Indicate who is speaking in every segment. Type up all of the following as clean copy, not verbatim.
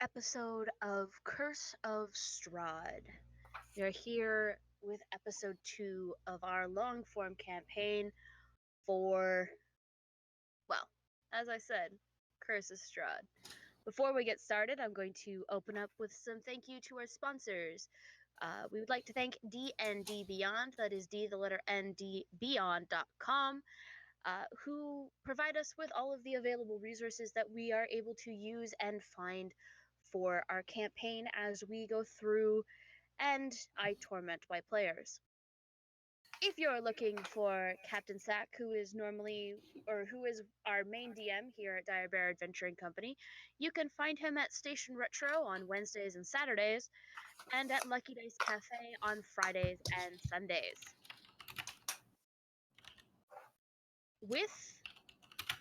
Speaker 1: episode of Curse of Strahd. We are here with episode 2 of our long form campaign for, well, as I said, Curse of Strahd. Before we get started, I'm going to open up with some thank you to our sponsors. We would like to thank D&D Beyond, that is D, the letter N, D, Beyond.com, who provide us with all of the available resources that we are able to use and find for our campaign as we go through and I torment my players. If you're looking for Captain Sack, who is our main DM here at Dire Bear Adventuring Company, you can find him at Station Retro on Wednesdays and Saturdays, and at Lucky Dice Cafe on Fridays and Sundays.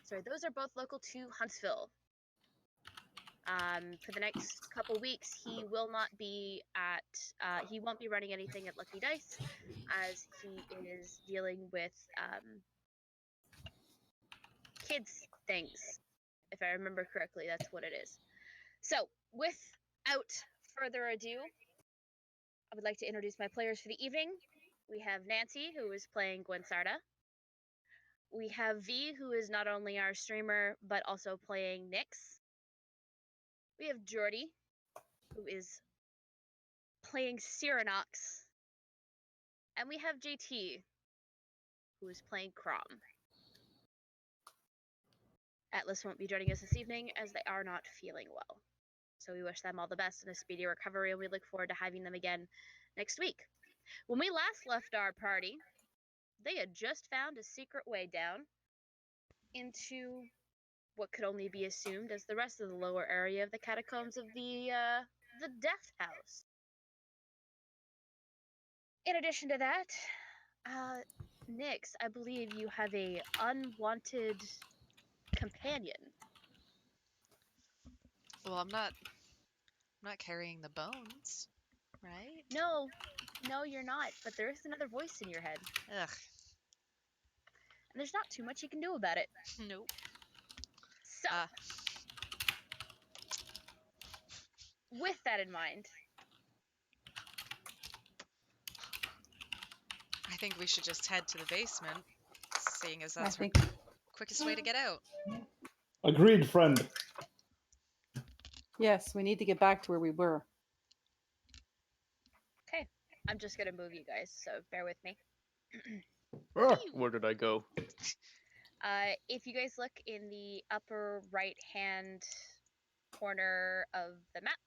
Speaker 1: Those are both local to Huntsville. For the next couple weeks, he won't be running anything at Lucky Dice, as he is dealing with kids things. If I remember correctly, that's what it is. So, without further ado, I would like to introduce my players for the evening. We have Nancy, who is playing Gwensarda. We have V, who is not only our streamer, but also playing Nyx. We have Jordy, who is playing Cyranox. And we have JT, who is playing Crom. Atlas won't be joining us this evening as they are not feeling well. So we wish them all the best and a speedy recovery, and we look forward to having them again next week. When we last left our party, they had just found a secret way down into what could only be assumed as the rest of the lower area of the catacombs of the Death House. In addition to that, Nyx, I believe you have a unwanted companion.
Speaker 2: Well, I'm not carrying the bones, right?
Speaker 1: No, you're not, but there is another voice in your head.
Speaker 2: Ugh.
Speaker 1: And there's not too much you can do about it.
Speaker 2: Nope.
Speaker 1: So, with that in mind,
Speaker 2: I think we should just head to the basement, seeing as that's our quickest way to get out.
Speaker 3: Agreed, friend.
Speaker 4: Yes, we need to get back to where we were.
Speaker 1: Okay, I'm just gonna move you guys, so bear with me.
Speaker 5: Where did I go?
Speaker 1: If you guys look in the upper right-hand corner of the map,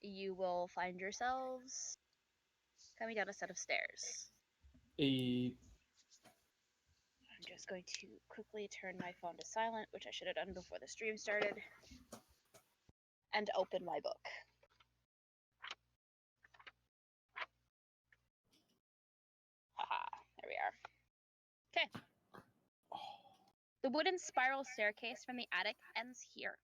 Speaker 1: you will find yourselves coming down a set of stairs. I'm just going to quickly turn my phone to silent, which I should have done before the stream started, and open my book. Haha, there we are. Okay. The wooden spiral staircase from the attic ends here.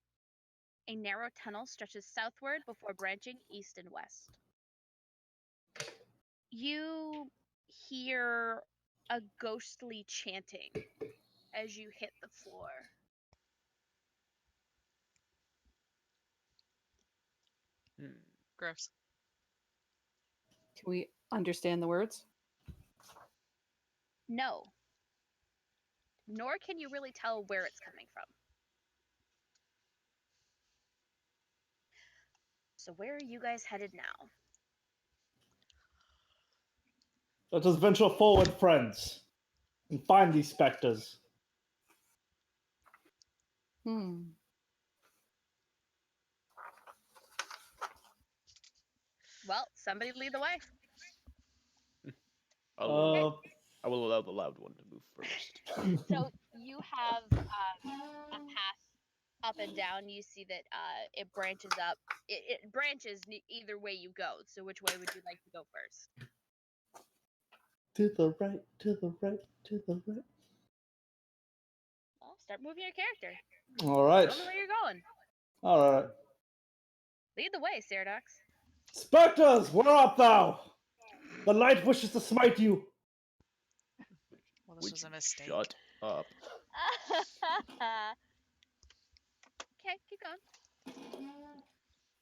Speaker 1: A narrow tunnel stretches southward before branching east and west. You hear a ghostly chanting as you hit the floor.
Speaker 2: Gross.
Speaker 4: Can we understand the words?
Speaker 1: No. Nor can you really tell where it's coming from. So where are you guys headed now?
Speaker 3: Let us venture forward, friends, and find these specters.
Speaker 1: Well, somebody lead the way.
Speaker 5: I will allow the loud one to move first.
Speaker 1: So you have a path up and down. You see that it branches up. It branches either way you go. So which way would you like to go first?
Speaker 3: To the right, to the right, to the right.
Speaker 1: Well, start moving your character.
Speaker 3: All right.
Speaker 1: Tell me where you're going.
Speaker 3: All right.
Speaker 1: Lead the way, Cyranox.
Speaker 3: Spectres, where art thou? The light wishes to smite you.
Speaker 2: Well, this was a mistake.
Speaker 5: Shut up.
Speaker 1: Okay, keep going.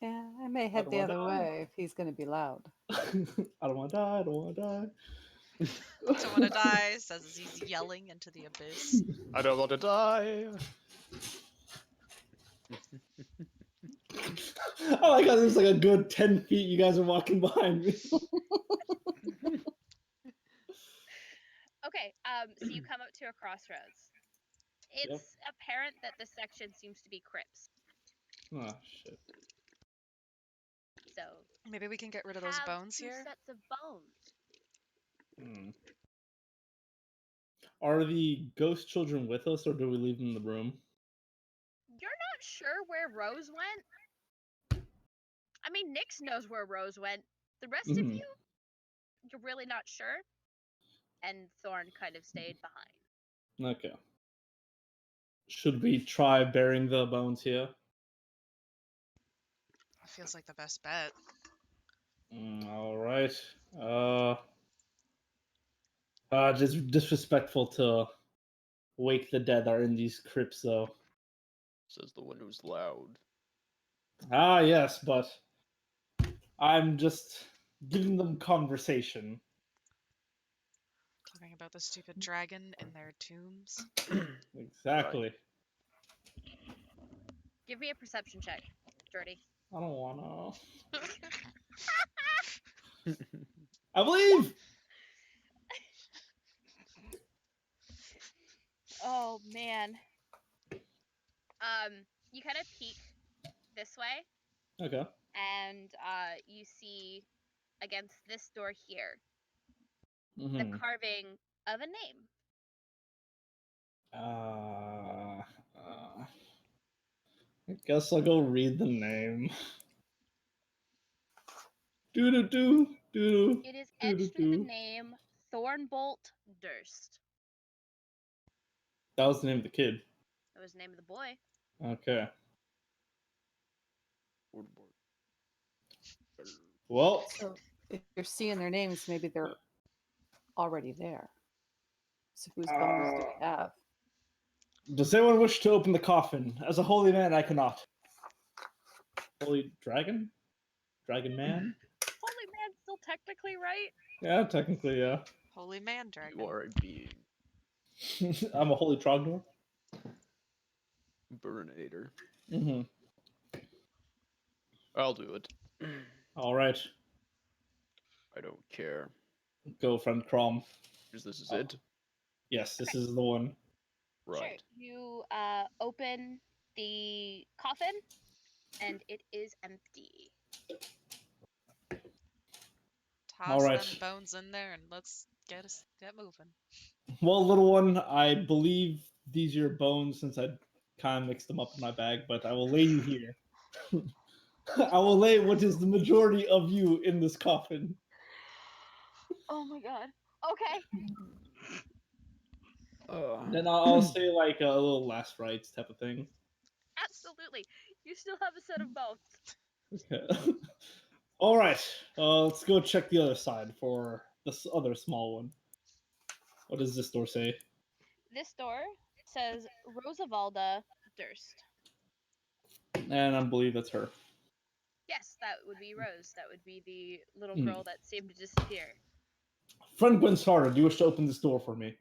Speaker 4: Yeah, I may head
Speaker 3: don't
Speaker 4: the
Speaker 3: wanna
Speaker 4: other
Speaker 3: die.
Speaker 4: way if he's going to be loud.
Speaker 3: I don't want to die. I don't want to die.
Speaker 2: Don't want to die, says as he's yelling into the abyss.
Speaker 5: I don't want to die.
Speaker 3: I like how there's like a good 10 feet you guys are walking behind me.
Speaker 1: Okay, so you come up to a crossroads. It's apparent that this section seems to be crypts.
Speaker 3: Oh, shit.
Speaker 1: So
Speaker 2: Maybe we can get rid of those
Speaker 1: have
Speaker 2: bones
Speaker 1: two
Speaker 2: here.
Speaker 1: sets of bones.
Speaker 3: Hmm. Are the ghost children with us, or do we leave them in the room?
Speaker 1: You're not sure where Rose went? I mean, Nyx knows where Rose went. The rest of
Speaker 3: Mhm.
Speaker 1: you, you're really not sure. And Thorn kind of stayed behind.
Speaker 3: Okay. Should we try burying the bones here?
Speaker 2: It feels like the best bet.
Speaker 3: All right. Just disrespectful to wake the dead are in these crypts, though.
Speaker 5: Says the one who's loud.
Speaker 3: Ah, yes, but I'm just giving them conversation.
Speaker 2: Talking about the stupid dragon in their tombs.
Speaker 3: Exactly.
Speaker 1: Give me a perception check, Jordy.
Speaker 3: I don't wanna. I believe.
Speaker 1: Oh man. You kind of peek this way,
Speaker 3: Okay.
Speaker 1: and you see against this door here the
Speaker 3: Mm-hmm.
Speaker 1: carving of a name.
Speaker 3: I guess I'll go read the name. Doo doo doo doo
Speaker 1: It is
Speaker 3: doo
Speaker 1: etched with the
Speaker 3: doo.
Speaker 1: name Thornbolt Durst.
Speaker 3: That was the name of the kid.
Speaker 1: That was the name of the boy.
Speaker 3: Okay.
Speaker 5: Word, word.
Speaker 3: Well,
Speaker 4: So if you're seeing their names, maybe they're already there. So whose bones do we have?
Speaker 3: does anyone wish to open the coffin? As a holy man, I cannot. Holy dragon? Dragon man?
Speaker 1: Holy man, still technically right?
Speaker 3: Yeah, technically, yeah.
Speaker 2: Holy man dragon.
Speaker 5: You are a being.
Speaker 3: I'm a holy Trognor.
Speaker 5: Burninator.
Speaker 3: Mm-hmm.
Speaker 5: I'll do it.
Speaker 3: All right.
Speaker 5: I don't care.
Speaker 3: Go, friend Crom.
Speaker 5: Because this is
Speaker 3: Oh.
Speaker 5: it.
Speaker 3: Yes, this is the one.
Speaker 5: Right.
Speaker 1: Sure. You open the coffin, and it is empty.
Speaker 2: Toss
Speaker 3: right.
Speaker 2: them bones in there and let's get moving.
Speaker 3: Well, little one, I believe these are your bones since I kind of mixed them up in my bag, but I will lay you here. I will lay what is the majority of you in this coffin.
Speaker 1: Oh my god. Okay.
Speaker 3: Then I'll say like a little last rites type of thing.
Speaker 1: Absolutely. You still have a set of bones.
Speaker 3: Okay. All right. Let's go check the other side for this other small one. What does this door say?
Speaker 1: This door says Rosavalda Durst.
Speaker 3: And I believe that's her.
Speaker 1: Yes, that would be Rose. That would be the little
Speaker 3: Hmm.
Speaker 1: girl that seemed to disappear.
Speaker 3: Friend Gwen Starter, do you wish to open this door for me?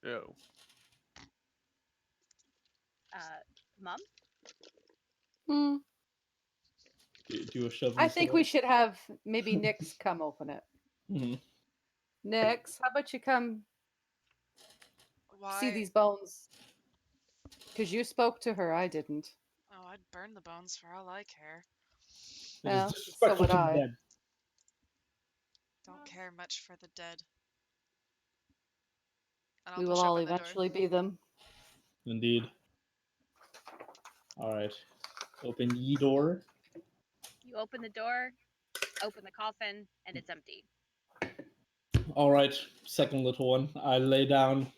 Speaker 5: No.
Speaker 1: Mom?
Speaker 4: Hmm.
Speaker 3: Do you wish to open
Speaker 4: I
Speaker 3: this
Speaker 4: think
Speaker 3: door?
Speaker 4: we should have maybe Nyx come open it.
Speaker 3: Mhm.
Speaker 4: Nyx, how about you come
Speaker 2: Why?
Speaker 4: see these bones? Because you spoke to her, I didn't.
Speaker 2: Oh, I'd burn the bones for all I care.
Speaker 3: It
Speaker 4: Well,
Speaker 3: is
Speaker 4: so
Speaker 3: disrespectful
Speaker 4: would
Speaker 3: to the
Speaker 4: I.
Speaker 3: dead.
Speaker 2: Don't care much for the dead. And I'll
Speaker 4: We will
Speaker 2: push
Speaker 4: all
Speaker 2: open the door.
Speaker 4: eventually be them.
Speaker 3: Indeed. All right. Open ye door.
Speaker 1: You open the door, open the coffin, and it's empty.
Speaker 3: All right. Second little one. I lay down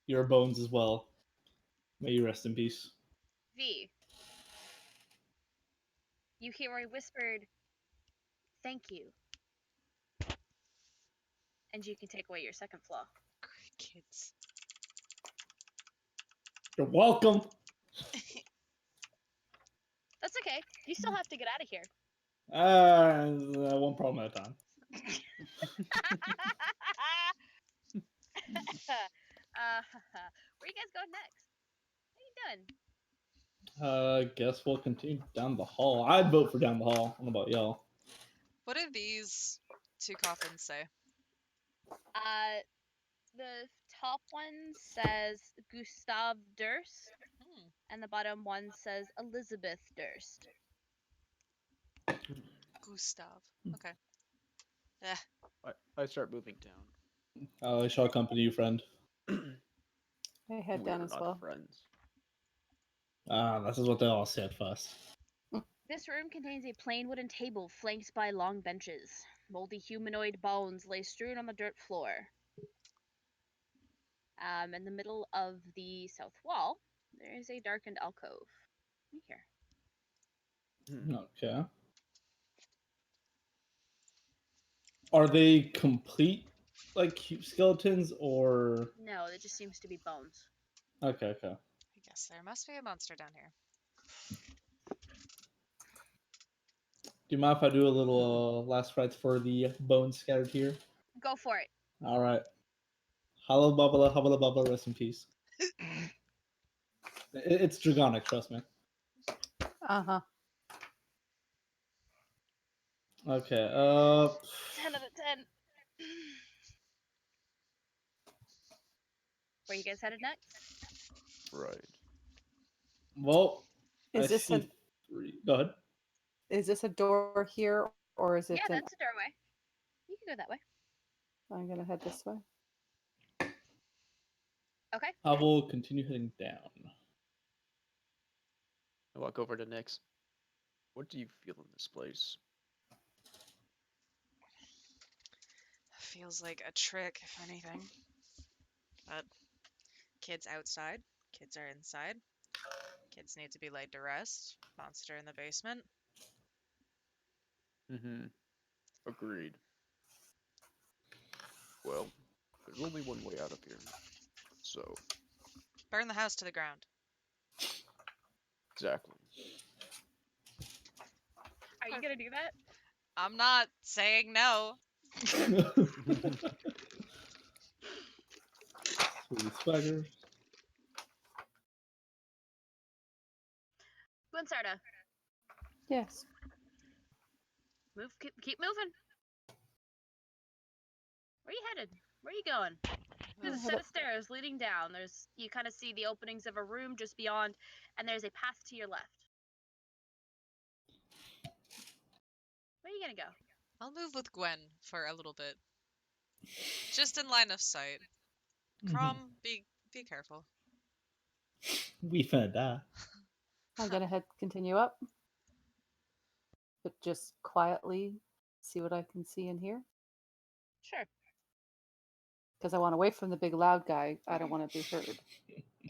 Speaker 3: your bones as well. May you rest in peace.
Speaker 1: V. You hear I whispered, "Thank you." And you can take away your second flaw.
Speaker 2: Kids.
Speaker 3: You're welcome.
Speaker 1: okay. You still have to get out of here.
Speaker 3: One problem at a time.
Speaker 1: Where you guys going next? What are you doing?
Speaker 3: Guess we'll continue down the hall. I'd vote for down the hall. I don't know about y'all.
Speaker 2: What do these 2 coffins say?
Speaker 1: The top one says Gustav Durst,
Speaker 2: Hmm.
Speaker 1: and the bottom one says Elizabeth Durst.
Speaker 2: Gustav. Okay.
Speaker 5: I start moving down.
Speaker 3: I shall accompany you, friend.
Speaker 4: I head down
Speaker 5: We're
Speaker 4: as
Speaker 5: not
Speaker 4: well.
Speaker 5: friends.
Speaker 3: This is what they all said first.
Speaker 1: This room contains a plain wooden table flanked by long benches. Moldy humanoid bones lay strewn on the dirt floor. In the middle of the south wall, there is a darkened alcove. Here.
Speaker 3: Okay. Are they complete, like, skeletons, or...
Speaker 1: No, it just seems to be bones.
Speaker 3: Okay.
Speaker 2: I guess there must be a monster down here.
Speaker 3: Do you mind if I do a little last rites for the bones scattered here?
Speaker 1: Go for it.
Speaker 3: All right. Hello, Bubba, rest in peace. It's Dragonic, trust me.
Speaker 4: Uh-huh.
Speaker 3: Okay,
Speaker 1: 10 out of 10. Where you guys headed next?
Speaker 5: Right.
Speaker 3: well,
Speaker 4: Is
Speaker 3: I
Speaker 4: this
Speaker 3: see
Speaker 4: a
Speaker 3: 3. Go ahead.
Speaker 4: is this a door here, or is it?
Speaker 1: Yeah, that's a doorway. You can go that way.
Speaker 4: I'm gonna head this way.
Speaker 1: Okay.
Speaker 3: I will continue heading down.
Speaker 5: I walk over to Nyx. What do you feel in this place?
Speaker 2: Feels like a trick, if anything. But kids outside, kids are inside. Kids need to be laid to rest. Monster in the basement.
Speaker 5: Agreed. Well, there's only one way out of here. So,
Speaker 2: Burn the house to the ground.
Speaker 5: exactly.
Speaker 1: Are you gonna do that?
Speaker 2: I'm not saying no.
Speaker 3: Sweet swagger.
Speaker 1: Gwinsarda,
Speaker 4: Yes.
Speaker 1: move. Keep moving. Where you headed? Where you going? There's a set of stairs leading down. You kind of see the openings of a room just beyond, and there's a path to your left. Where are you gonna go?
Speaker 2: I'll move with Gwen for a little bit. Just in line of sight. Crom, be careful.
Speaker 3: We finna die.
Speaker 4: I'm gonna continue up, but just quietly see what I can see in here.
Speaker 1: Sure.
Speaker 4: Because I want away from the big loud guy. I don't want to be heard.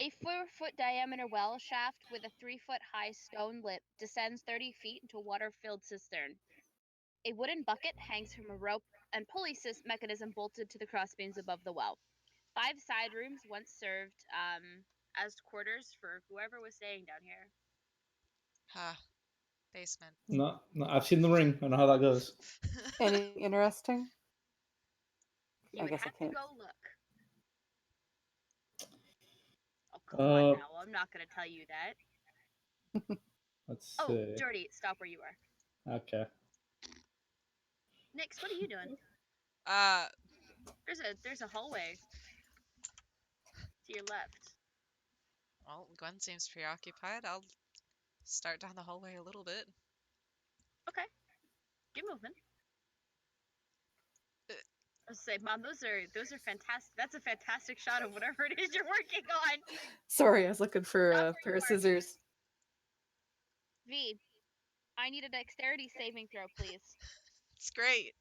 Speaker 1: A 4-foot diameter well shaft with a 3-foot high stone lip descends 30 feet into a water-filled cistern. A wooden bucket hangs from a rope and pulley mechanism bolted to the crossbeams above the well. 5 side rooms once served as quarters for whoever was staying down here.
Speaker 2: Basement.
Speaker 3: No, I've seen The Ring. I know how that goes.
Speaker 4: Anything interesting?
Speaker 1: You would have to go look. Oh, come on now. I'm not going to tell you that.
Speaker 3: Let's
Speaker 1: Oh,
Speaker 3: see.
Speaker 1: Dirty, stop where you are.
Speaker 3: Okay.
Speaker 1: Nyx, what are you doing? There's a hallway to your left.
Speaker 2: Well, Gwen seems preoccupied. I'll start down the hallway a little bit.
Speaker 1: Okay. Keep moving. I was say, Mom, those are fantastic. That's a fantastic shot of whatever it is you're working on.
Speaker 4: Sorry, I was looking for a pair of scissors.
Speaker 1: V, I need a dexterity saving throw, please.
Speaker 2: It's great.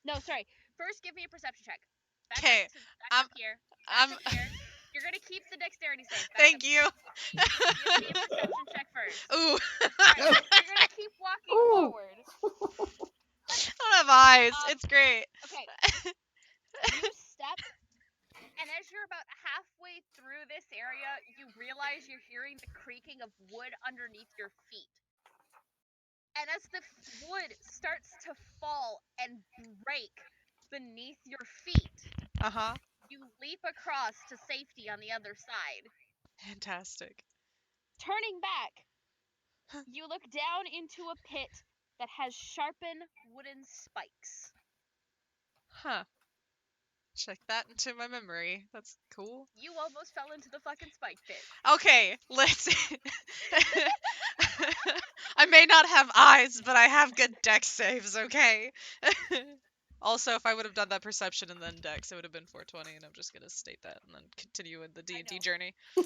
Speaker 1: No, sorry. First, give me a perception check.
Speaker 2: Okay,
Speaker 1: Back up here. Back up here. You're gonna keep the dexterity save.
Speaker 2: Thank you.
Speaker 1: Give me a perception check first.
Speaker 2: Ooh.
Speaker 1: Right, you're gonna keep walking forward.
Speaker 2: I don't have eyes. It's great.
Speaker 1: Okay. You step, and as you're about halfway through this area, you realize you're hearing the creaking of wood underneath your feet. And as the wood starts to fall and break beneath your feet,
Speaker 2: Uh-huh.
Speaker 1: you leap across to safety on the other side.
Speaker 2: Fantastic.
Speaker 1: Turning back, you look down into a pit that has sharpened wooden spikes.
Speaker 2: Huh. Check that into my memory. That's cool.
Speaker 1: You almost fell into the fucking spike pit.
Speaker 2: Okay, let's. I may not have eyes, but I have good dex saves, okay? Also, if I would have done that perception and then dex, it would have been 420, and I'm just gonna state that and then continue in the D&D
Speaker 1: know.
Speaker 2: journey.
Speaker 1: I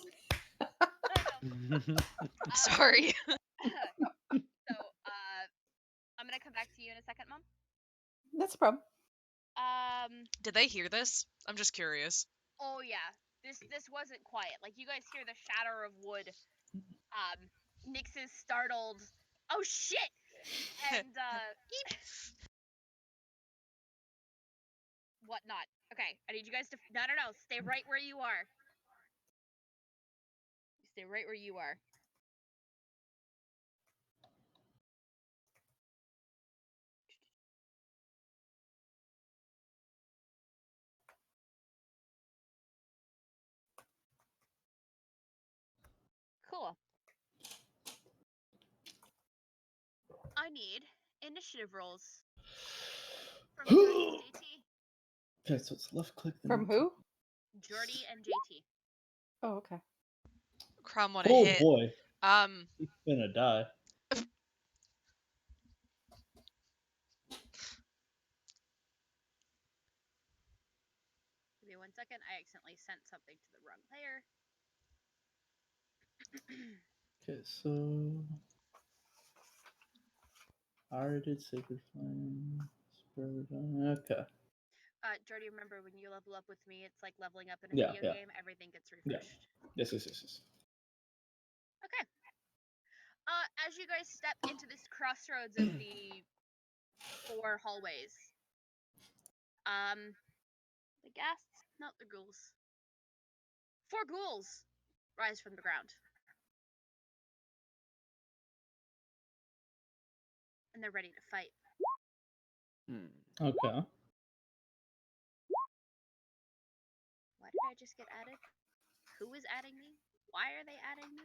Speaker 1: know.
Speaker 2: Sorry.
Speaker 1: So, I'm gonna come back to you in a second, Mom.
Speaker 4: That's a problem.
Speaker 2: Did they hear this? I'm just curious.
Speaker 1: Oh yeah, this wasn't quiet. Like you guys hear the shatter of wood. Nyx is startled. Oh shit! And whatnot. Okay, I need you guys to no. Stay right where you are. Stay right where you are. Cool. I need initiative rolls from Jordy and JT.
Speaker 3: Okay, so it's left click. then
Speaker 4: From
Speaker 3: it's-
Speaker 4: who?
Speaker 1: Jordy and JT.
Speaker 4: Oh, okay.
Speaker 2: Crumb want to
Speaker 3: Oh
Speaker 2: hit.
Speaker 3: boy,
Speaker 2: Um,
Speaker 3: he's gonna die.
Speaker 1: Give me 1 second. I accidentally sent something to the wrong player.
Speaker 3: Okay, so I already did Sacred Flame. Okay.
Speaker 1: Jordy, remember when you level up with me, it's like leveling up in a
Speaker 3: Yeah,
Speaker 1: video
Speaker 3: yeah.
Speaker 1: game. Everything gets
Speaker 3: Yeah.
Speaker 1: refreshed.
Speaker 3: Yes, yes, yes, yes.
Speaker 1: Okay. As you guys step into this crossroads of the 4 hallways, the ghasts, not the ghouls. 4 ghouls rise from the ground. And they're ready to fight.
Speaker 5: Hmm.
Speaker 3: Okay.
Speaker 1: Why did I just get added? Who is adding me? Why are they adding me?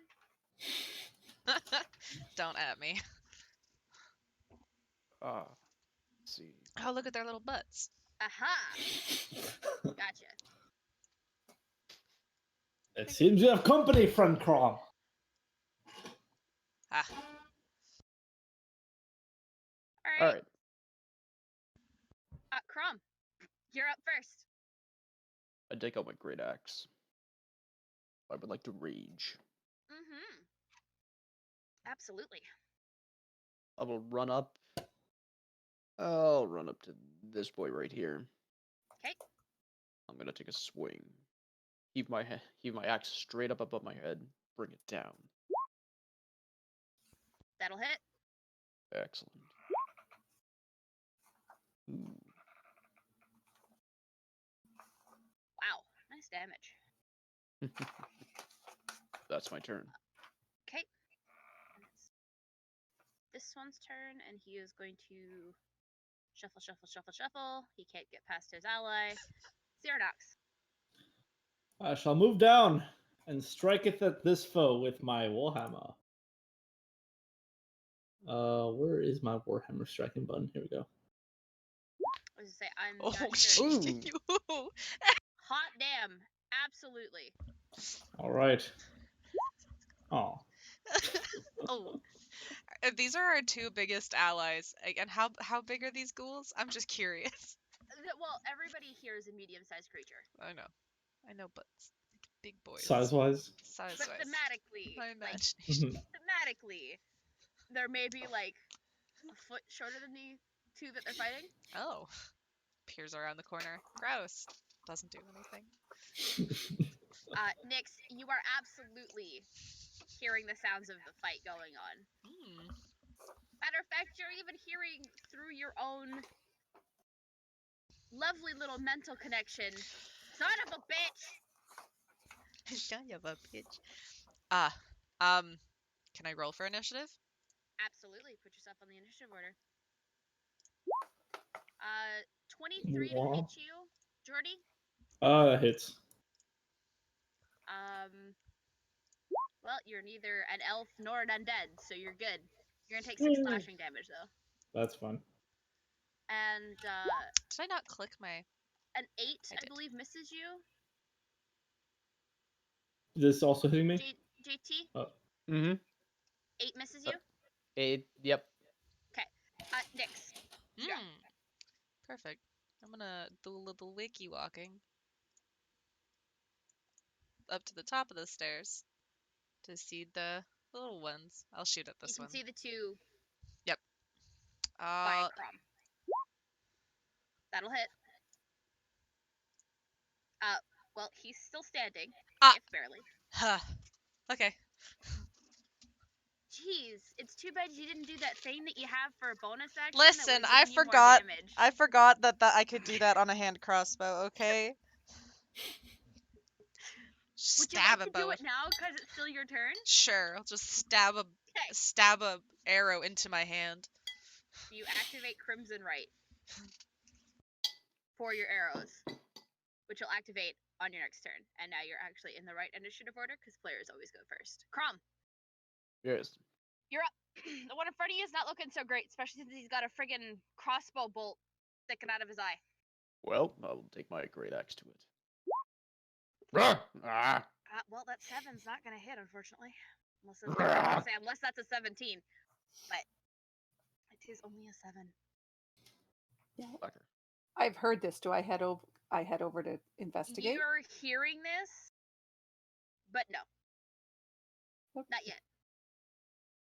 Speaker 2: don't at me.
Speaker 5: Ah. Let's see.
Speaker 2: Oh, look at their little butts.
Speaker 1: Aha! Gotcha.
Speaker 3: It seems you have company, friend Crom.
Speaker 2: Ah,
Speaker 1: Alright.
Speaker 5: All right.
Speaker 1: Crom, you're up first.
Speaker 5: I take out my great axe. I would like to rage.
Speaker 1: Mm-hmm. Absolutely.
Speaker 5: I will run up. I'll run up to this boy right here.
Speaker 1: Okay.
Speaker 5: I'm gonna take a swing. Heave my axe straight up above my head. Bring it down.
Speaker 1: That'll hit.
Speaker 5: Excellent. Ooh.
Speaker 1: Wow. Nice damage.
Speaker 5: That's my turn.
Speaker 1: Okay. This one's turn, and he is going to shuffle, shuffle, shuffle, shuffle. He can't get past his ally. Xeronox.
Speaker 3: I shall move down and striketh at this foe with my warhammer. Where is my warhammer striking button? Here we go.
Speaker 1: I was gonna say, I'm
Speaker 2: oh,
Speaker 1: not sure.
Speaker 5: Ooh.
Speaker 2: you.
Speaker 1: Hot damn. Absolutely.
Speaker 3: All right. Oh,
Speaker 2: Oh, these are our 2 biggest allies. And how big are these ghouls? I'm just curious.
Speaker 1: Well, everybody here is a medium-sized creature.
Speaker 2: I know, but big boys.
Speaker 3: size wise.
Speaker 2: Size
Speaker 1: But
Speaker 2: wise.
Speaker 1: thematically,
Speaker 2: My
Speaker 1: like,
Speaker 2: imagination.
Speaker 1: thematically, there may be, like, a foot shorter than the 2 that they're fighting.
Speaker 2: Oh, peers around the corner. Gross. Doesn't do anything.
Speaker 1: Nyx, you are absolutely hearing the sounds of the fight going on.
Speaker 2: Hmm.
Speaker 1: Matter of fact, you're even hearing through your own lovely little mental connection. Son of a bitch!
Speaker 2: Son of a bitch. Can I roll for initiative?
Speaker 1: Absolutely. Put yourself on the initiative order. 23 to
Speaker 3: Wow.
Speaker 1: hit you, Jordy.
Speaker 3: That hits.
Speaker 1: Well, you're neither an elf nor an undead, so you're good. You're gonna take 6
Speaker 3: Yay.
Speaker 1: slashing damage though.
Speaker 3: That's fun.
Speaker 1: And
Speaker 2: Did I not click my?
Speaker 1: an 8,
Speaker 2: I
Speaker 1: I
Speaker 2: did.
Speaker 1: believe, misses you.
Speaker 3: Is this also hitting me?
Speaker 1: JT,
Speaker 5: Mm-hmm.
Speaker 1: 8 misses you.
Speaker 5: Yep.
Speaker 1: Nyx. Yeah.
Speaker 2: Perfect. I'm gonna do a little wiki walking up to the top of the stairs to see the little ones. I'll shoot at
Speaker 1: You
Speaker 2: this
Speaker 1: can
Speaker 2: one.
Speaker 1: see the 2 by
Speaker 2: Uh,
Speaker 1: Crom. That'll hit. Well, he's still standing,
Speaker 2: Ah.
Speaker 1: if barely.
Speaker 2: huh. Okay.
Speaker 1: Jeez, it's too bad you didn't do that thing that you have for a bonus action.
Speaker 2: Listen,
Speaker 1: that
Speaker 2: I
Speaker 1: would've given you more
Speaker 2: forgot.
Speaker 1: damage.
Speaker 2: I forgot that I could do that on a hand crossbow. Okay.
Speaker 1: Would you
Speaker 2: Stab
Speaker 1: like
Speaker 2: a
Speaker 1: to do
Speaker 2: bow.
Speaker 1: it now because it's still your turn?
Speaker 2: Sure, I'll just stab a
Speaker 1: Okay.
Speaker 2: arrow into my hand.
Speaker 1: You activate Crimson Right for your arrows, which will activate on your next turn. And now you're actually in the right initiative order because players always go first. Crom,
Speaker 5: Yes.
Speaker 1: you're up. The one in front of you is not looking so great, especially since he's got a friggin' crossbow bolt sticking out of his eye.
Speaker 5: Well, I'll take my great axe to it. Ah!
Speaker 1: Well, that 7's not gonna hit, unfortunately. Unless that's a 17. But it is only a 7.
Speaker 5: Fucker.
Speaker 4: I've heard this. Do I head over? I head over to investigate.
Speaker 1: You're hearing this, but no,
Speaker 4: Okay.
Speaker 1: not yet.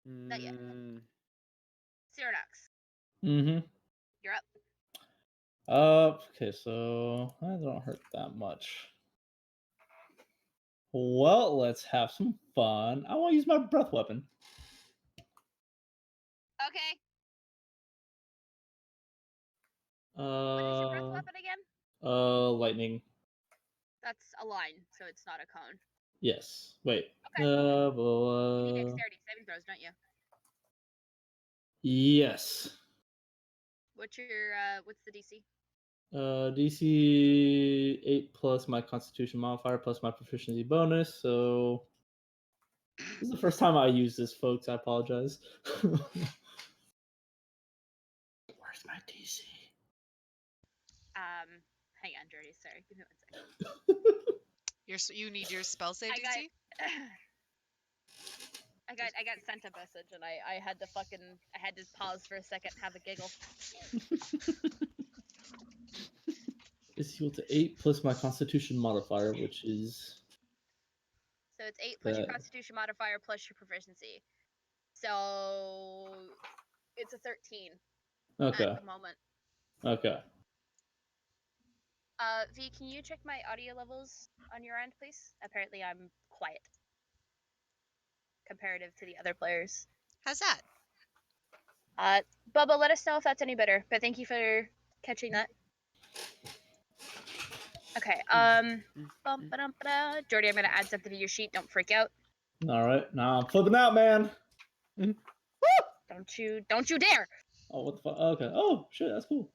Speaker 1: Not yet. Cyranox,
Speaker 3: Mm-hmm.
Speaker 1: you're up.
Speaker 3: Okay, so that don't hurt that much. Well, let's have some fun. I want to use my breath weapon.
Speaker 1: Okay. What is your breath weapon again?
Speaker 3: Lightning.
Speaker 1: That's a line, so it's not a cone.
Speaker 3: Yes. Wait.
Speaker 1: Okay. You need
Speaker 3: Uh,
Speaker 1: dexterity saving throws, don't you?
Speaker 3: yes.
Speaker 1: What's the DC?
Speaker 3: DC 8 plus my Constitution modifier plus my proficiency bonus. So this is the first time I use this, folks. I apologize. Where's my DC?
Speaker 1: Hang on, Jordy. Sorry, give me 1 second.
Speaker 2: You need your spell save
Speaker 1: I got-
Speaker 2: DC?
Speaker 1: I got sent a message and I had to pause for a second and have a giggle.
Speaker 3: It's equal to 8 plus my Constitution modifier, which is
Speaker 1: So it's 8 plus your
Speaker 3: That-
Speaker 1: Constitution modifier plus your proficiency. So it's a 13
Speaker 3: okay.
Speaker 1: at the moment.
Speaker 3: Okay.
Speaker 1: V, can you check my audio levels on your end, please? Apparently I'm quiet. Comparative to the other players.
Speaker 2: How's that?
Speaker 1: Bubba, let us know if that's any better. But thank you for catching that. Okay, Jordy, I'm gonna add something to your sheet. Don't freak out.
Speaker 3: All right. Now I'm flipping out, man.
Speaker 1: Don't you dare!
Speaker 3: Oh, what the fuck? Okay. Oh, shit. That's cool.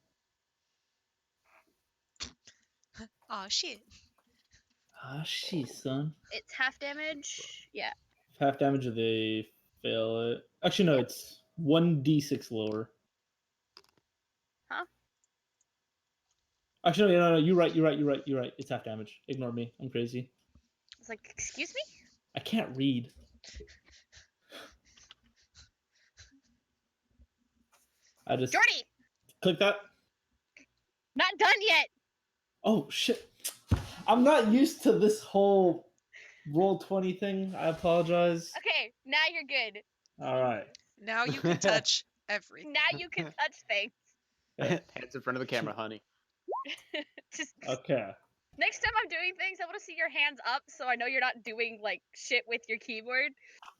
Speaker 2: Oh shit.
Speaker 3: Ah, shit, son.
Speaker 1: It's half damage. Yeah.
Speaker 3: Half damage if they fail it. Actually, no. It's 1d6 lower.
Speaker 1: Huh?
Speaker 3: Actually, no. You're right. It's half damage. Ignore me. I'm crazy.
Speaker 1: It's like, excuse me?
Speaker 3: I can't read. I just
Speaker 1: Jordy!
Speaker 3: click that.
Speaker 1: Not done yet!
Speaker 3: Oh shit! I'm not used to this whole roll 20 thing. I apologize.
Speaker 1: Okay, now you're good.
Speaker 3: All right.
Speaker 2: Now you can touch everything.
Speaker 1: Now you can touch things.
Speaker 5: Hands in front of the camera, honey.
Speaker 1: Just
Speaker 3: Okay.
Speaker 1: next time I'm doing things, I want to see your hands up so I know you're not doing like shit with your keyboard.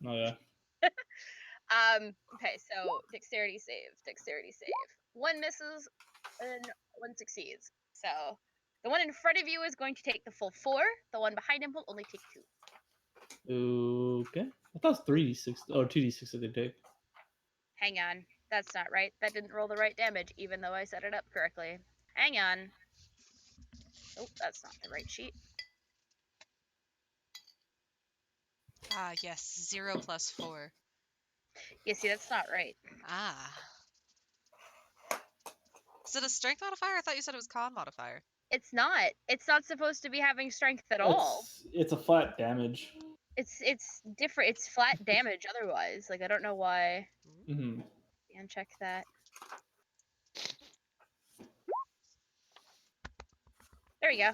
Speaker 3: Okay.
Speaker 1: Okay, so dexterity save. 1 misses and 1 succeeds. So the one in front of you is going to take the full 4. The one behind him will only take 2.
Speaker 3: Okay. I thought it was 3d6 or 2d6 that they take.
Speaker 1: Hang on. That's not right. That didn't roll the right damage, even though I set it up correctly. Hang on. Oh, that's not the right sheet.
Speaker 2: Ah, yes. 0 plus 4.
Speaker 1: You see, that's not right.
Speaker 2: Ah. Is it a strength modifier? I thought you said it was con modifier.
Speaker 1: It's not. It's not supposed to be having strength at all.
Speaker 3: It's a flat damage.
Speaker 1: It's different. It's flat damage otherwise. Like, I don't know why.
Speaker 3: Hmm.
Speaker 1: Uncheck that. There you go.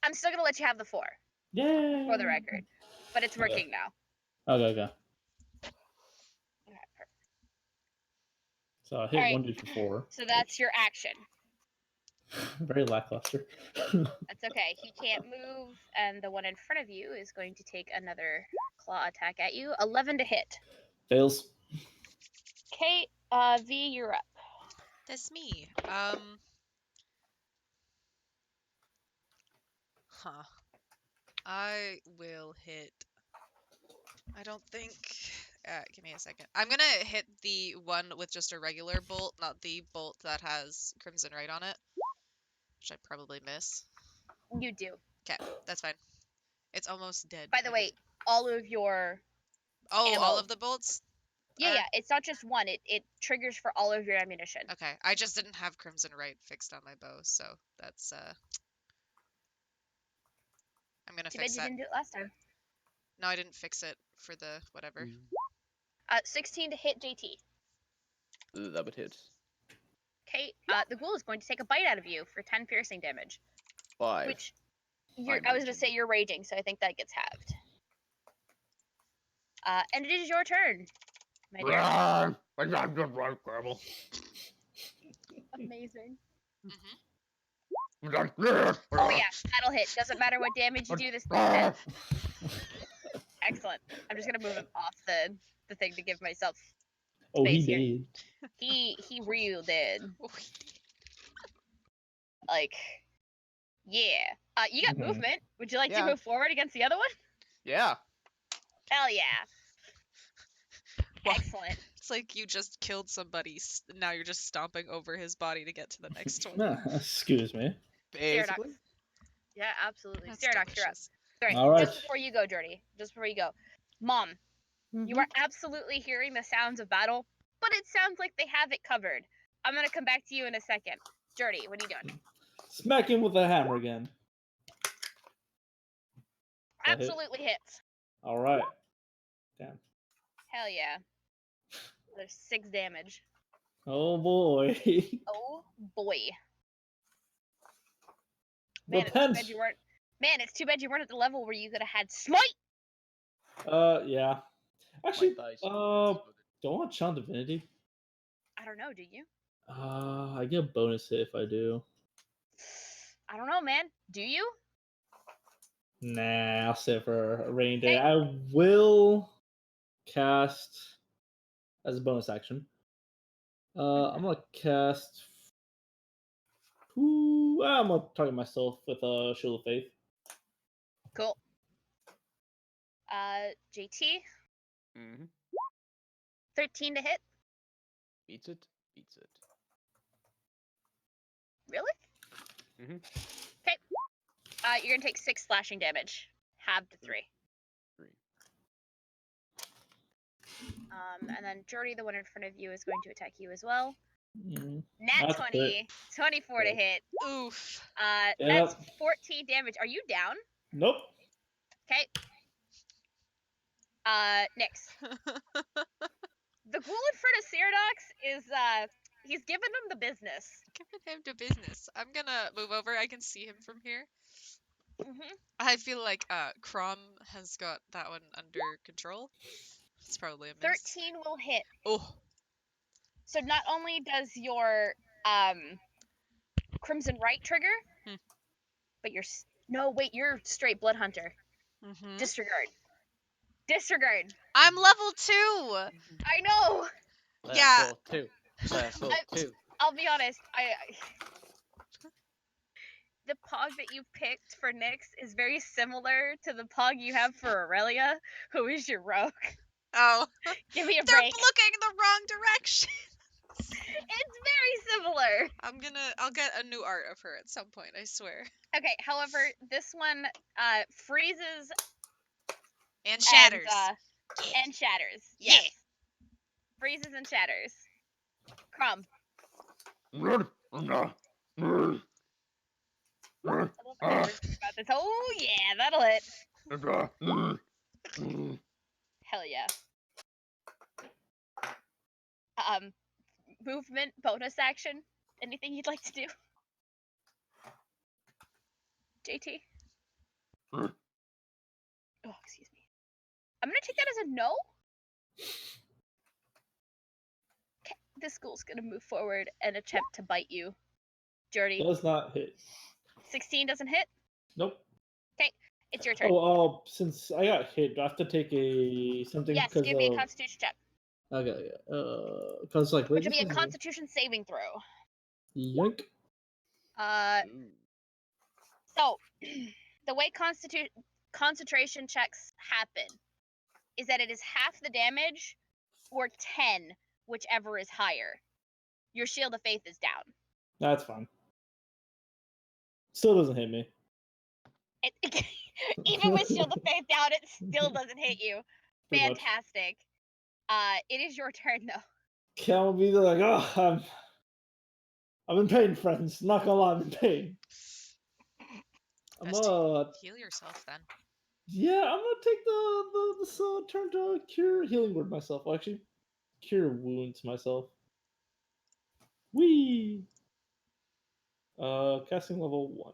Speaker 1: I'm still gonna let you have the 4
Speaker 3: Yeah.
Speaker 1: for the record, but it's
Speaker 3: Okay.
Speaker 1: working now.
Speaker 3: Okay.
Speaker 1: Okay, perfect.
Speaker 3: So I hit
Speaker 1: Alright.
Speaker 3: 1d4.
Speaker 1: So that's your action.
Speaker 3: Very lackluster.
Speaker 1: That's okay. He can't move, and the one in front of you is going to take another claw attack at you. 11 to hit.
Speaker 3: Fails.
Speaker 1: Okay, V, you're up.
Speaker 2: That's me. Huh. I will hit. I don't think. Give me a second. I'm gonna hit the one with just a regular bolt, not the bolt that has Crimson Right on it, which I probably miss.
Speaker 1: You do.
Speaker 2: Okay, that's fine. It's almost dead.
Speaker 1: By the way, all of your
Speaker 2: Oh, all
Speaker 1: ammo.
Speaker 2: of the bolts?
Speaker 1: Yeah,
Speaker 2: Are-
Speaker 1: yeah. It's not just one. It triggers for all of your ammunition.
Speaker 2: Okay, I just didn't have Crimson Right fixed on my bow, so that's I'm gonna
Speaker 1: Too bad
Speaker 2: fix
Speaker 1: you
Speaker 2: that.
Speaker 1: didn't do it last time.
Speaker 2: No, I didn't fix it for the whatever.
Speaker 1: 16 to hit JT.
Speaker 5: That would hit.
Speaker 1: Okay, the ghoul is going to take a bite out of you for 10 piercing damage.
Speaker 5: 5.
Speaker 1: Which,
Speaker 5: I'm
Speaker 1: I was gonna
Speaker 5: raging.
Speaker 1: say you're raging, so I think that gets halved. And it is your turn, my dear. Amazing. Oh yeah, that'll hit. Doesn't matter what damage you do, this thing hits. Excellent. I'm just gonna move him off the thing to give myself
Speaker 3: Oh, he
Speaker 1: space here.
Speaker 3: did.
Speaker 1: He real did.
Speaker 2: Oh,
Speaker 1: Like, yeah. You got
Speaker 3: Mhm.
Speaker 1: movement. Would you like to
Speaker 5: Yeah.
Speaker 1: move forward against the other one?
Speaker 5: Yeah.
Speaker 1: Hell yeah.
Speaker 2: Wow.
Speaker 1: Excellent.
Speaker 2: It's like you just killed somebody. Now you're just stomping over his body to get to the next one.
Speaker 3: Excuse me.
Speaker 5: Basically.
Speaker 1: Yeah, absolutely.
Speaker 2: That's
Speaker 1: Cyradox, you're up.
Speaker 2: delicious.
Speaker 1: Sorry,
Speaker 3: All right.
Speaker 1: just before you go, Jordy. Just before you go. Mom, you
Speaker 4: Mhm.
Speaker 1: are absolutely hearing the sounds of battle, but it sounds like they have it covered. I'm gonna come back to you in a second. Jordy, what are you doing?
Speaker 3: Smack him with a hammer again. That hit?
Speaker 1: Absolutely hits.
Speaker 3: All right. Damn.
Speaker 1: Hell yeah. There's 6 damage.
Speaker 3: Oh boy.
Speaker 1: Oh boy. Man, it's too
Speaker 3: Repent.
Speaker 1: bad you weren't. Man, it's too bad you weren't at the level where you could have had smite.
Speaker 3: Yeah. Actually,
Speaker 5: My dice.
Speaker 3: don't I want Chant Divinity?
Speaker 1: I don't know. Do you?
Speaker 3: I get a bonus hit if I do.
Speaker 1: I don't know, man. Do you?
Speaker 3: Nah, I'll save for a rainy day.
Speaker 1: Okay.
Speaker 3: I will cast as a bonus action. I'm gonna cast. I'm gonna target myself with a Shield of Faith.
Speaker 1: Cool. JT,
Speaker 5: Mm-hmm.
Speaker 1: 13 to hit.
Speaker 5: Beats it. Beats it.
Speaker 1: Really?
Speaker 5: Mhm.
Speaker 1: Okay. You're gonna take 6 slashing damage. Halved to 3.
Speaker 5: 3.
Speaker 1: And then Jordy, the one in front of you, is going to attack you as well.
Speaker 3: Mm,
Speaker 1: Nat
Speaker 3: That's
Speaker 1: 20, 24 to
Speaker 3: Cool.
Speaker 1: hit.
Speaker 2: Oof.
Speaker 1: That's 14 damage. Are you down?
Speaker 3: Nope.
Speaker 1: Okay. Nyx. The ghoul in front of Cyradox is, he's giving him the business.
Speaker 2: Giving him to business. I'm gonna move over. I can see him from here.
Speaker 1: Mm-hmm.
Speaker 2: I feel like Crom has got that one under control. It's probably a miss.
Speaker 1: 13 will hit.
Speaker 2: Oh.
Speaker 1: So not only does your Crimson Right trigger, but you're straight Blood Hunter.
Speaker 2: Mm-hmm.
Speaker 1: Disregard. Disregard.
Speaker 2: I'm level 2.
Speaker 1: I know.
Speaker 2: Yeah.
Speaker 5: Level 2. Level 2.
Speaker 1: I'll be honest. The pog that you picked for Nyx is very similar to the pog you have for Aurelia, who is your rogue.
Speaker 2: Oh,
Speaker 1: Give me a
Speaker 2: they're
Speaker 1: break.
Speaker 2: looking in the wrong direction.
Speaker 1: It's very similar.
Speaker 2: I'll get a new art of her at some point, I swear.
Speaker 1: Okay, however, this one freezes
Speaker 2: And shatters.
Speaker 1: and shatters.
Speaker 2: Yeah.
Speaker 1: Yes. Freezes and shatters. Crumb. I love how you're thinking about this. Oh yeah, that'll hit. Hell yeah. Movement, bonus action. Anything you'd like to do? JT? Oh, excuse me. I'm gonna take that as a no. Okay, this school's gonna move forward and attempt to bite you. Dirty.
Speaker 3: Does not hit.
Speaker 1: 16 doesn't hit.
Speaker 3: Nope.
Speaker 1: It's your turn.
Speaker 3: Oh, since I got hit, do I have to take something?
Speaker 1: Yes,
Speaker 3: because
Speaker 1: give me a
Speaker 3: of...
Speaker 1: Constitution check,
Speaker 3: Okay, because like
Speaker 1: which will be a Constitution saving throw.
Speaker 3: Yoink.
Speaker 1: So the way concentration checks happen is that it is half the damage or 10, whichever is higher. Your Shield of Faith is down.
Speaker 3: That's fine. Still doesn't hit me.
Speaker 1: Even with Shield of Faith down, it still doesn't hit you.
Speaker 3: Pretty much.
Speaker 1: Fantastic. It is your turn though.
Speaker 3: Cal will be like, oh, I'm in pain, friends. Not gonna lie, I'm in pain. I'm
Speaker 2: Best to heal yourself then.
Speaker 3: Yeah, I'm gonna take this turn to cure healing word myself. Well, actually, cure wounds myself. Whee! Casting level 1.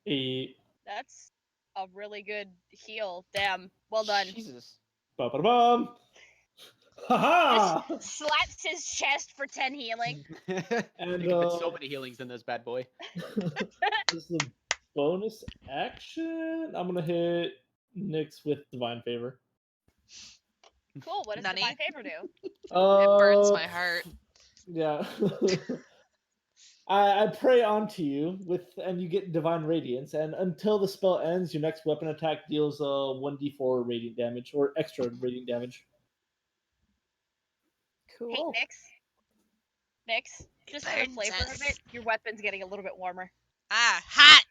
Speaker 3: 8.
Speaker 1: That's a really good heal. Damn. Well done.
Speaker 5: Jesus.
Speaker 3: Ba-ba-bum! Ha-ha!
Speaker 1: Just slaps his chest for 10 healing.
Speaker 3: And
Speaker 5: You can fit so many healings in this bad boy.
Speaker 3: this is the bonus action. I'm gonna hit Nyx with Divine Favor.
Speaker 1: Cool. What does
Speaker 2: Nunny?
Speaker 1: Divine Favor do?
Speaker 2: It burns my heart.
Speaker 3: Yeah. I pray onto you and you get Divine Radiance, and until the spell ends, your next weapon attack deals 1d4 radiant damage, or extra radiant damage.
Speaker 4: Cool.
Speaker 1: Hey, Nyx, just for the flavor of it, your weapon's getting a little bit warmer.
Speaker 2: Ah, hot!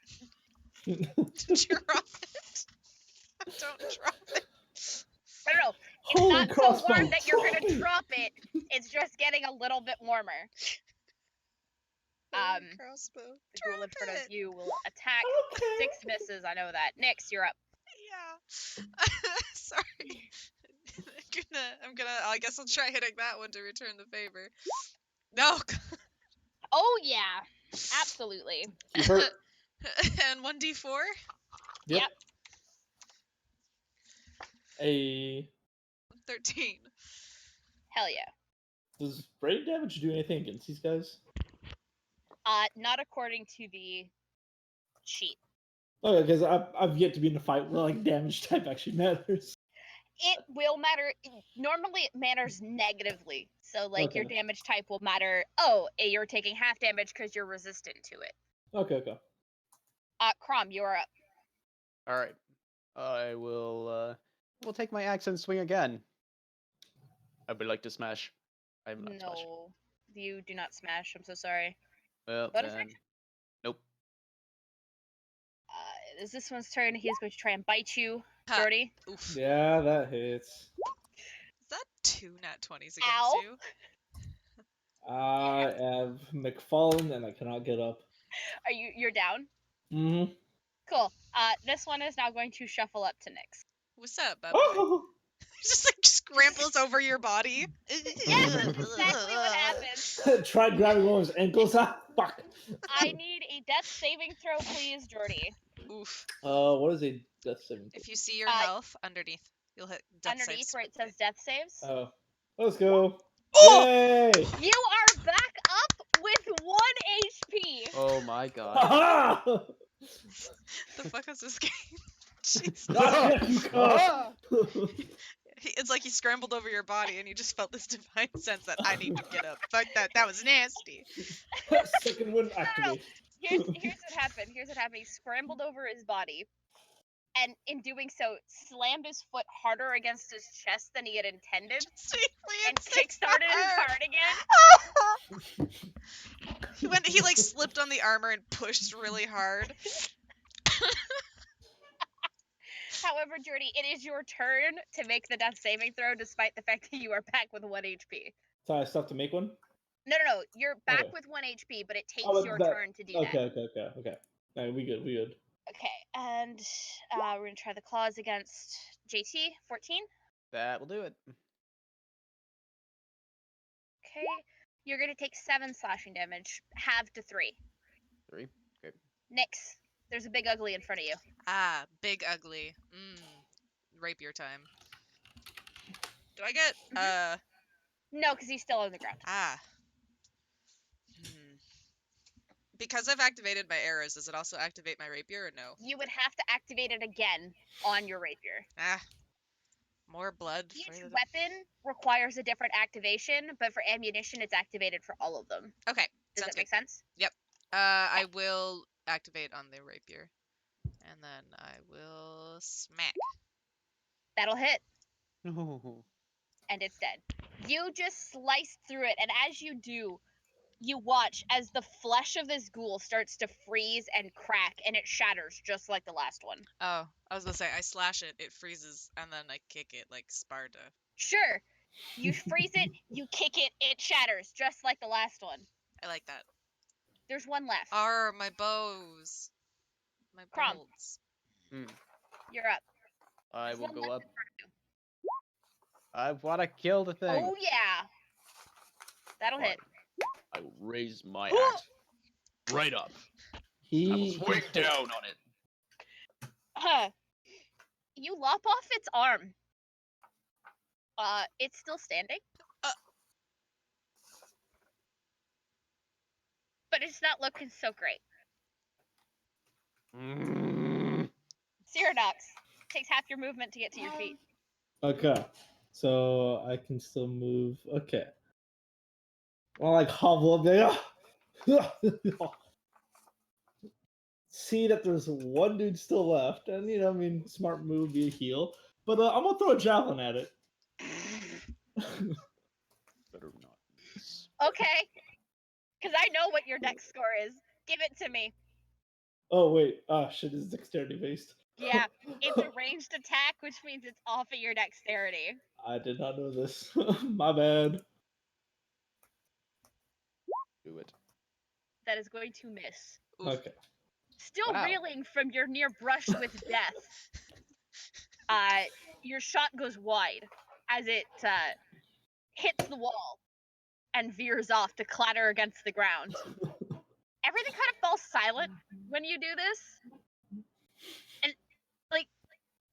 Speaker 2: Drop it. Don't drop it.
Speaker 1: No, it's
Speaker 3: Holy
Speaker 1: not so
Speaker 3: crossbow,
Speaker 1: warm that you're
Speaker 3: drop
Speaker 1: gonna
Speaker 3: it!
Speaker 1: drop it. It's just getting a little bit warmer.
Speaker 2: Crossbow.
Speaker 1: The ghoul in front
Speaker 2: Drop
Speaker 1: of
Speaker 2: it.
Speaker 1: you will attack.
Speaker 3: Okay.
Speaker 1: 6 misses, I know that. Nyx, you're up.
Speaker 2: Yeah. Sorry. I guess I'll try hitting that one to return the favor. No.
Speaker 1: Oh yeah, absolutely.
Speaker 3: You hurt.
Speaker 2: And 1d4?
Speaker 3: Yep.
Speaker 1: Yep.
Speaker 3: A
Speaker 2: 13.
Speaker 1: Hell yeah.
Speaker 3: Does radiant damage do anything against these guys?
Speaker 1: Not according to the sheet.
Speaker 3: Okay, because I've yet to be in a fight where like damage type actually matters.
Speaker 1: It will matter. Normally, it matters negatively. So, like, your
Speaker 3: Okay.
Speaker 1: damage type will matter. Oh, you're taking half damage because you're resistant to it.
Speaker 3: Okay.
Speaker 1: Crom, you're up.
Speaker 5: All right. I will. We'll take my axe and swing again. I would like to smash. I'm not smashing.
Speaker 1: No, you do not smash. I'm so sorry.
Speaker 5: Well,
Speaker 1: Bonus
Speaker 5: then...
Speaker 1: action?
Speaker 5: Nope.
Speaker 1: Is this one's turn? He's going to try and bite you,
Speaker 2: Ha.
Speaker 1: Dirty.
Speaker 2: Oof.
Speaker 3: Yeah, that hits.
Speaker 2: Is that 2 nat 20s against
Speaker 1: Ow.
Speaker 2: you?
Speaker 3: I have McFallen and I cannot get up.
Speaker 1: You're down?
Speaker 3: Mm-hmm.
Speaker 1: Cool. This one is now going to shuffle up to Nyx.
Speaker 2: What's up, bub?
Speaker 3: Oh!
Speaker 2: Just like scrambles over your body.
Speaker 1: Yes, that's exactly what happens.
Speaker 3: Tried grabbing one of his ankles. Ah, fuck.
Speaker 1: I need a death saving throw, please, Jordy.
Speaker 2: Oof.
Speaker 3: What is a death saving?
Speaker 2: If you see your health underneath, you'll hit death
Speaker 1: Underneath
Speaker 2: saves.
Speaker 1: where it says death saves.
Speaker 3: Oh, let's go.
Speaker 2: Oh!
Speaker 3: Yay!
Speaker 1: You are back up with 1 HP.
Speaker 5: Oh my god.
Speaker 3: Ha
Speaker 2: The fuck is this game? Jeez.
Speaker 3: ha!
Speaker 2: It's like he scrambled over your body and you just felt this divine sense that I need to get up. Fuck that. That was nasty.
Speaker 3: Second wind activate.
Speaker 1: Here's what happened. He scrambled over his body, and in doing so, slammed his foot harder against his chest than he had intended, and kickstarted his heart again.
Speaker 2: He like slipped on the armor and pushed really hard.
Speaker 1: However, Jordy, it is your turn to make the death saving throw, despite the fact that you are back with 1 HP.
Speaker 3: So I still have to make one?
Speaker 1: No, you're back
Speaker 3: Okay.
Speaker 1: with 1 HP, but it takes
Speaker 3: Oh,
Speaker 1: your
Speaker 3: that-
Speaker 1: turn to do
Speaker 3: Okay.
Speaker 1: that.
Speaker 3: All right, we good.
Speaker 1: Okay, and we're gonna try the claws against JT, 14.
Speaker 5: That will do it.
Speaker 1: Okay, you're gonna take 7 slashing damage, halved to 3.
Speaker 5: 3. Great.
Speaker 1: Nyx, there's a big ugly in front of you.
Speaker 2: Ah, big ugly. Rapier time. Do I get
Speaker 1: No, because he's still on the ground.
Speaker 2: Because I've activated my arrows, does it also activate my rapier or no?
Speaker 1: You would have to activate it again on your rapier.
Speaker 2: More blood.
Speaker 1: Each
Speaker 2: for the...
Speaker 1: weapon requires a different activation, but for ammunition, it's activated for all of them.
Speaker 2: Okay,
Speaker 1: Does
Speaker 2: sounds
Speaker 1: that make sense?
Speaker 2: Yep. I will activate on the rapier, and then I will smack.
Speaker 1: That'll hit,
Speaker 5: No.
Speaker 1: and it's dead. You just slice through it, and as you do, you watch as the flesh of this ghoul starts to freeze and crack, and it shatters just like the last one.
Speaker 2: Oh, I was gonna say, I slash it, it freezes, and then I kick it like Sparta.
Speaker 1: Sure. You freeze it, you kick it, it shatters just like the last one.
Speaker 2: I like that.
Speaker 1: There's one left.
Speaker 2: My bows. My
Speaker 1: Crom.
Speaker 2: bolts.
Speaker 1: You're up.
Speaker 5: I
Speaker 1: There's
Speaker 5: will
Speaker 1: one
Speaker 5: go
Speaker 1: left
Speaker 5: up.
Speaker 1: in front of you.
Speaker 5: I want to kill the thing.
Speaker 1: Oh yeah. That'll hit.
Speaker 5: I will raise my axe right up. I will
Speaker 3: He
Speaker 5: swing down on it.
Speaker 1: You lop off its arm. It's still standing. But it's not looking so great. Cyranox takes half your movement to get to your feet.
Speaker 3: Okay, so I can still move. Okay, I'll like hobble up there. See that there's one dude still left, and I mean, smart move, be a heal. But I'm gonna throw a javelin at it.
Speaker 5: Better not miss.
Speaker 1: Okay. Because I know what your dex score is. Give it to me.
Speaker 3: Oh wait, shit, it's dexterity based.
Speaker 1: Yeah, it's a ranged attack, which means it's off of your dexterity.
Speaker 3: I did not know this. My bad.
Speaker 5: Do it.
Speaker 1: That is going to miss.
Speaker 2: Oof.
Speaker 3: Okay.
Speaker 1: Still
Speaker 5: Wow.
Speaker 1: reeling from your near brush with death. Your shot goes wide as it hits the wall and veers off to clatter against the ground. Everything kind of falls silent when you do this. And, like,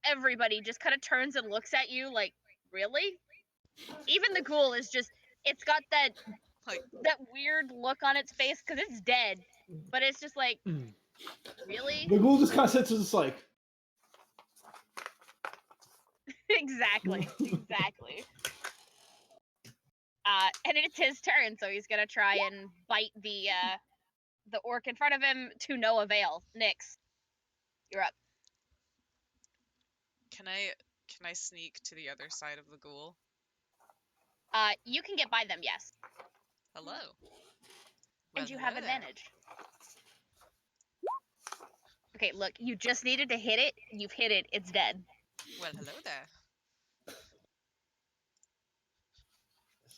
Speaker 1: everybody just kind of turns and looks at you like, really? Even the ghoul is just, it's got that weird look on its face because it's dead. But it's just like, really?
Speaker 3: The ghoul just kind of sits and just like.
Speaker 1: Exactly. And it's his turn, so he's gonna try and bite the orc in front of him to no avail. Nyx, you're up.
Speaker 2: Can I sneak to the other side of the ghoul?
Speaker 1: You can get by them, yes,
Speaker 2: Hello.
Speaker 1: and you have
Speaker 2: hello there.
Speaker 1: advantage. Okay, look, you just needed to hit it. You've hit it. It's dead.
Speaker 2: Well, hello there.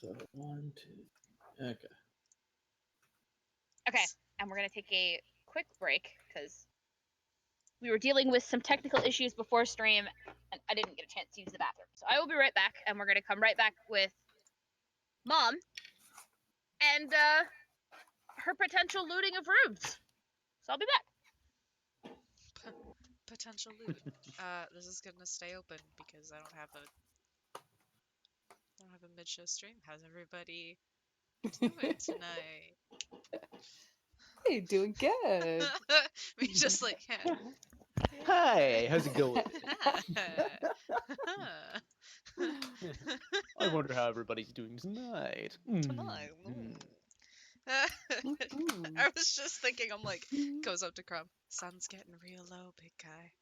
Speaker 3: So 1, 2. Okay.
Speaker 1: Okay, and we're gonna take a quick break because we were dealing with some technical issues before stream, and I didn't get a chance to use the bathroom. So I will be right back, and we're gonna come right back with Mom and her potential looting of rooms. So I'll be back.
Speaker 2: Potential loot. This is gonna stay open because I don't have a mid-show stream. How's everybody doing tonight?
Speaker 4: Hey, doing good.
Speaker 2: We just like, yeah.
Speaker 5: Hi, how's it going?
Speaker 2: Tonight.
Speaker 5: I wonder how everybody's doing tonight.
Speaker 2: Tonight.
Speaker 4: Mhm.
Speaker 2: I was just thinking, I'm like, goes up to Crumb. Sun's getting real low, big guy.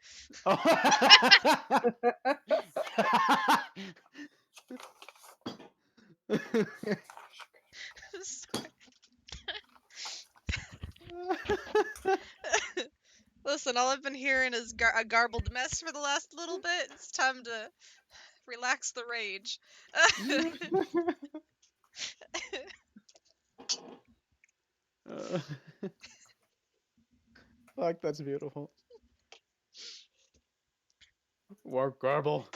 Speaker 2: Sorry. Listen, all I've been hearing is a garbled mess for the last little bit. It's time to relax the rage.
Speaker 5: Fuck, that's beautiful. War garble.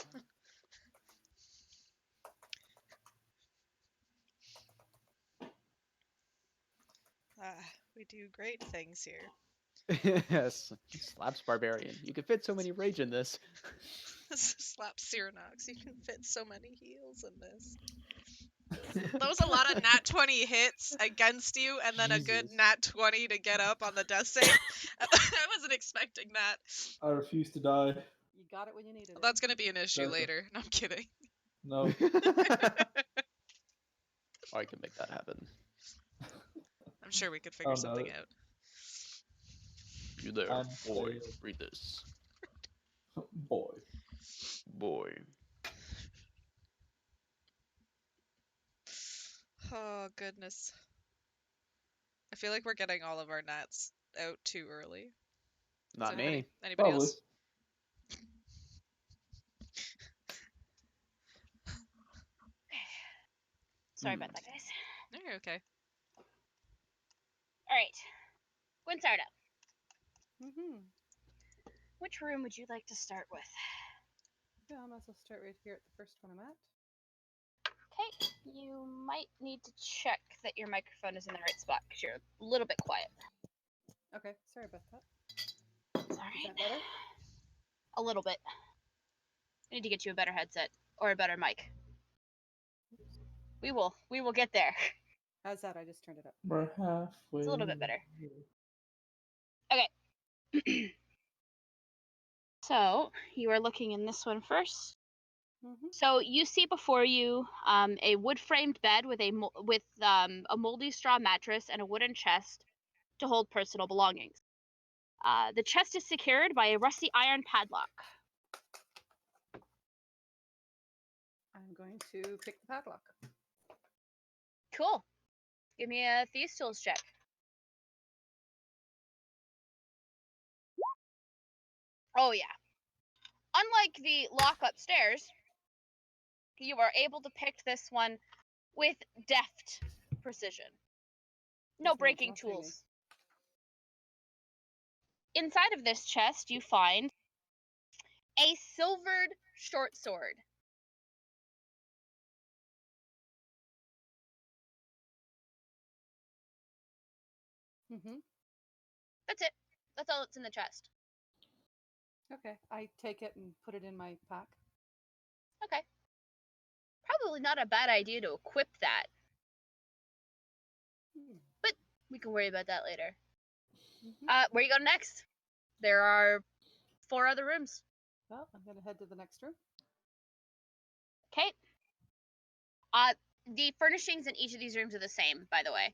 Speaker 2: We do great things here.
Speaker 5: Yes, slaps barbarian. You could fit so many rage in this.
Speaker 2: Slap Cyranox. You can fit so many heals in this. That was a lot of nat 20 hits against you, and then a good
Speaker 3: Jesus.
Speaker 2: nat 20 to get up on the death save. I wasn't expecting that.
Speaker 3: I refuse to die.
Speaker 4: You got it when you needed it.
Speaker 2: That's gonna be an issue
Speaker 3: Exactly.
Speaker 2: later. No, I'm kidding.
Speaker 3: No.
Speaker 5: I can make that happen.
Speaker 2: I'm sure we could figure
Speaker 3: Oh,
Speaker 2: something
Speaker 3: no.
Speaker 2: out.
Speaker 5: You there,
Speaker 3: I'm
Speaker 5: boy.
Speaker 3: failed.
Speaker 5: Read this.
Speaker 3: Boy.
Speaker 5: Boy.
Speaker 2: Oh, goodness. I feel like we're getting all of our nats out too early.
Speaker 5: Not me.
Speaker 2: Anybody
Speaker 3: Probably.
Speaker 2: else?
Speaker 1: Sorry about that, guys.
Speaker 2: No, you're okay.
Speaker 1: All right, Gwinsarda,
Speaker 4: Mm-hmm.
Speaker 1: which room would you like to start with?
Speaker 4: Yeah, I might as well start right here at the first one I'm at.
Speaker 1: Okay, you might need to check that your microphone is in the right spot because you're a little bit quiet.
Speaker 4: Okay, sorry about that.
Speaker 1: It's all
Speaker 4: Is
Speaker 1: right.
Speaker 4: that better?
Speaker 1: A little bit. I need to get you a better headset or a better mic. We will get there.
Speaker 4: How's that? I just turned it up.
Speaker 3: We're halfway.
Speaker 1: It's a little bit better. So you are looking in this one first.
Speaker 4: Mm-hmm.
Speaker 1: So you see before you a wood-framed bed with a moldy straw mattress and a wooden chest to hold personal belongings. The chest is secured by a rusty iron padlock.
Speaker 4: I'm going to pick the padlock.
Speaker 1: Cool. Give me a Thieves' Tools check. Oh yeah. Unlike the lock upstairs, you are able to pick this one with deft precision. No
Speaker 4: This one's
Speaker 1: breaking
Speaker 4: watching me.
Speaker 1: tools. Inside of this chest, you find a silvered short sword.
Speaker 4: Mm-hmm.
Speaker 1: That's it. That's all that's in the chest.
Speaker 4: Okay, I take it and put it in my pack.
Speaker 1: Okay. Probably not a bad idea to equip that. But we can worry about that later.
Speaker 4: Mm-hmm.
Speaker 1: Where you go next? There are 4 other rooms.
Speaker 4: Well, I'm going to head to the next room.
Speaker 1: Okay. The furnishings in each of these rooms are the same, by the way.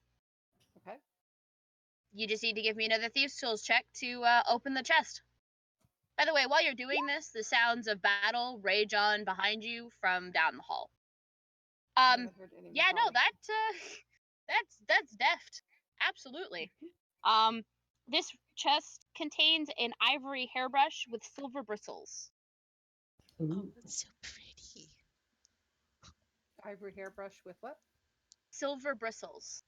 Speaker 4: Okay.
Speaker 1: You just need to give me another Thieves' Tools check to open the chest. By the way, while you're doing this, the sounds of battle rage on behind you from down the hall.
Speaker 4: I haven't heard any
Speaker 1: Yeah, no,
Speaker 4: metallic.
Speaker 1: that's deft. Absolutely. This chest contains an ivory hairbrush with silver bristles.
Speaker 2: Oh,
Speaker 3: Ooh.
Speaker 2: that's so pretty.
Speaker 4: Ivory hairbrush with what?
Speaker 1: Silver bristles.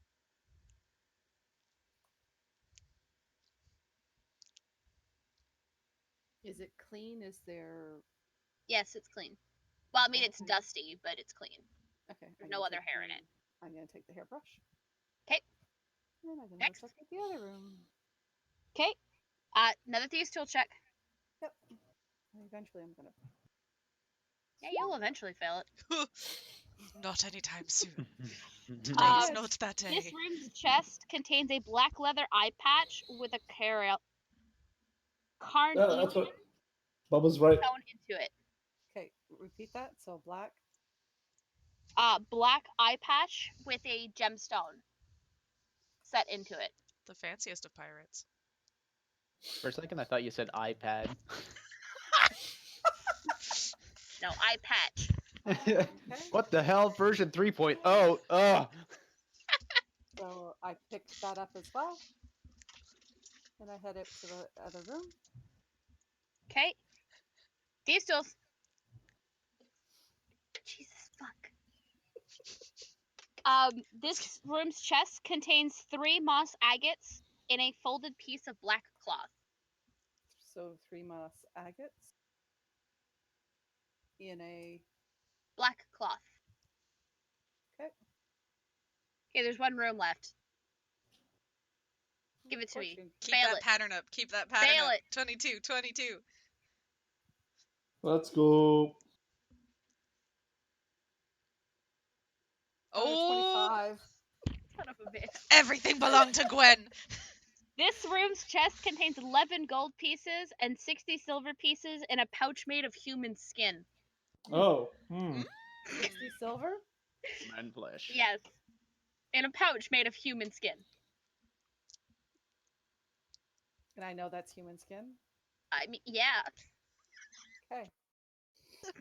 Speaker 4: Is it clean? Is there...
Speaker 1: Yes, it's clean. Well, I mean, it's
Speaker 4: Okay.
Speaker 1: dusty, but it's clean.
Speaker 4: Okay.
Speaker 1: There's
Speaker 4: I'm
Speaker 1: no
Speaker 4: gonna
Speaker 1: other
Speaker 4: take
Speaker 1: hair in
Speaker 4: the-
Speaker 1: it.
Speaker 4: I'm going to take the hairbrush.
Speaker 1: 'Kay.
Speaker 4: And I'm going to
Speaker 1: Next.
Speaker 4: go check out the other room.
Speaker 1: Okay. Another Thieves' Tool check.
Speaker 4: Yep. And eventually I'm going to...
Speaker 1: Yeah, you'll eventually fail it.
Speaker 2: Not anytime soon.
Speaker 1: Um,
Speaker 2: Today's not that day.
Speaker 1: This room's chest contains a black leather eye patch with a
Speaker 3: Yeah, that's
Speaker 1: carnelian
Speaker 3: what Bubba's right.
Speaker 1: stone into it.
Speaker 4: Okay, repeat that. So black.
Speaker 1: Black eye patch with a gemstone. set into it.
Speaker 2: The fanciest of pirates.
Speaker 5: For a second, I thought you said iPad.
Speaker 1: No, eye patch.
Speaker 5: What the hell? Version 3.0. Ugh.
Speaker 4: So I picked that up as well. And I head out to the other room.
Speaker 1: Okay. These tools. Jesus fuck. This room's chest contains 3 moss agates in a folded piece of black cloth.
Speaker 4: So 3 moss agates in a.
Speaker 1: Black cloth.
Speaker 4: Okay.
Speaker 1: Okay, there's 1 room left. Give it to me.
Speaker 4: Fortune.
Speaker 2: Keep
Speaker 1: Fail
Speaker 2: that
Speaker 1: it.
Speaker 2: pattern up. Keep that pattern
Speaker 1: Fail
Speaker 2: up.
Speaker 1: it.
Speaker 2: 22, 22.
Speaker 3: Let's go.
Speaker 2: Oh,
Speaker 4: 25.
Speaker 1: Son of a bitch.
Speaker 2: everything belonged to Gwen.
Speaker 1: This room's chest contains 11 gold pieces and 60 silver pieces in a pouch made of human skin.
Speaker 3: Oh.
Speaker 4: 60 silver?
Speaker 5: Man flesh.
Speaker 1: Yes. In a pouch made of human skin.
Speaker 4: And I know that's human skin.
Speaker 1: I mean, yeah.
Speaker 4: Okay.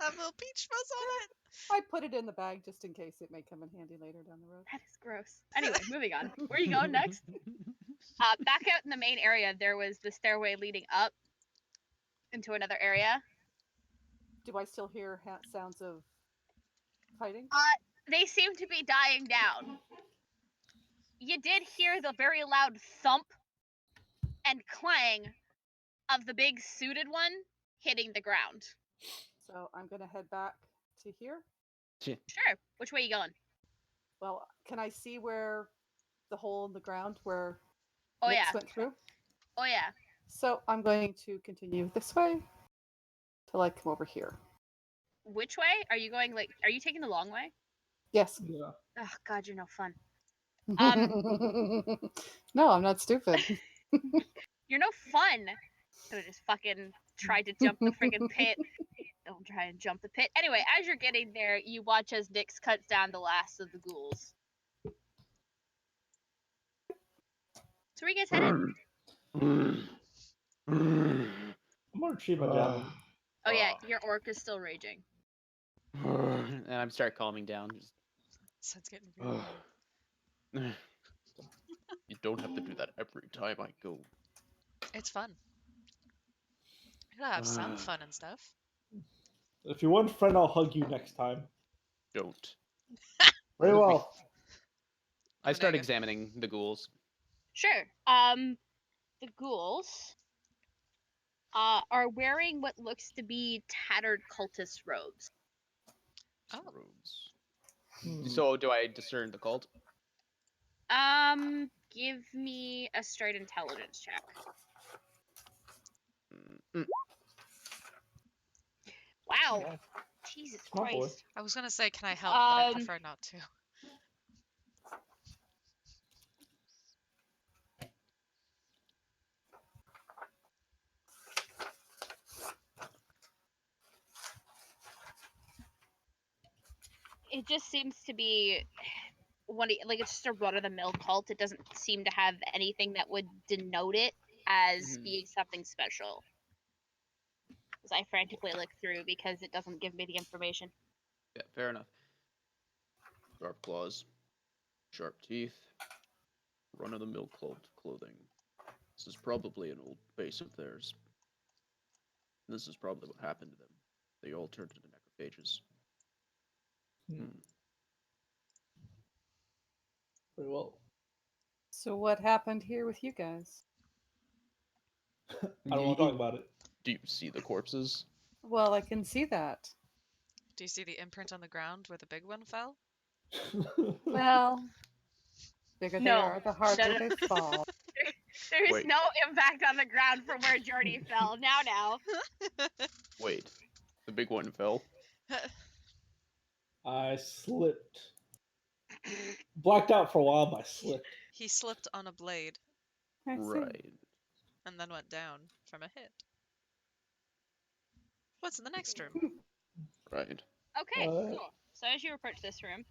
Speaker 2: Have a little peach fuzz on it.
Speaker 4: I put it in the bag just in case it may come in handy later down the road.
Speaker 1: That is gross. Anyway, moving on. Where are you going next? Back out in the main area, there was the stairway leading up into another area.
Speaker 4: Do I still hear sounds of fighting?
Speaker 1: They seem to be dying down. You did hear the very loud thump and clang of the big suited one hitting the ground.
Speaker 4: So I'm going to head back to here.
Speaker 1: Sure. Which way you going?
Speaker 4: Well, can I see where the hole in the ground where
Speaker 1: Oh
Speaker 4: Nyx
Speaker 1: yeah.
Speaker 4: went through?
Speaker 1: Oh yeah.
Speaker 4: So I'm going to continue this way till I come over here.
Speaker 1: Which way? Are you going are you taking the long way?
Speaker 4: Yes.
Speaker 3: Yeah.
Speaker 1: Oh god, you're no fun.
Speaker 4: No, I'm not stupid.
Speaker 1: You're no fun. Could have just fucking tried to jump the friggin' pit. Don't try and jump the pit. Anyway, as you're getting there, you watch as Nyx cuts down the last of the ghouls. So where you guys headed?
Speaker 3: I'm gonna retrieve my javelin.
Speaker 1: Oh yeah, your orc is still raging.
Speaker 5: And I'm start calming down.
Speaker 2: Sun's getting real.
Speaker 5: Just, you don't have to do that every time I go.
Speaker 2: It's fun. You'll have some fun and stuff.
Speaker 3: If you want, friend, I'll hug you next time.
Speaker 5: Don't.
Speaker 3: Very well.
Speaker 5: I start
Speaker 2: negative.
Speaker 5: examining the ghouls.
Speaker 1: Sure. The ghouls are wearing what looks to be tattered cultist robes.
Speaker 2: Oh.
Speaker 5: Robes.
Speaker 3: Hmm.
Speaker 5: So do I discern the cult?
Speaker 1: Give me a straight intelligence check.
Speaker 5: Mm.
Speaker 1: Wow.
Speaker 3: Yeah.
Speaker 1: Jesus
Speaker 3: Smart boy.
Speaker 1: Christ.
Speaker 2: I was gonna say, can I help? But I
Speaker 1: Um,
Speaker 2: prefer not to.
Speaker 1: It just seems to be it's just a run-of-the-mill cult. It doesn't seem to have anything that would denote it as
Speaker 5: Mhm.
Speaker 1: being something special. As I frantically look through because it doesn't give me the information.
Speaker 5: Yeah, fair enough. Sharp claws, sharp teeth, run-of-the-mill clothing. This is probably an old base of theirs. This is probably what happened to them. They all turned into necrophages.
Speaker 3: Very well.
Speaker 4: So what happened here with you guys?
Speaker 3: I don't want to talk about it.
Speaker 5: Do you see the corpses?
Speaker 4: Well, I can see that.
Speaker 2: Do you see the imprint on the ground where the big one fell?
Speaker 4: Well, bigger they
Speaker 1: No.
Speaker 4: are, the harder
Speaker 1: No, no.
Speaker 4: they fall.
Speaker 1: There's
Speaker 5: Wait.
Speaker 1: no impact on the ground from where Jordy fell. Now.
Speaker 5: Wait, the big one fell.
Speaker 3: I slipped. Blacked out for a while, but I slipped.
Speaker 2: He slipped on a blade
Speaker 4: I see.
Speaker 5: Right.
Speaker 2: and then went down from a hit. What's in the next room?
Speaker 5: Right.
Speaker 1: Okay,
Speaker 3: Uh,
Speaker 1: cool. So as you approach this room,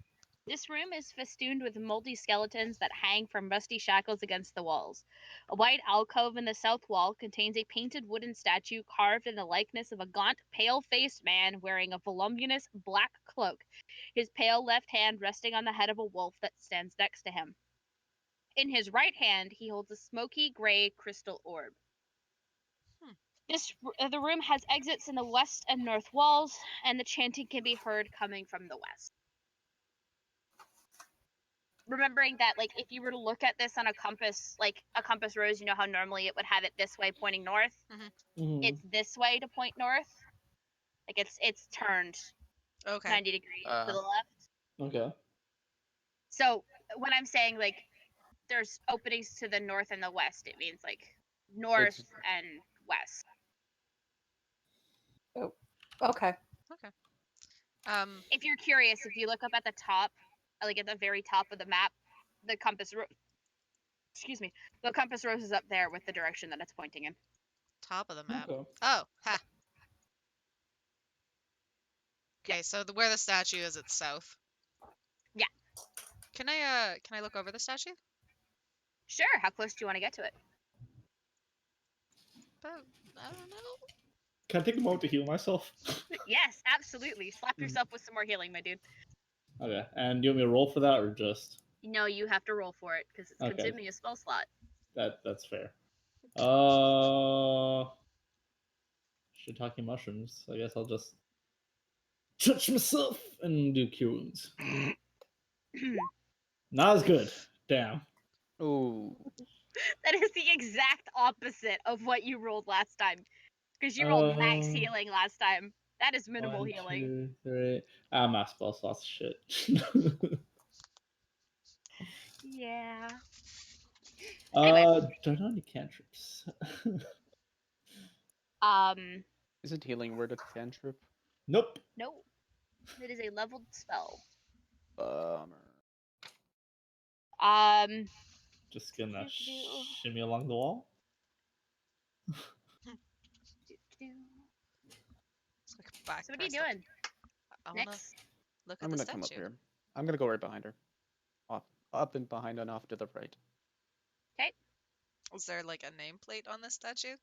Speaker 1: This room is festooned with moldy skeletons that hang from rusty shackles against the walls. A wide alcove in the south wall contains a painted wooden statue carved in the likeness of a gaunt, pale-faced man wearing a voluminous black cloak, his pale left hand resting on the head of a wolf that stands next to him. In his right hand, he holds a smoky gray crystal orb. The room has exits in the west and north walls, and the chanting can be heard coming from the west. Remembering that, like, if you were to look at this on a compass, like a compass rose, you know how normally it would have it this way pointing north?
Speaker 3: Mhm.
Speaker 1: It's this way to point north. Like, it's turned
Speaker 2: Okay.
Speaker 1: 90 degrees to the left.
Speaker 3: Okay.
Speaker 1: So when I'm saying, like, there's openings to the north and the west, it means, like, north and west.
Speaker 4: Okay.
Speaker 1: If you're curious, if you look up at the top, like at the very top of the map, the compass the compass rose is up there with the direction that it's pointing in.
Speaker 2: Top of the map.
Speaker 3: Okay.
Speaker 2: Oh, ha. Okay, so where the statue is, it's south.
Speaker 1: Yeah.
Speaker 2: Can I look over the statue?
Speaker 1: Sure. How close do you want to get to it?
Speaker 2: But I don't know.
Speaker 3: Can I take a moment to heal myself?
Speaker 1: Yes, absolutely. Slap yourself with some more healing, my dude.
Speaker 3: Okay. And do you want me to roll for that or just
Speaker 1: No, you have to roll for it because it's
Speaker 3: Okay.
Speaker 1: consuming a spell slot.
Speaker 3: that's fair. Shiitake mushrooms. I guess I'll just touch myself and do cure wounds. Not as good. Damn.
Speaker 5: Ooh.
Speaker 1: That is the exact opposite of what you rolled last time. Because you rolled max healing last time. That is minimal
Speaker 3: 1,
Speaker 1: healing.
Speaker 3: 2, 3. My spell slots shit.
Speaker 1: Yeah.
Speaker 3: Don't know any cantrips.
Speaker 5: Isn't healing word a cantrip?
Speaker 3: Nope.
Speaker 1: No. It is a leveled spell.
Speaker 5: Bummer.
Speaker 3: Just gonna
Speaker 1: Do-do-do.
Speaker 3: shimmy along the wall.
Speaker 2: It's like back
Speaker 1: So what are you
Speaker 2: past the-
Speaker 1: doing?
Speaker 2: I wanna
Speaker 1: Next?
Speaker 2: look at
Speaker 5: I'm
Speaker 2: the
Speaker 5: gonna
Speaker 2: statue.
Speaker 5: come up here. I'm gonna go right behind her. Up and behind and off to the right.
Speaker 2: Is there like a nameplate on this statue?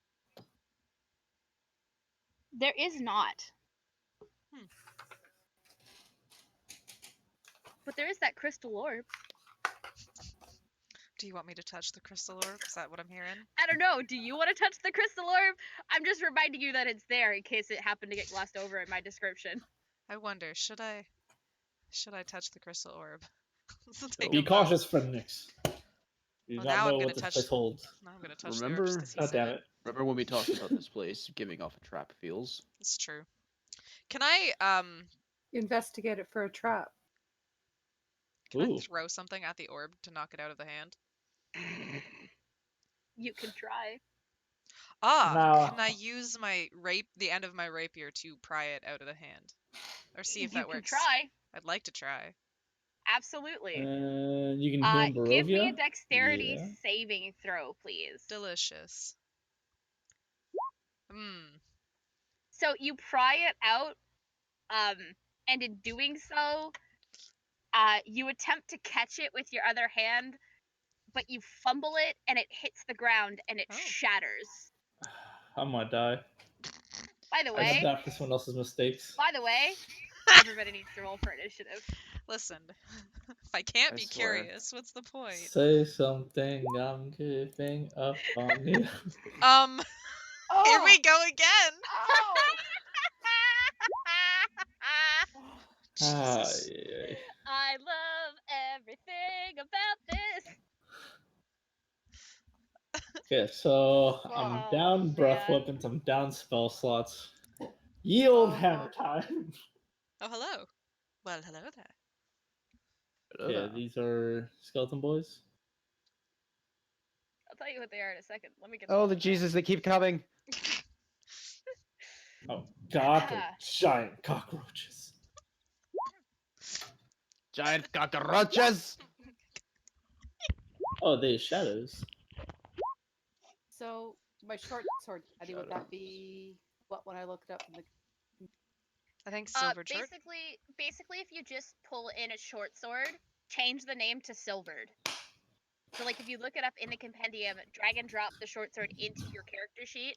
Speaker 1: There is not.
Speaker 2: Hmm.
Speaker 1: But there is that crystal orb.
Speaker 2: Do you want me to touch the crystal orb? Is that what I'm hearing?
Speaker 1: I don't know. Do you want to touch the crystal orb? I'm just reminding you that it's there in case it happened to get glossed over in my description.
Speaker 2: I wonder, should I touch the crystal orb? This will take
Speaker 3: Be
Speaker 2: a vote.
Speaker 3: cautious, friend Nix. You do
Speaker 2: Well,
Speaker 3: not
Speaker 2: now I'm
Speaker 3: know
Speaker 2: gonna
Speaker 3: what this
Speaker 2: touch-
Speaker 3: place holds.
Speaker 2: Now I'm gonna touch
Speaker 5: Remember-
Speaker 2: the orb just to see
Speaker 3: God damn
Speaker 2: some-
Speaker 3: it.
Speaker 5: Remember when we talked about this place giving off a trap feels?
Speaker 2: It's true. Can I
Speaker 4: Investigate it for a trap.
Speaker 3: Ooh.
Speaker 2: throw something at the orb to knock it out of the hand?
Speaker 1: You can try.
Speaker 2: Can
Speaker 3: No.
Speaker 2: I use the end of my rapier to pry it out of the hand? Or see if
Speaker 1: You
Speaker 2: that
Speaker 1: can
Speaker 2: works?
Speaker 1: try.
Speaker 2: I'd like to try.
Speaker 1: Absolutely.
Speaker 3: You can heal
Speaker 1: Give me a
Speaker 3: Barovia.
Speaker 1: dexterity
Speaker 3: Yeah.
Speaker 1: saving throw, please.
Speaker 2: Delicious.
Speaker 1: So you pry it out, and in doing so, you attempt to catch it with your other hand, but you fumble it and it hits the ground and it
Speaker 2: Oh.
Speaker 1: shatters.
Speaker 3: I might die.
Speaker 1: By the
Speaker 3: I
Speaker 1: way,
Speaker 3: adapt to someone else's mistakes.
Speaker 1: everybody needs to roll for initiative.
Speaker 2: Listen, if I can't
Speaker 5: I
Speaker 2: be
Speaker 5: swear.
Speaker 2: curious, what's the point?
Speaker 3: Say something, I'm giving up on you.
Speaker 2: Here we go again. Jesus.
Speaker 3: Ay.
Speaker 1: I love everything about this.
Speaker 3: Okay, so I'm
Speaker 1: Oh,
Speaker 3: down breath
Speaker 1: man.
Speaker 3: weapons, I'm down spell slots. Yield
Speaker 1: Uh-huh.
Speaker 3: hammer time.
Speaker 2: Oh, hello. Well, hello there.
Speaker 3: Yeah, these are skeleton boys.
Speaker 1: I'll tell you what they are in a second. Let me get.
Speaker 5: Oh,
Speaker 1: the
Speaker 5: the Jesus, they keep coming.
Speaker 3: Oh god, they're giant cockroaches.
Speaker 5: Giant cockroaches.
Speaker 3: Oh, they shadows.
Speaker 4: So my short sword, Eddie, would that be what when I look it up in the
Speaker 2: I think silvered short.
Speaker 1: Basically, if you just pull in a short sword, change the name to silvered. So, like, if you look it up in the compendium, drag and drop the short sword into your character sheet.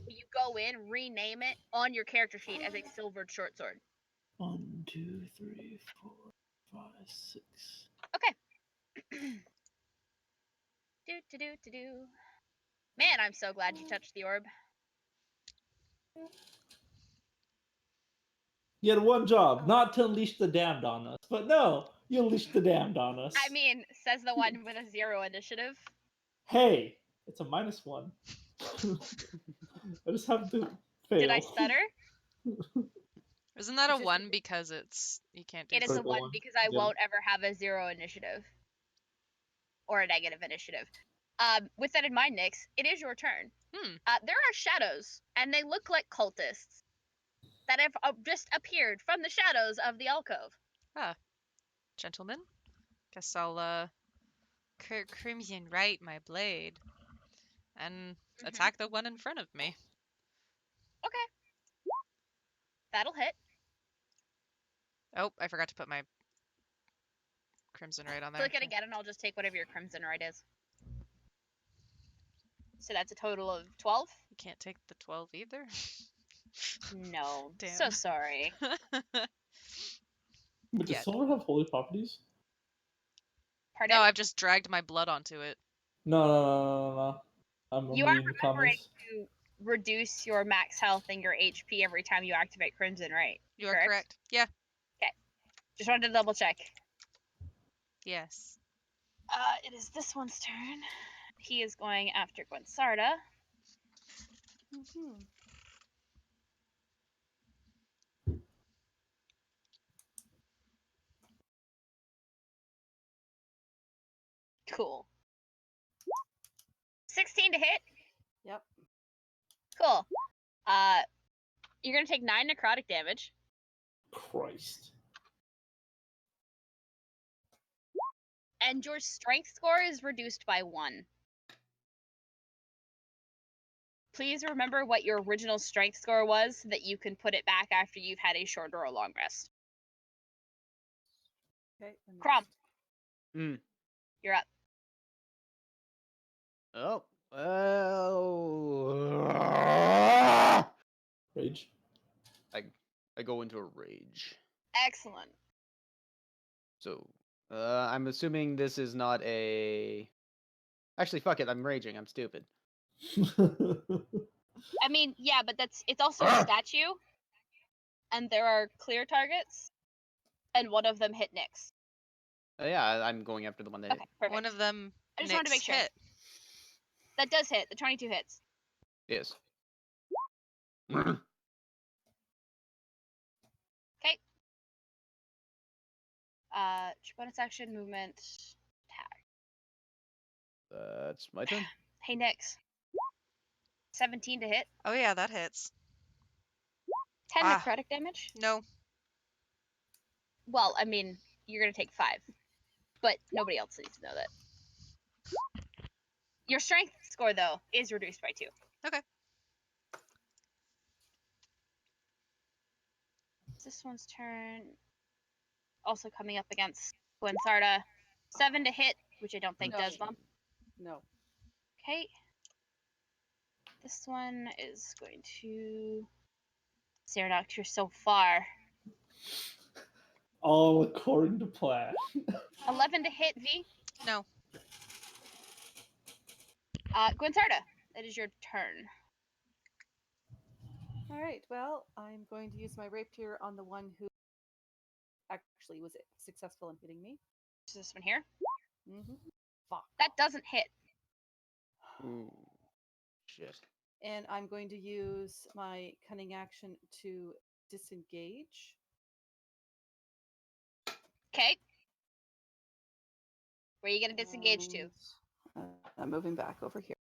Speaker 1: You go in, rename it on your character sheet as a silvered short sword.
Speaker 3: 1, 2, 3, 4, 5, 6.
Speaker 1: Okay. Do. Man, I'm so glad you touched the orb.
Speaker 3: You had one job, not to unleash the damned on us. But no, you unleashed the damned on us.
Speaker 1: I mean, says the one with a 0 initiative.
Speaker 3: Hey, it's a -1. I just have to fail.
Speaker 1: Did I stutter?
Speaker 2: Isn't that a
Speaker 4: It's just-
Speaker 2: 1 because you can't do
Speaker 1: It is a
Speaker 3: Critical
Speaker 1: 1
Speaker 3: one.
Speaker 1: because I
Speaker 3: Yep.
Speaker 1: won't ever have a 0 initiative. Or a negative initiative. With that in mind, Nyx, it is your turn. There are shadows, and they look like cultists that have just appeared from the shadows of the alcove.
Speaker 2: Gentlemen, guess I'll crimson right my blade and attack the one in front of me.
Speaker 1: Okay. That'll hit.
Speaker 2: Oh, I forgot to put my crimson right on there.
Speaker 1: Click it again, and I'll just take whatever your crimson right is. So that's a total of 12?
Speaker 2: You can't take the 12 either.
Speaker 1: No.
Speaker 2: Damn.
Speaker 1: So sorry.
Speaker 3: But does
Speaker 2: Yeah.
Speaker 3: silver have holy properties?
Speaker 1: Pardon?
Speaker 2: No, I've just dragged my blood onto it.
Speaker 3: No. I'm
Speaker 1: You are
Speaker 3: reading the
Speaker 1: remembering
Speaker 3: comments.
Speaker 1: to reduce your max health and your HP every time you activate Crimson, right?
Speaker 2: You are correct. Yeah.
Speaker 1: Just wanted to double check.
Speaker 2: Yes.
Speaker 1: It is this one's turn. He is going after Gwensarda.
Speaker 4: Mhm.
Speaker 1: Cool. 16 to hit.
Speaker 4: Yep.
Speaker 1: Cool. You're gonna take 9 necrotic damage.
Speaker 3: Christ.
Speaker 1: And your strength score is reduced by 1. Please remember what your original strength score was so that you can put it back after you've had a short or a long rest.
Speaker 4: Okay. let me
Speaker 1: Crom.
Speaker 4: just-
Speaker 1: You're up.
Speaker 5: Oh. Well.
Speaker 3: Rage.
Speaker 5: I go into a rage.
Speaker 1: Excellent.
Speaker 5: So, I'm assuming this is not a. Actually, fuck it. I'm raging. I'm stupid.
Speaker 1: I mean, yeah, but it's also a statue, and there are clear targets, and one of them hit Nyx.
Speaker 5: Yeah, I'm going after the one that
Speaker 1: Okay, perfect.
Speaker 2: One of them
Speaker 1: I just wanted to make
Speaker 2: Nyx
Speaker 1: sure.
Speaker 2: hit.
Speaker 1: That does hit. The 22 hits.
Speaker 5: is.
Speaker 1: Okay. Bonus action, movement, attack.
Speaker 5: That's my turn.
Speaker 1: Hey, Nyx. 17 to hit.
Speaker 2: Oh yeah, that hits.
Speaker 1: 10
Speaker 2: Ah.
Speaker 1: necrotic damage.
Speaker 2: No.
Speaker 1: Well, I mean, you're gonna take 5, but nobody else needs to know that. Your strength score, though, is reduced by 2.
Speaker 2: Okay.
Speaker 1: It's this one's turn. Also coming up against Gwensarda. 7 to hit, which I don't think
Speaker 4: No.
Speaker 1: does bump.
Speaker 4: No.
Speaker 1: Okay. This one is going to... Ceradox, you're so far.
Speaker 3: All according to plan.
Speaker 1: 11 to hit, V.
Speaker 2: No.
Speaker 1: Gwensarda, it is your turn.
Speaker 4: All right. Well, I'm going to use my rapier on the one who actually was successful in hitting me.
Speaker 1: Is this one here?
Speaker 4: Mm-hmm. Fuck.
Speaker 1: That doesn't hit.
Speaker 5: Ooh. Shit.
Speaker 4: And I'm going to use my cunning action to disengage.
Speaker 1: Okay. Where are you going to disengage to?
Speaker 4: And, I'm moving back over here.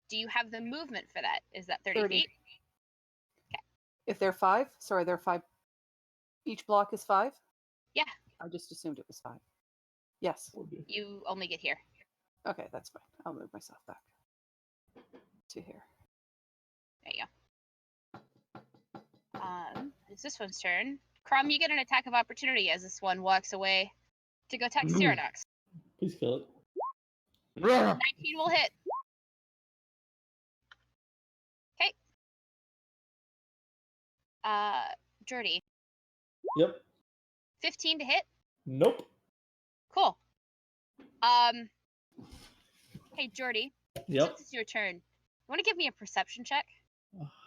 Speaker 1: Do you have the movement for that? Is that 30
Speaker 4: 30.
Speaker 1: feet?
Speaker 4: If they're 5, sorry, they're 5. Each block is 5?
Speaker 1: Yeah.
Speaker 4: I just assumed it was 5. Yes.
Speaker 1: You only get here.
Speaker 4: Okay, that's fine. I'll move myself back to here.
Speaker 1: There you go. It's this one's turn. Crumb, you get an attack of opportunity as this one walks away to go attack Cyranox.
Speaker 3: Please kill it.
Speaker 1: 19 will hit. Okay. Jordy.
Speaker 3: Yep.
Speaker 1: 15 to hit.
Speaker 3: Nope.
Speaker 1: Cool. Hey, Jordy.
Speaker 3: Yep.
Speaker 1: Since it's your turn, you want to give me a perception check?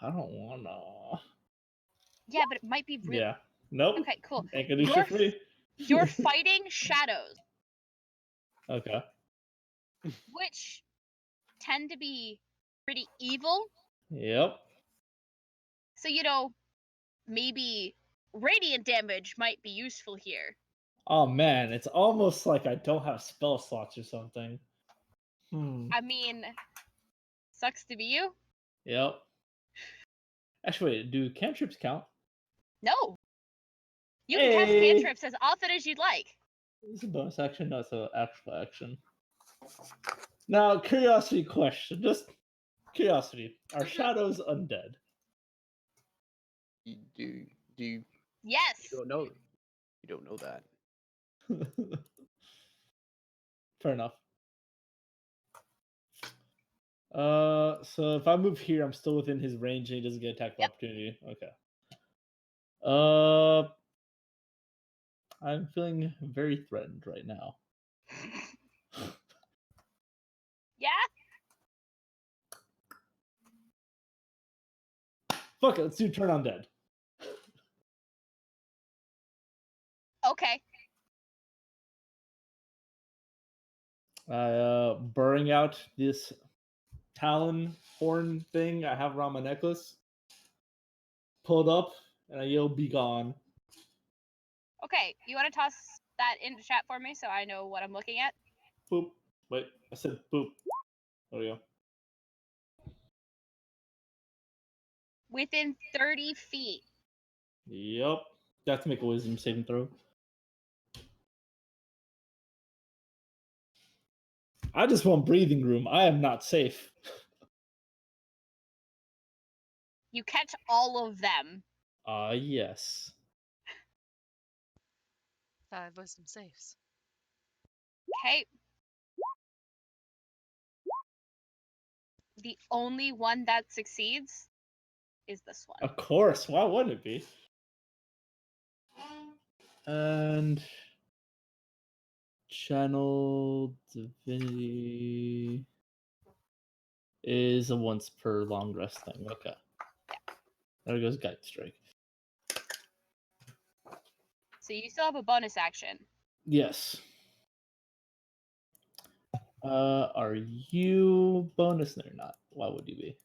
Speaker 3: I don't wanna.
Speaker 1: Yeah, but it might be really...
Speaker 3: Yeah. Nope.
Speaker 1: Okay, cool.
Speaker 3: Ain't gonna do shit for you.
Speaker 1: You're fighting shadows,
Speaker 3: Okay.
Speaker 1: which tend to be pretty evil.
Speaker 3: Yep.
Speaker 1: So, maybe radiant damage might be useful here.
Speaker 3: Oh man, it's almost like I don't have spell slots or something.
Speaker 1: I mean, sucks to be you.
Speaker 3: Yep. Actually, wait, do cantrips count?
Speaker 1: No. You can cast
Speaker 3: Hey!
Speaker 1: cantrips as often as you'd like.
Speaker 3: It's a bonus action, no, it's an actual action. Now, curiosity question. Just curiosity. Are shadows undead?
Speaker 5: You you
Speaker 1: Yes.
Speaker 5: don't know. You don't know that.
Speaker 3: Fair enough. So if I move here, I'm still within his range and he doesn't get attack of opportunity. Okay. I'm feeling very threatened right now.
Speaker 1: Yeah?
Speaker 3: Fuck it, let's do turn undead.
Speaker 1: Okay.
Speaker 3: Burring out this talon horn thing I have around my necklace. Pull it up, and I yell, "Be gone!"
Speaker 1: Okay, you want to toss that into chat for me so I know what I'm looking at?
Speaker 3: Boop. Wait, I said boop. There we go.
Speaker 1: Within 30 feet.
Speaker 3: Yep. You have to make a wisdom saving throw. I just want breathing room. I am not safe.
Speaker 1: You catch all of them.
Speaker 3: Yes.
Speaker 2: 5 wisdom saves.
Speaker 1: Okay. The only one that succeeds is this one.
Speaker 3: Of course. Why wouldn't it be? And channel divinity is a once per long rest thing. Okay. There goes Guide Strike.
Speaker 1: So you still have a bonus action.
Speaker 3: Yes. Are you bonus or not? Why would you be?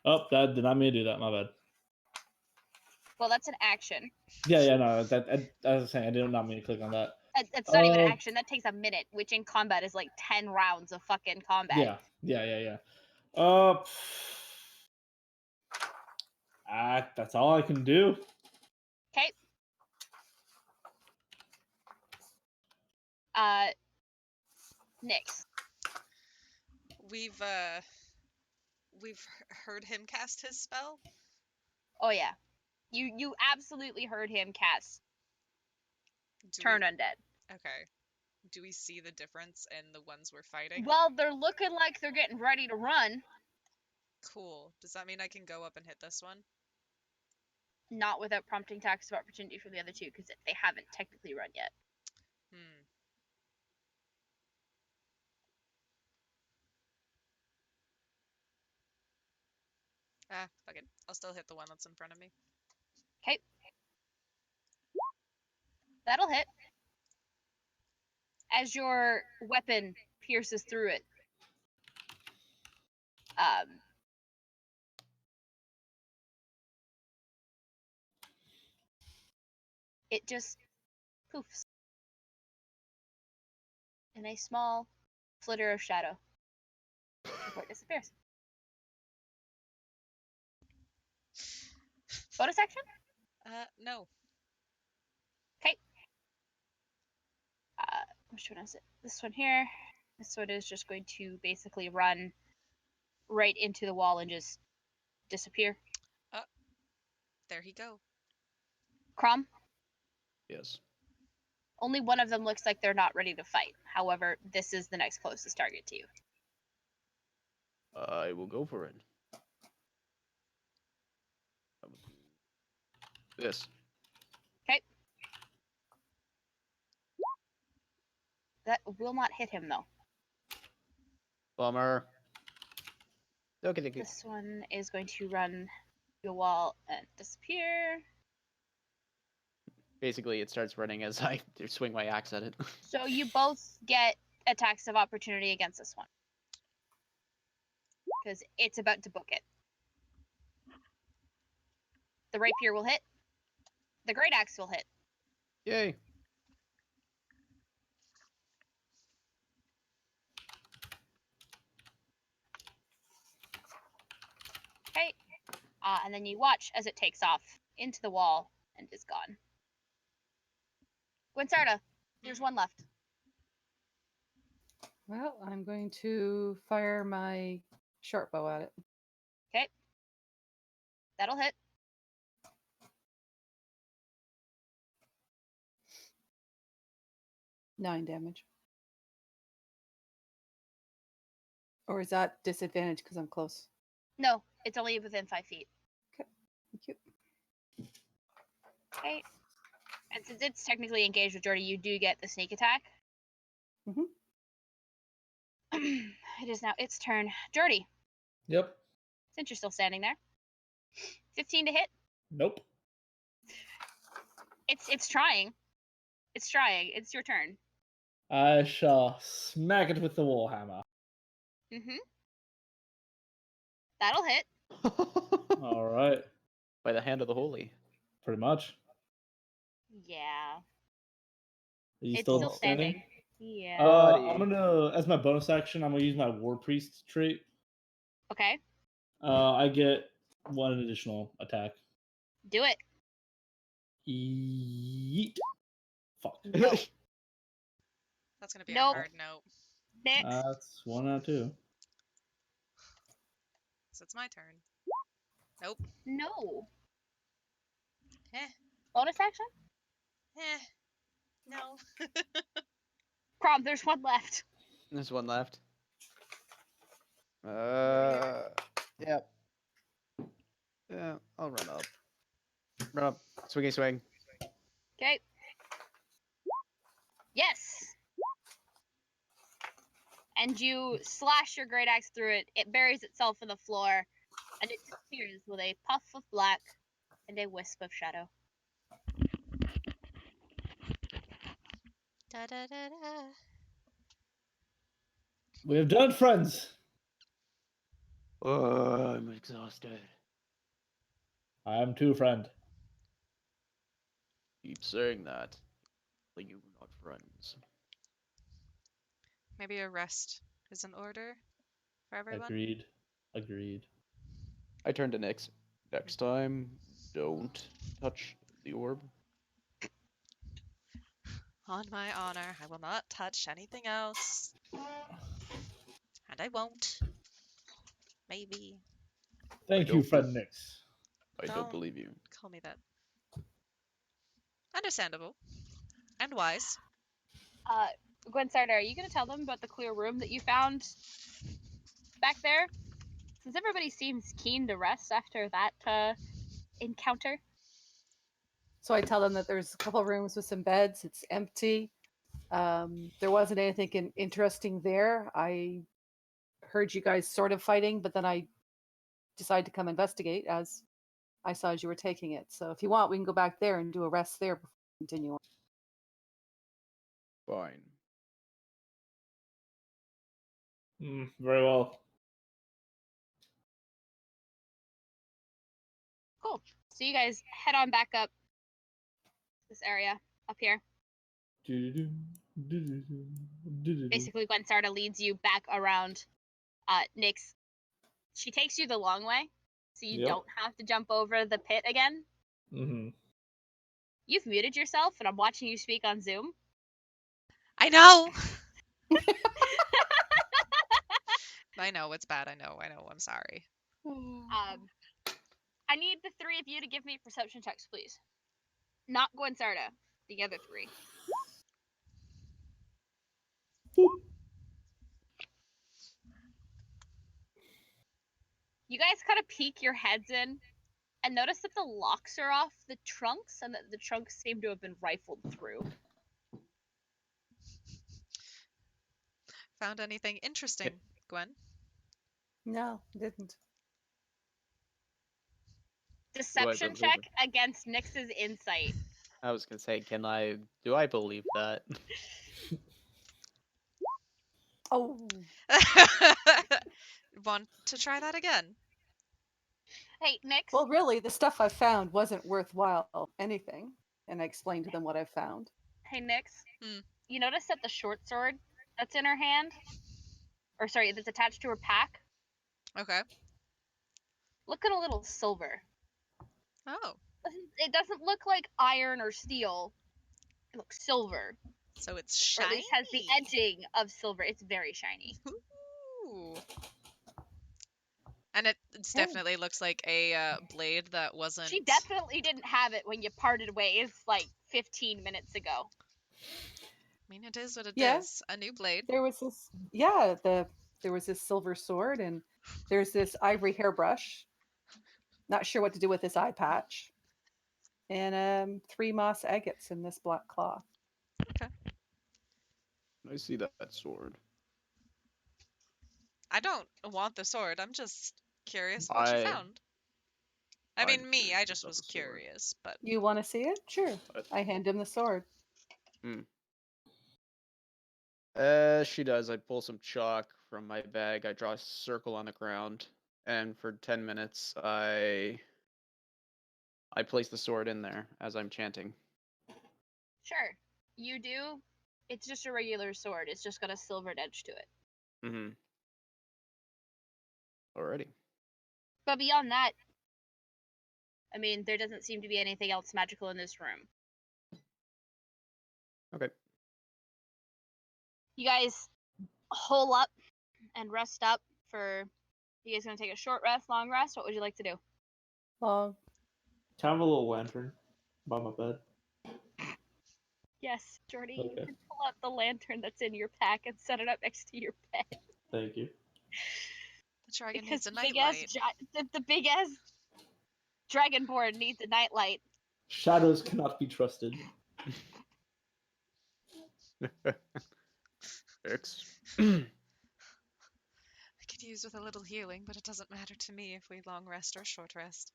Speaker 3: Oh, that did not mean to do that. My bad.
Speaker 1: Well, that's an action.
Speaker 3: Yeah, no. I was saying I did not mean to click on that.
Speaker 1: It's not even an action. That takes a minute, which in combat is like 10 rounds of fucking combat.
Speaker 3: Yeah. That's all I can do.
Speaker 1: Okay. Nyx.
Speaker 2: We've heard him cast his spell.
Speaker 1: Oh yeah. You absolutely heard him cast
Speaker 2: Do
Speaker 1: Turn
Speaker 2: we...
Speaker 1: Undead.
Speaker 2: Okay. Do we see the difference in the ones we're fighting?
Speaker 1: Well, they're looking like they're getting ready to run.
Speaker 2: Cool. Does that mean I can go up and hit this one?
Speaker 1: Not without prompting attacks of opportunity from the other two, because they haven't technically run yet.
Speaker 2: Fuck it. I'll still hit the one that's in front of me.
Speaker 1: Okay. That'll hit. As your weapon pierces through it. It just poofs in a small flitter of shadow before it disappears. Bonus action?
Speaker 2: No.
Speaker 1: Okay. Which one is it? This one here. This one is just going to basically run right into the wall and just disappear.
Speaker 2: there he go.
Speaker 1: Crom,
Speaker 5: Yes.
Speaker 1: only one of them looks like they're not ready to fight. However, this is the next closest target to you.
Speaker 5: I will go for it. I will do this.
Speaker 1: That will not hit him, though.
Speaker 5: Bummer. Okay, okay.
Speaker 1: This one is going to run the wall and disappear.
Speaker 5: Basically, it starts running as I swing my axe at it.
Speaker 1: So you both get attacks of opportunity against this one. Because it's about to book it. The rapier will hit. The great axe will hit.
Speaker 5: Yay.
Speaker 1: Okay. And then you watch as it takes off into the wall and is gone. Gwensarda, there's one left.
Speaker 4: Well, I'm going to fire my short bow at it.
Speaker 1: Okay. That'll hit.
Speaker 4: Nine damage. Or is that disadvantage because I'm close?
Speaker 1: No, it's only within 5 feet.
Speaker 4: Thank you.
Speaker 1: Okay. And since it's technically engaged with Jordy, you do get the sneak attack.
Speaker 4: Mhm.
Speaker 1: It is now its turn. Jordy,
Speaker 3: Yep.
Speaker 1: since you're still standing there. 15 to hit.
Speaker 3: Nope.
Speaker 1: It's trying. It's trying. It's your turn.
Speaker 3: I shall smack it with the warhammer.
Speaker 1: Mm-hmm. That'll hit.
Speaker 3: All right.
Speaker 5: By the hand of the holy.
Speaker 3: Pretty much.
Speaker 1: Yeah.
Speaker 3: Are you
Speaker 1: It's
Speaker 3: still
Speaker 1: still
Speaker 3: standing?
Speaker 1: standing. Yeah.
Speaker 3: I'm gonna, as my bonus action, I'm gonna use my war priest trait.
Speaker 1: Okay.
Speaker 3: I get one additional attack.
Speaker 1: Do it.
Speaker 3: Yeet. Fuck.
Speaker 1: No.
Speaker 2: That's gonna be
Speaker 1: Nope.
Speaker 2: a hard note.
Speaker 1: Next.
Speaker 3: That's 1 out of 2.
Speaker 2: So it's my turn. Nope.
Speaker 1: No.
Speaker 2: Eh.
Speaker 1: Bonus action?
Speaker 2: Eh. No.
Speaker 1: Crom, there's one left.
Speaker 5: There's one left. Yep. Yeah, I'll run up. Run up. Swingy swing.
Speaker 1: Okay. Yes. And you slash your great axe through it. It buries itself in the floor, and it disappears with a puff of black and a wisp of shadow.
Speaker 2: Da da da da.
Speaker 3: We have done it, friends.
Speaker 5: Oh, I'm exhausted.
Speaker 3: I am too, friend.
Speaker 5: Keep saying that. Like you were not friends.
Speaker 2: Maybe a rest is in order for everyone.
Speaker 3: Agreed. Agreed.
Speaker 5: I turn to Nyx. Next time, don't touch the orb.
Speaker 2: On my honor, I will not touch anything else. And I won't. Maybe.
Speaker 3: Thank you,
Speaker 5: don't
Speaker 3: friend Nix.
Speaker 5: I don't
Speaker 2: Don't.
Speaker 5: believe you.
Speaker 2: Call me that. Understandable. And wise.
Speaker 1: Gwensarda, are you going to tell them about the clear room that you found back there? Since everybody seems keen to rest after that encounter.
Speaker 4: So I tell them that there's a couple rooms with some beds. It's empty. There wasn't anything interesting there. I heard you guys sort of fighting, but then I decided to come investigate as I saw as you were taking it. So if you want, we can go back there and do a rest there before we continue on.
Speaker 5: Fine.
Speaker 3: Very well.
Speaker 1: Cool. So you guys head on back up this area up here. Basically, Gwensarda leads you back around Nyx. She takes you the long way, so you
Speaker 3: Yep.
Speaker 1: don't have to jump over the pit again.
Speaker 3: Mm-hmm.
Speaker 1: You've muted yourself, and I'm watching you speak on Zoom.
Speaker 2: I know! I know, it's bad. I know. I'm sorry.
Speaker 1: I need the three of you to give me perception checks, please. Not Gwen-Sarda, the other three.
Speaker 3: Boop.
Speaker 1: You guys kind of peek your heads in and notice that the locks are off the trunks and that the trunks seem to have been rifled through.
Speaker 2: Found anything interesting, Gwen?
Speaker 4: No, didn't.
Speaker 1: Deception
Speaker 5: believe
Speaker 1: check against Nyx's insight.
Speaker 5: I was gonna say, do I believe that?
Speaker 4: Oh,
Speaker 2: Want to try that again?
Speaker 1: Hey, Nyx,
Speaker 4: well, really, the stuff I found wasn't worthwhile anything. And I explained to them what I found.
Speaker 1: hey, Nyx.
Speaker 2: Hmm.
Speaker 1: You notice that the short sword that's in her hand, or sorry, that's attached to her pack,
Speaker 2: Okay.
Speaker 1: looking a little silver.
Speaker 2: Oh,
Speaker 1: It doesn't look like iron or steel. It looks silver,
Speaker 2: so it's
Speaker 1: or at
Speaker 2: shiny.
Speaker 1: least has the edging of silver. It's very shiny.
Speaker 2: Ooh. And it
Speaker 4: Yeah.
Speaker 2: definitely looks like a blade that wasn't.
Speaker 1: She definitely didn't have it when you parted ways like 15 minutes ago.
Speaker 2: I mean, it is what it is.
Speaker 4: Yeah.
Speaker 2: A new blade.
Speaker 4: There was this, there was this silver sword, and there's this ivory hairbrush. Not sure what to do with this eye patch. And 3 moss agates in this black cloth.
Speaker 5: I see that sword.
Speaker 2: I don't want the sword. I'm just curious what you
Speaker 5: I-
Speaker 2: found. I
Speaker 5: I'm
Speaker 2: mean, me, I
Speaker 5: curious
Speaker 2: just
Speaker 5: about
Speaker 2: was
Speaker 5: the sword.
Speaker 2: curious, but
Speaker 4: You want to see it? Sure. I hand him the sword.
Speaker 5: She does. I pull some chalk from my bag. I draw a circle on the ground, and for 10 minutes, I place the sword in there as I'm chanting.
Speaker 1: Sure, you do. It's just a regular sword. It's just got a silvered edge to it.
Speaker 5: Mm-hmm. Alrighty.
Speaker 1: But beyond that, I mean, there doesn't seem to be anything else magical in this room.
Speaker 5: Okay.
Speaker 1: You guys hole up and rest up for. You guys gonna take a short rest, long rest? What would you like to do?
Speaker 4: Long.
Speaker 3: Can I have a little lantern by my bed?
Speaker 1: Yes, Jordy, you
Speaker 3: Okay.
Speaker 1: can pull out the lantern that's in your pack and set it up next to your bed.
Speaker 3: Thank you.
Speaker 2: the dragon
Speaker 1: Because
Speaker 2: needs a
Speaker 1: the big ass,
Speaker 2: nightlight.
Speaker 1: the big ass dragonborn needs a nightlight.
Speaker 3: Shadows cannot be trusted.
Speaker 5: X.
Speaker 2: I could use with a little healing, but it doesn't matter to me if we long rest or short rest.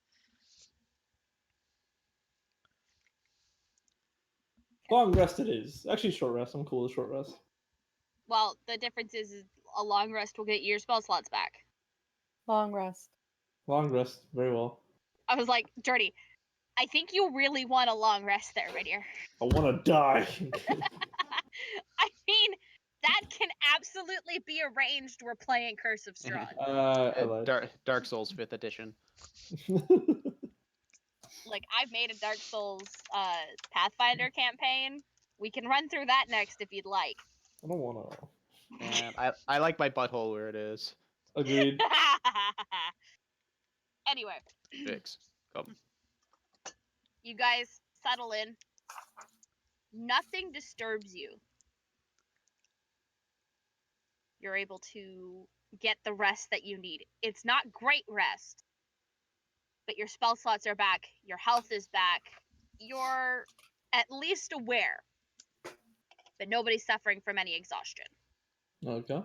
Speaker 3: Long rest it is. Actually, short rest. I'm cool with short rest.
Speaker 1: Well, the difference is a long rest will get your spell slots back.
Speaker 4: Long rest.
Speaker 3: Long rest, very well.
Speaker 1: I was like, Jordy, I think you really want a long rest there, my dear.
Speaker 3: I want to die.
Speaker 1: I mean, that can absolutely be arranged. We're playing Curse of Strahd.
Speaker 3: I like.
Speaker 5: Dark Souls 5th edition.
Speaker 1: Like, I've made a Dark Souls Pathfinder campaign. We can run through that next if you'd like.
Speaker 3: I don't want to.
Speaker 5: And I like my butthole where it is.
Speaker 3: Agreed.
Speaker 1: Anyway,
Speaker 5: Fix. Come.
Speaker 1: you guys settle in. Nothing disturbs you. You're able to get the rest that you need. It's not great rest, but your spell slots are back. Your health is back. You're at least aware, but nobody's suffering from any exhaustion.
Speaker 3: Okay.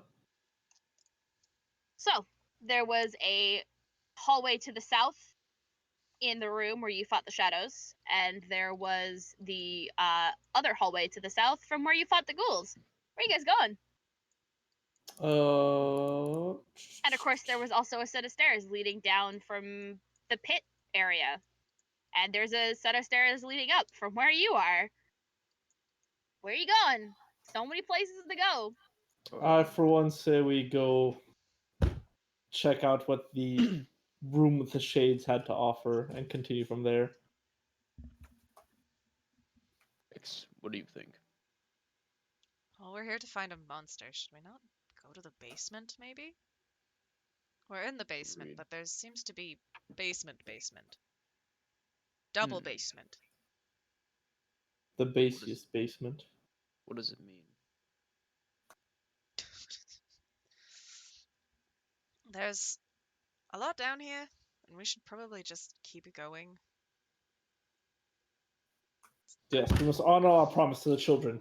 Speaker 1: So, there was a hallway to the south in the room where you fought the shadows, and there was the other hallway to the south from where you fought the ghouls. Where are you guys going? And of course, there was also a set of stairs leading down from the pit area. And there's a set of stairs leading up from where you are. Where are you going? So many places to go.
Speaker 3: I, for one, say we go check out what the room with the shades had to offer and continue from there.
Speaker 5: Fix. What do you think?
Speaker 2: Well, we're here to find a monster. Should we not go to the basement, maybe? We're in the basement,
Speaker 5: Agreed.
Speaker 2: but there seems to be basement. Double
Speaker 5: Hmm.
Speaker 2: basement.
Speaker 3: The basiest basement.
Speaker 5: What does it mean?
Speaker 2: There's a lot down here, and we should probably just keep it going.
Speaker 3: Yes, we must honor our promise to the children.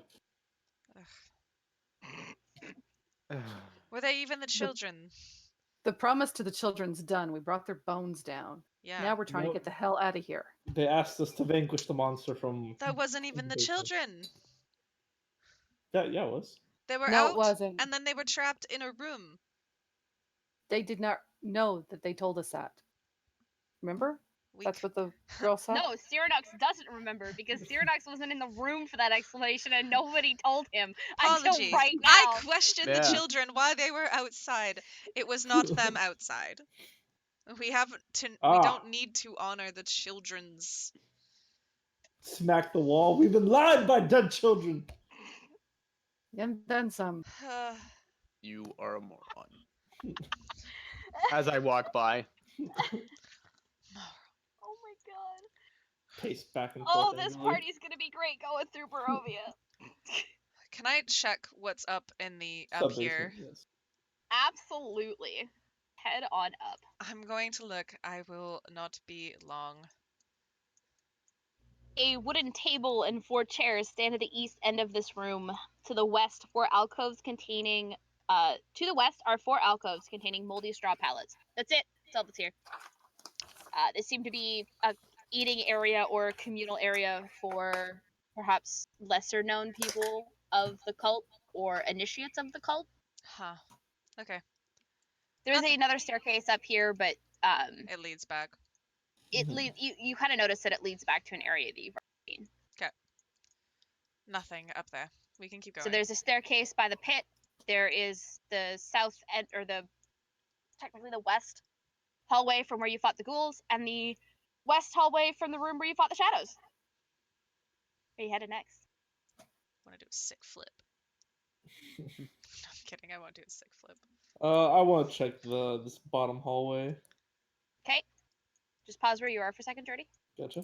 Speaker 2: Were they even the children?
Speaker 4: The promise to the children's done. We brought their bones down.
Speaker 2: Yeah.
Speaker 4: Now we're trying
Speaker 3: No.
Speaker 4: to get the hell out of here.
Speaker 3: They asked us to vanquish the monster from.
Speaker 2: That wasn't even the
Speaker 3: basement.
Speaker 2: children.
Speaker 3: Yeah, it was.
Speaker 2: They were
Speaker 4: No,
Speaker 2: out,
Speaker 4: it wasn't.
Speaker 2: and then they were trapped in a room.
Speaker 4: They did not know that they told us that. Remember?
Speaker 2: We
Speaker 4: That's
Speaker 2: c-
Speaker 4: what the girl said.
Speaker 1: No, Cyranox doesn't remember because Cyranox wasn't in the room for that explanation and nobody told him until
Speaker 2: Apologies.
Speaker 1: right now.
Speaker 2: I questioned the
Speaker 5: Yeah.
Speaker 2: children while they were outside. It was not them outside. We have to. We
Speaker 3: Ah.
Speaker 2: don't need to honor the children's.
Speaker 3: Smack the wall. We've been lied by dead children.
Speaker 4: And then some.
Speaker 5: You are a moron. As I walk by.
Speaker 1: Oh my god.
Speaker 3: Pace back and forth.
Speaker 1: Oh, this
Speaker 3: angrily.
Speaker 1: party's gonna be great going through Barovia.
Speaker 2: Can I check what's up in the up
Speaker 3: Sub-basement,
Speaker 2: here?
Speaker 3: yes.
Speaker 1: Absolutely. Head on up.
Speaker 2: I'm going to look. I will not be long.
Speaker 1: A wooden table and 4 chairs stand at the east end of this room. To the west, 4 alcoves containing to the west are 4 alcoves containing moldy straw pallets. That's it. That's all that's here. This seemed to be a eating area or communal area for perhaps lesser known people of the cult or initiates of the cult.
Speaker 2: Huh. Okay.
Speaker 1: There is
Speaker 2: Nothing.
Speaker 1: another staircase up here, but
Speaker 2: It leads back.
Speaker 1: it
Speaker 3: Mhm.
Speaker 1: leads you kind of notice that it leads back to an area that you've already seen.
Speaker 2: Nothing up there. We can keep going.
Speaker 1: So there's a staircase by the pit. There is the south end, or technically the west hallway from where you fought the ghouls, and the west hallway from the room where you fought the shadows. Where you headed next?
Speaker 2: Want to do a sick flip? I'm kidding. I won't do a sick flip.
Speaker 3: I want to check this bottom hallway.
Speaker 1: Okay. Just pause where you are for a second, Jordy.
Speaker 3: Gotcha.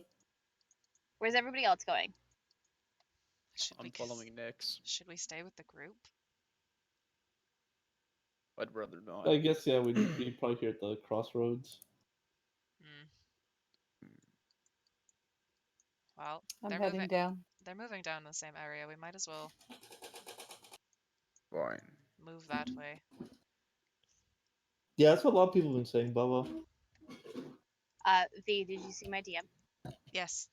Speaker 1: Where's everybody else going?
Speaker 2: Should we
Speaker 5: I'm following Nyx.
Speaker 2: Should we stay with the group?
Speaker 5: I'd rather not.
Speaker 3: I guess yeah, we'd be probably here at the crossroads.
Speaker 2: Hmm. Well,
Speaker 4: I'm
Speaker 2: they're
Speaker 4: heading
Speaker 2: moving.
Speaker 4: down.
Speaker 2: They're moving down the same area. We might as well
Speaker 5: Fine.
Speaker 2: move that way.
Speaker 3: Yeah, that's what a lot of people have been saying, Bubba.
Speaker 1: V, did you see my DM?
Speaker 2: Yes.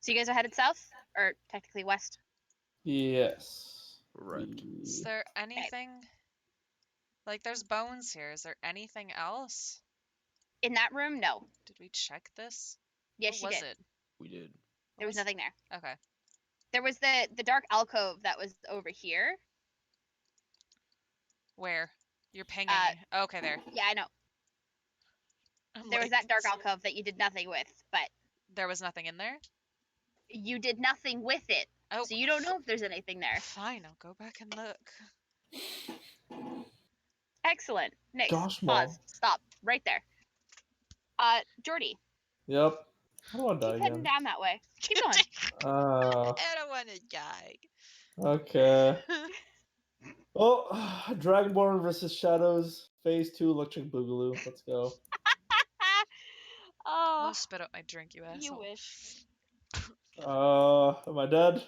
Speaker 1: So you guys are headed south, or technically west.
Speaker 3: Yes.
Speaker 5: Correct.
Speaker 2: Is there anything? Like, there's bones here. Is there anything else?
Speaker 1: In that room, no.
Speaker 2: Did we check this?
Speaker 1: Yes,
Speaker 2: what
Speaker 1: you
Speaker 2: was
Speaker 1: did.
Speaker 2: it?
Speaker 5: We did.
Speaker 1: There was nothing there.
Speaker 2: Okay.
Speaker 1: There was the dark alcove that was over here.
Speaker 2: Where? You're pinging me. Okay, there.
Speaker 1: Yeah, I know.
Speaker 2: I'm
Speaker 1: There was
Speaker 2: like,
Speaker 1: that dark alcove that you did nothing with, but
Speaker 2: There was nothing in there?
Speaker 1: you did nothing with it.
Speaker 2: Oh.
Speaker 1: So you don't know if there's anything there.
Speaker 2: Fine, I'll go back and look.
Speaker 1: Excellent. Next.
Speaker 3: Gosh,
Speaker 1: Pause.
Speaker 3: Mom.
Speaker 1: Stop. Right there. Jordy,
Speaker 3: Yep. How do I die
Speaker 1: keep heading
Speaker 3: again?
Speaker 1: down that way. Keep going.
Speaker 2: I don't want to die.
Speaker 3: Okay. Oh, Dragonborn versus Shadows, Phase 2 Electric Boogaloo. Let's go.
Speaker 1: Oh,
Speaker 2: I'll spit out my drink, you asshole.
Speaker 1: you wish.
Speaker 3: Am I dead?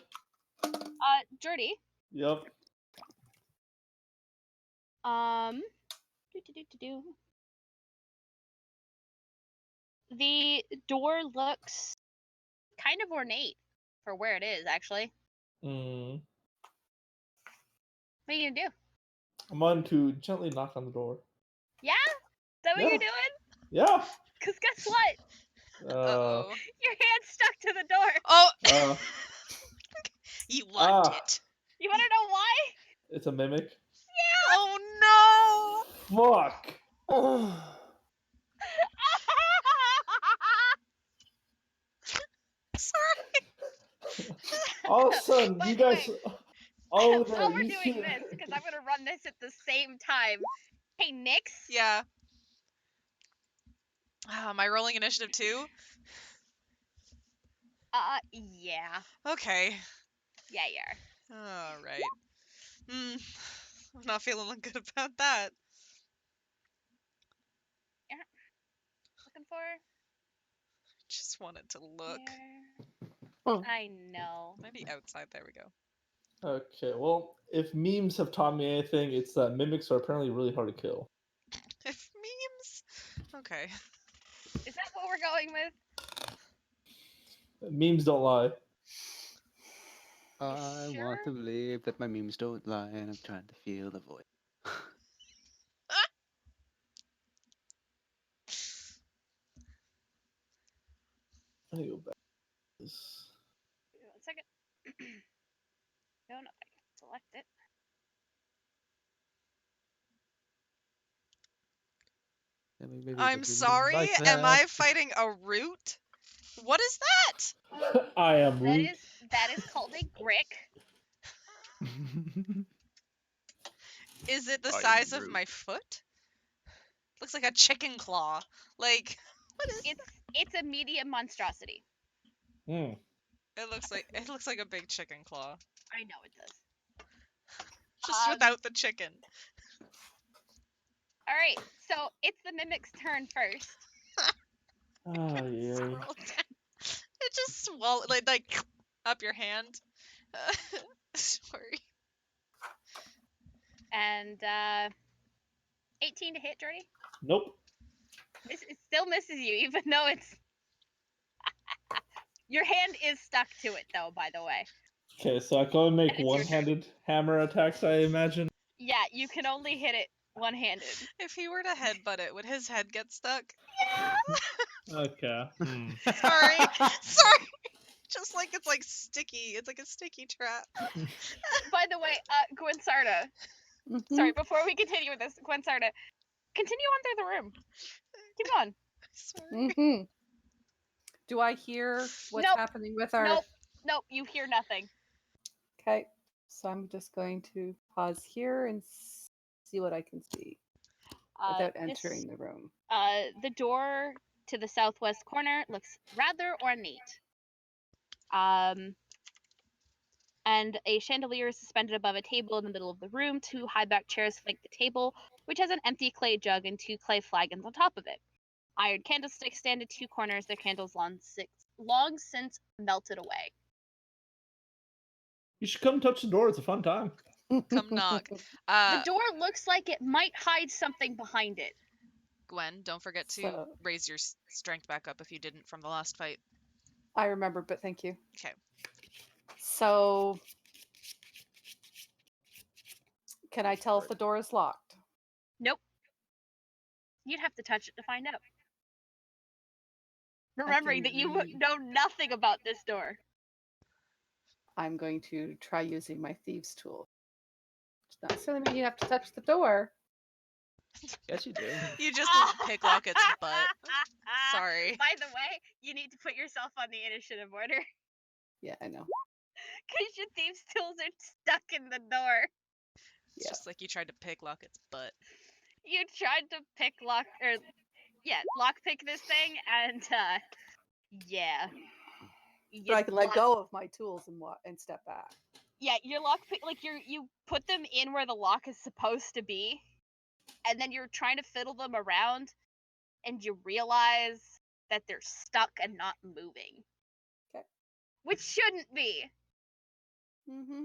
Speaker 1: Jordy.
Speaker 3: Yep.
Speaker 1: Do. The door looks kind of ornate for where it is, actually.
Speaker 3: Mm.
Speaker 1: What are you gonna do?
Speaker 3: I'm on to gently knock on the door.
Speaker 1: Yeah? Is that what
Speaker 3: Yeah.
Speaker 1: you're doing?
Speaker 3: Yeah.
Speaker 1: Cause guess what?
Speaker 2: Uh-oh.
Speaker 1: Your hand's stuck to the door.
Speaker 2: Oh! You want
Speaker 3: Ah.
Speaker 2: it.
Speaker 1: You wanna know why?
Speaker 3: It's a mimic.
Speaker 2: Oh
Speaker 3: Fuck.
Speaker 2: no! Sorry.
Speaker 3: All of a sudden,
Speaker 1: By
Speaker 3: you
Speaker 1: the
Speaker 3: guys,
Speaker 1: way,
Speaker 3: all of
Speaker 1: while
Speaker 3: that,
Speaker 1: we're
Speaker 3: you
Speaker 1: doing
Speaker 3: hear-
Speaker 1: this, because I'm gonna run this at the same time. Hey, Nyx.
Speaker 2: Yeah. Am I rolling initiative too?
Speaker 1: Yeah.
Speaker 2: Okay.
Speaker 1: Yeah, you are.
Speaker 2: All right. I'm not feeling good about that.
Speaker 1: Looking for
Speaker 2: Just wanted to look.
Speaker 1: here. I know.
Speaker 2: Maybe outside. There we go.
Speaker 3: Okay, well, if memes have taught me anything, it's that mimics are apparently really hard to kill.
Speaker 2: If memes. Okay.
Speaker 1: Is that what we're going with?
Speaker 3: Memes don't lie.
Speaker 6: I
Speaker 1: sure?
Speaker 6: want to believe that my memes don't lie, and I'm trying to feel the void.
Speaker 3: Let me go back to this.
Speaker 1: Give me 1 second. No, I can select it.
Speaker 6: Tell me, baby,
Speaker 2: I'm
Speaker 6: what you mean
Speaker 2: sorry.
Speaker 6: by
Speaker 2: Am I
Speaker 6: that?
Speaker 2: fighting a root? What is that?
Speaker 3: I am
Speaker 1: That
Speaker 3: rude.
Speaker 1: is called a Grick.
Speaker 2: Is it the
Speaker 5: I am
Speaker 2: size of
Speaker 5: Groot.
Speaker 2: my foot? Looks like a chicken claw. Like, what is?
Speaker 1: It's a medium monstrosity.
Speaker 3: Hmm.
Speaker 2: It looks like a big chicken claw,
Speaker 1: I know it does.
Speaker 2: just without the chicken.
Speaker 1: All right, so it's the mimic's turn first.
Speaker 3: Oh, yeah.
Speaker 2: Scroll down. It just swallowed like up your hand. Sorry.
Speaker 1: And 18 to hit, Jordy.
Speaker 3: Nope.
Speaker 1: It still misses you, even though it's. Your hand is stuck to it, though. By the way.
Speaker 3: Okay, so I can only make
Speaker 1: And it's your
Speaker 3: one-handed hammer attacks, I imagine.
Speaker 1: Yeah, you can only hit it one-handed.
Speaker 2: If he were to headbutt it, would his head get stuck?
Speaker 3: Okay. Hmm.
Speaker 2: Sorry. Sorry. Just like it's like sticky. It's like a sticky trap.
Speaker 1: By the way, Gwinsarda.
Speaker 4: Mhm.
Speaker 1: Sorry, before we continue with this, Gwinsarda, continue on through the room. Keep going.
Speaker 2: Sorry.
Speaker 4: Mhm. Do I hear what's
Speaker 1: Nope.
Speaker 4: happening with our?
Speaker 1: Nope, you hear nothing.
Speaker 4: Okay, so I'm just going to pause here and see what I can see without entering the room.
Speaker 1: The door to the southwest corner looks rather ornate. And a chandelier is suspended above a table in the middle of the room. 2 high back chairs flank the table, which has an empty clay jug and 2 clay flagons on top of it. Iron candlesticks stand at 2 corners, their candles long since melted away.
Speaker 3: You should come touch the door. It's a fun time.
Speaker 2: Come knock.
Speaker 1: The door looks like it might hide something behind it.
Speaker 2: Gwen, don't forget to
Speaker 4: So-
Speaker 2: raise your strength back up if you didn't from the last fight.
Speaker 4: I remember, but thank you.
Speaker 2: Okay.
Speaker 4: So, can I tell if the door is locked?
Speaker 1: Nope. You'd have to touch it to find out. Remembering that you
Speaker 4: read.
Speaker 1: know nothing about this door.
Speaker 4: I'm going to try using my thieves' tool. It's not necessarily mean you have to touch the door.
Speaker 5: Yes, you do.
Speaker 2: You just picklock its butt. Sorry.
Speaker 1: By the way, you need to put yourself on the initiative order.
Speaker 4: Yeah, I know.
Speaker 1: Because your thieves' tools are stuck in the door.
Speaker 2: It's
Speaker 4: Yeah.
Speaker 2: just like you tried to picklock its butt.
Speaker 1: You tried to lockpick this thing, and yeah. You
Speaker 4: But I can let
Speaker 1: lock-
Speaker 4: go of my tools and step back.
Speaker 1: Yeah, your lockpick, like you put them in where the lock is supposed to be, and then you're trying to fiddle them around, and you realize that they're stuck and not moving.
Speaker 4: Okay.
Speaker 1: Which shouldn't be.
Speaker 4: Mm-hmm.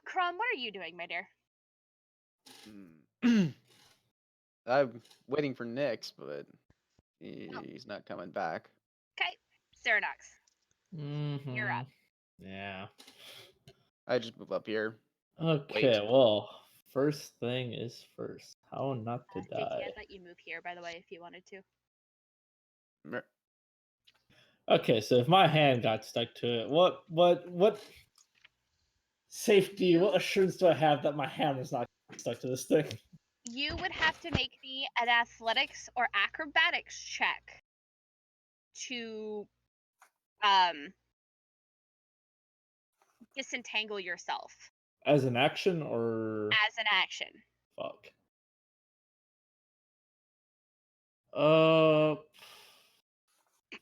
Speaker 1: Kron, what are you doing, my dear?
Speaker 5: I'm waiting for Nyx, but he's not coming back.
Speaker 1: Okay, Ceranox.
Speaker 3: Mm-hmm.
Speaker 1: You're up.
Speaker 3: Yeah.
Speaker 5: I just move up here.
Speaker 3: Okay, well, first thing is first. How not to
Speaker 1: JT,
Speaker 3: die.
Speaker 1: I'd let you move here, by the way, if you wanted to.
Speaker 5: Mer-
Speaker 3: Okay, so if my hand got stuck to it, what safety, what assurance do I have that my hammer's not stuck to this thing?
Speaker 1: You would have to make me an athletics or acrobatics check to disentangle yourself
Speaker 3: As an action or
Speaker 1: as an action.
Speaker 3: fuck?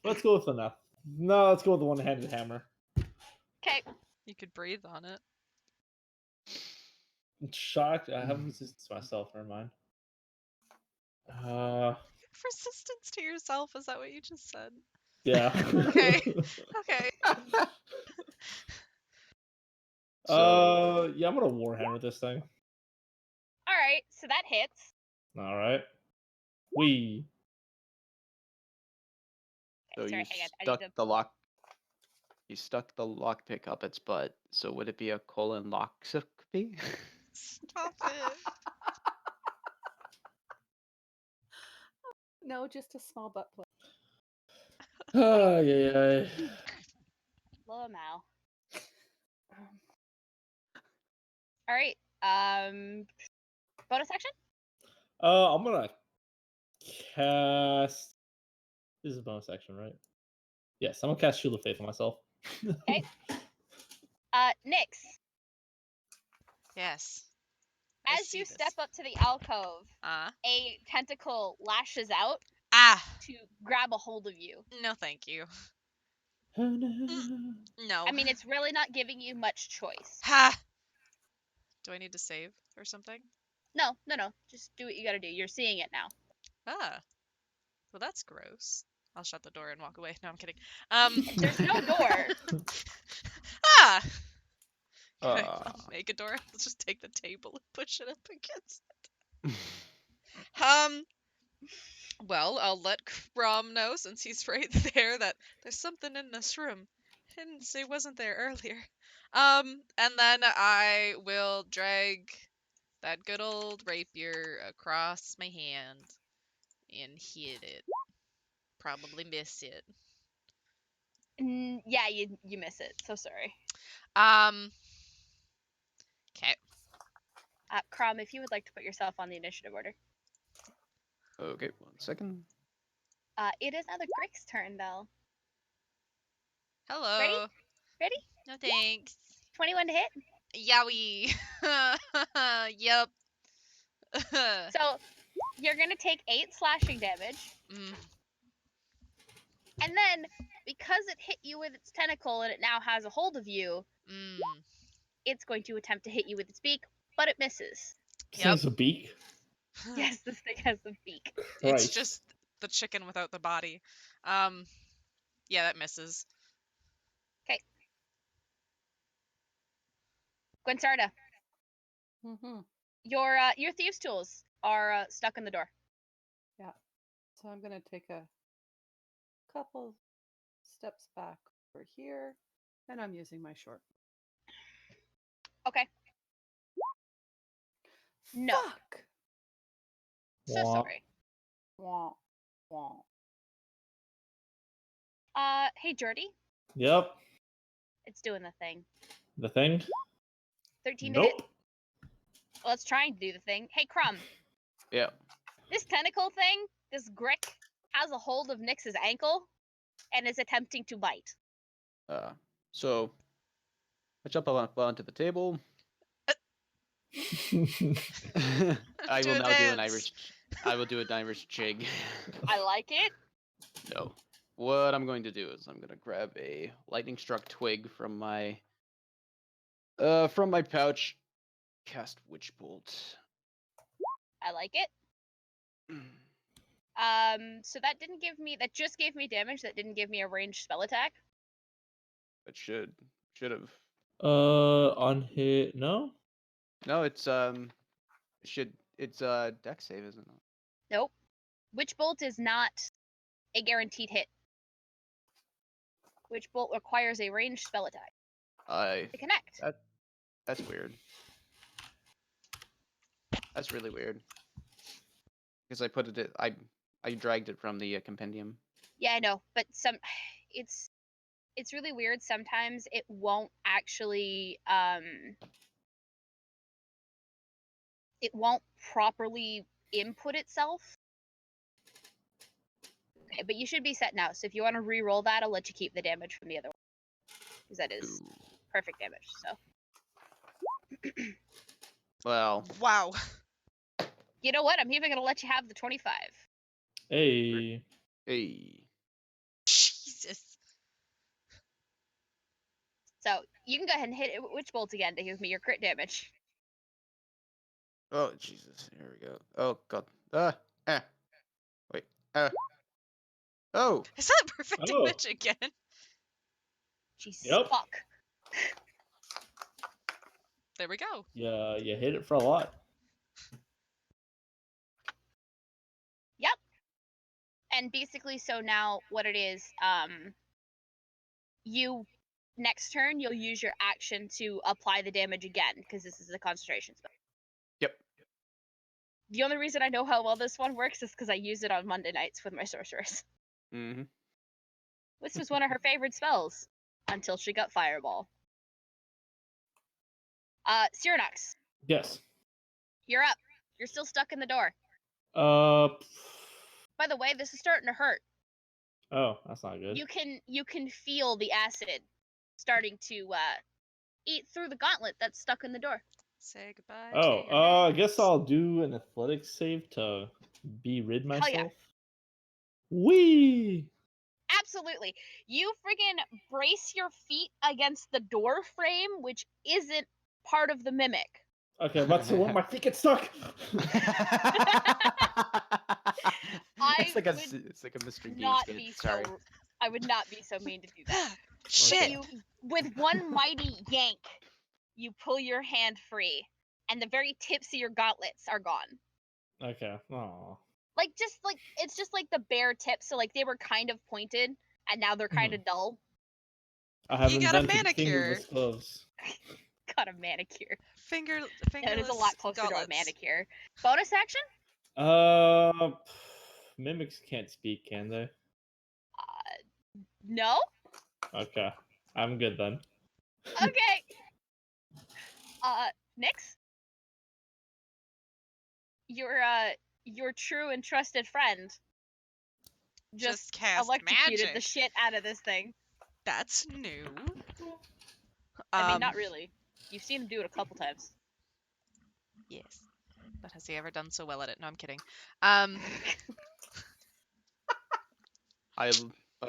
Speaker 3: Let's go with the no. Let's go with the one-handed hammer.
Speaker 1: Okay.
Speaker 2: You could breathe on it.
Speaker 3: I'm shocked. I have resistance to myself. Never mind.
Speaker 2: Resistance to yourself, is that what you just said?
Speaker 3: Yeah.
Speaker 2: Okay. Okay.
Speaker 5: So
Speaker 3: Yeah, I'm gonna warhammer this thing.
Speaker 1: All right. So that hits.
Speaker 3: All right. We.
Speaker 5: so
Speaker 1: Okay,
Speaker 5: you
Speaker 1: sorry, hang on. I
Speaker 5: stuck
Speaker 1: need to.
Speaker 5: the lock. You stuck the lockpick up its butt. So would it be a colon lockscopy?
Speaker 2: Stop it.
Speaker 4: No, just a small butt plug.
Speaker 3: Oh yeah.
Speaker 1: Mal. All right. Bonus action.
Speaker 3: I'm gonna cast. This is a bonus action, right? Yes, I'm gonna cast Shield of Faith on myself.
Speaker 1: Okay. Nyx.
Speaker 2: Yes. I
Speaker 1: As
Speaker 2: see
Speaker 1: you
Speaker 2: this.
Speaker 1: step up to the alcove,
Speaker 2: Ah.
Speaker 1: a tentacle lashes out
Speaker 2: Ah.
Speaker 1: to grab a hold of you.
Speaker 2: No, thank you.
Speaker 3: Oh, no.
Speaker 2: No.
Speaker 1: I mean, it's really not giving you much choice.
Speaker 2: Ha. Do I need to save or something?
Speaker 1: No. Just do what you gotta do. You're seeing it now.
Speaker 2: Ah. Well, that's gross. I'll shut the door and walk away. No, I'm kidding.
Speaker 1: There's no door.
Speaker 2: Ah.
Speaker 5: Ah.
Speaker 2: Make a door. Let's just take the table and push it up against it. Well, I'll let Crom know since he's right there that there's something in this room. Didn't say wasn't there earlier. And then I will drag that good old rapier across my hand and hit it. Probably miss it.
Speaker 1: Yeah, you miss it. So sorry.
Speaker 2: Okay.
Speaker 1: Crom, if you would like to put yourself on the initiative order.
Speaker 5: Okay, 1 second.
Speaker 1: It is now the Grix's turn, though.
Speaker 2: Hello.
Speaker 1: Ready?
Speaker 2: No thanks.
Speaker 1: 21 to hit.
Speaker 2: Yowie. Yep.
Speaker 1: So you're gonna take 8 slashing damage,
Speaker 2: Mm.
Speaker 1: and then because it hit you with its tentacle and it now has a hold of you, it's going to attempt to hit you with its beak, but it misses.
Speaker 3: This thing's a beak.
Speaker 1: Yes, this thing has a beak.
Speaker 2: It's
Speaker 3: Christ.
Speaker 2: just the chicken without the body. Yeah, that misses.
Speaker 1: Gwensarda,
Speaker 4: Mm-hmm.
Speaker 1: your thieves' tools are stuck in the door.
Speaker 4: So I'm gonna take a couple steps back over here, and I'm using my short.
Speaker 1: Okay. No.
Speaker 4: Fuck!
Speaker 1: So
Speaker 3: Wah.
Speaker 1: sorry.
Speaker 4: Wah, wah.
Speaker 1: Hey Jordy,
Speaker 3: Yep.
Speaker 1: it's doing the thing.
Speaker 3: The thing.
Speaker 1: 13 to hit.
Speaker 3: Nope.
Speaker 1: Well, it's trying to do the thing. Hey Crumb,
Speaker 5: Yeah.
Speaker 1: this tentacle thing, this Grick, has a hold of Nyx's ankle and is attempting to bite.
Speaker 5: So I jump up onto the table. I
Speaker 2: Do
Speaker 5: will
Speaker 2: a
Speaker 5: now do an
Speaker 2: dance.
Speaker 5: Irish. I will do an Irish jig.
Speaker 1: I like it.
Speaker 5: No. What I'm going to do is I'm gonna grab a lightning struck twig from my pouch, cast witch bolt.
Speaker 1: I like it. So that just gave me damage. That didn't give me a ranged spell attack.
Speaker 5: It should have.
Speaker 3: On hit. No.
Speaker 5: No, it's dex save, isn't it?
Speaker 1: Nope. Witch Bolt is not a guaranteed hit. Witch Bolt requires a ranged spell attack to connect.
Speaker 5: That's weird. That's really weird. Because I dragged it from the compendium.
Speaker 1: Yeah, I know, but it's really weird. Sometimes it won't actually it won't properly input itself. Okay, but you should be set now. So if you want to re-roll that, I'll let you keep the damage from the other one, because that is
Speaker 5: Ooh.
Speaker 1: perfect damage. So
Speaker 5: Well,
Speaker 2: Wow.
Speaker 1: you know what? I'm even gonna let you have the 25.
Speaker 3: Hey.
Speaker 5: hey.
Speaker 2: Jesus.
Speaker 1: So you can go ahead and hit Witch Bolt again to give me your crit damage.
Speaker 5: Oh Jesus! Here we go. Oh God. Wait. Oh.
Speaker 2: Is that perfect
Speaker 3: Oh.
Speaker 2: damage again?
Speaker 1: Jesus
Speaker 3: Yep.
Speaker 1: fuck.
Speaker 2: There we go.
Speaker 3: Yeah, you hit it for a lot.
Speaker 1: Yep. And basically, so now what it is, you next turn you'll use your action to apply the damage again because this is a concentration spell.
Speaker 5: Yep.
Speaker 1: The only reason I know how well this one works is because I use it on Monday nights with my sorceress.
Speaker 5: Mm-hmm.
Speaker 1: This was one of her favorite spells until she got Fireball. Cyranox,
Speaker 3: Yes.
Speaker 1: you're up. You're still stuck in the door.
Speaker 3: Uh.
Speaker 1: By the way, this is starting to hurt.
Speaker 3: Oh, that's not good.
Speaker 1: You can feel the acid starting to eat through the gauntlet that's stuck in the door.
Speaker 2: Say goodbye.
Speaker 3: Oh,
Speaker 2: to your
Speaker 3: I guess
Speaker 2: legs.
Speaker 3: I'll do an athletics save to be rid
Speaker 1: Hell
Speaker 3: myself.
Speaker 1: yeah.
Speaker 3: Whee!
Speaker 1: Absolutely. You friggin' brace your feet against the door frame, which isn't part of the mimic.
Speaker 3: Okay, let's see where my feet get stuck.
Speaker 5: It's like a
Speaker 1: would
Speaker 5: it's like a Mr. Games
Speaker 1: Not
Speaker 5: bit.
Speaker 1: be
Speaker 5: Sorry.
Speaker 1: so. I would not be so mean to do that.
Speaker 2: Shit.
Speaker 1: You, with one mighty yank, you pull your hand free, and the very tips of your gauntlets are gone.
Speaker 3: Okay. Aw.
Speaker 1: It's just like the bare tips, so like they were kind of pointed, and now they're kind of dull.
Speaker 3: I have
Speaker 2: You got a
Speaker 3: invented
Speaker 2: manicure.
Speaker 3: fingerless gloves.
Speaker 1: Got a manicure.
Speaker 2: Fingerless
Speaker 1: That is a lot closer
Speaker 2: gauntlets.
Speaker 1: to a manicure. Bonus action?
Speaker 3: Mimics can't speak, can they?
Speaker 1: No.
Speaker 3: Okay, I'm good then.
Speaker 1: Okay. Nyx? Your true and trusted friend just
Speaker 2: cast
Speaker 1: electrocuted
Speaker 2: magic.
Speaker 1: the shit out of this thing.
Speaker 2: That's new.
Speaker 1: I mean, not really. You've seen him do it a couple times.
Speaker 2: Yes. But has he ever done so well at it? No, I'm kidding.
Speaker 5: I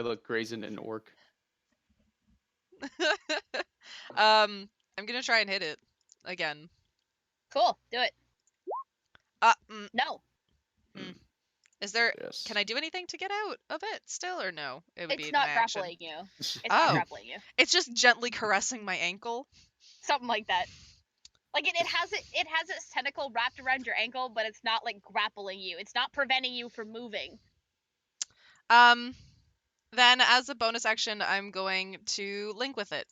Speaker 5: look brazen and orc.
Speaker 2: I'm gonna try and hit it again.
Speaker 1: Cool. Do it. No.
Speaker 2: Is there?
Speaker 5: Yes.
Speaker 2: Can I do anything to get out of it still, or no? It would be
Speaker 1: It's
Speaker 2: an
Speaker 1: not
Speaker 2: action.
Speaker 1: grappling you. It's
Speaker 2: Oh.
Speaker 1: not grappling you.
Speaker 2: It's just gently caressing my ankle.
Speaker 1: Something like that. Like it has its tentacle wrapped around your ankle, but it's not like grappling you. It's not preventing you from moving.
Speaker 2: Then as a bonus action, I'm going to link with it.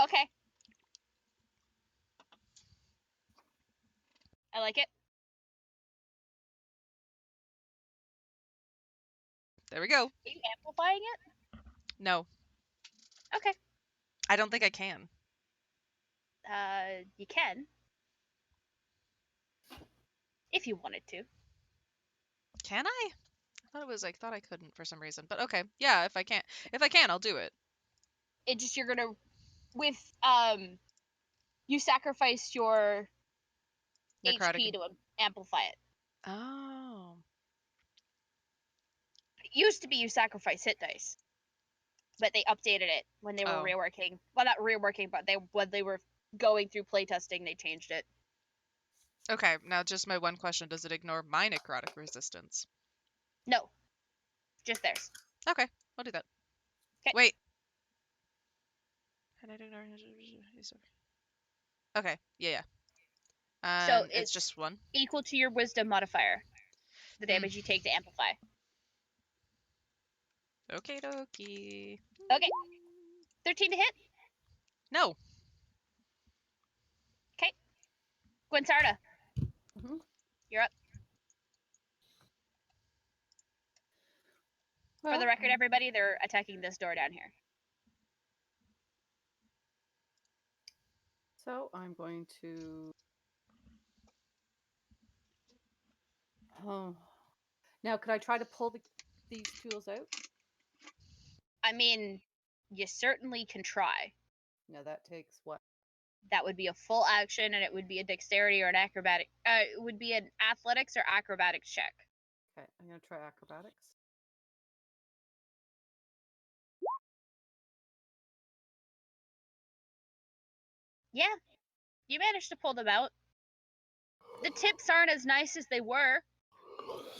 Speaker 1: Okay. I like it.
Speaker 2: There we go.
Speaker 1: Are you amplifying it?
Speaker 2: No,
Speaker 1: Okay.
Speaker 2: I don't think I can.
Speaker 1: You can. If you wanted to.
Speaker 2: Can I? I thought I couldn't for some reason. But okay, yeah. If I can, I'll do it.
Speaker 1: It just you're gonna with you sacrifice your
Speaker 2: Necrotic.
Speaker 1: HP to amplify it.
Speaker 2: Oh.
Speaker 1: It used to be you sacrifice hit dice, but they updated it when they were
Speaker 2: Oh.
Speaker 1: reworking. Well, not reworking, but when they were going through playtesting, they changed it.
Speaker 2: Okay. Now, just my one question: does it ignore my necrotic resistance?
Speaker 1: No, just theirs.
Speaker 2: Okay, I'll do that.
Speaker 1: 'Kay.
Speaker 2: Wait. Okay. Yeah.
Speaker 1: So
Speaker 2: It's just one.
Speaker 1: equal to your wisdom modifier, the damage you take to amplify.
Speaker 2: Okay, dokie.
Speaker 1: Okay. 13 to hit.
Speaker 2: No.
Speaker 1: Okay. Gwensarda,
Speaker 4: Mhm.
Speaker 1: you're up. For the
Speaker 4: Well,
Speaker 1: record, everybody, they're attacking this door down here.
Speaker 4: So I'm going to. Oh. Now, could I try to pull these tools out?
Speaker 1: I mean, you certainly can try.
Speaker 4: Now that takes what?
Speaker 1: That would be a full action, and it would be a dexterity or an acrobatic. It would be an athletics or acrobatics check.
Speaker 4: Okay, I'm gonna try acrobatics.
Speaker 1: Yeah, you managed to pull them out. The tips aren't as nice as they were,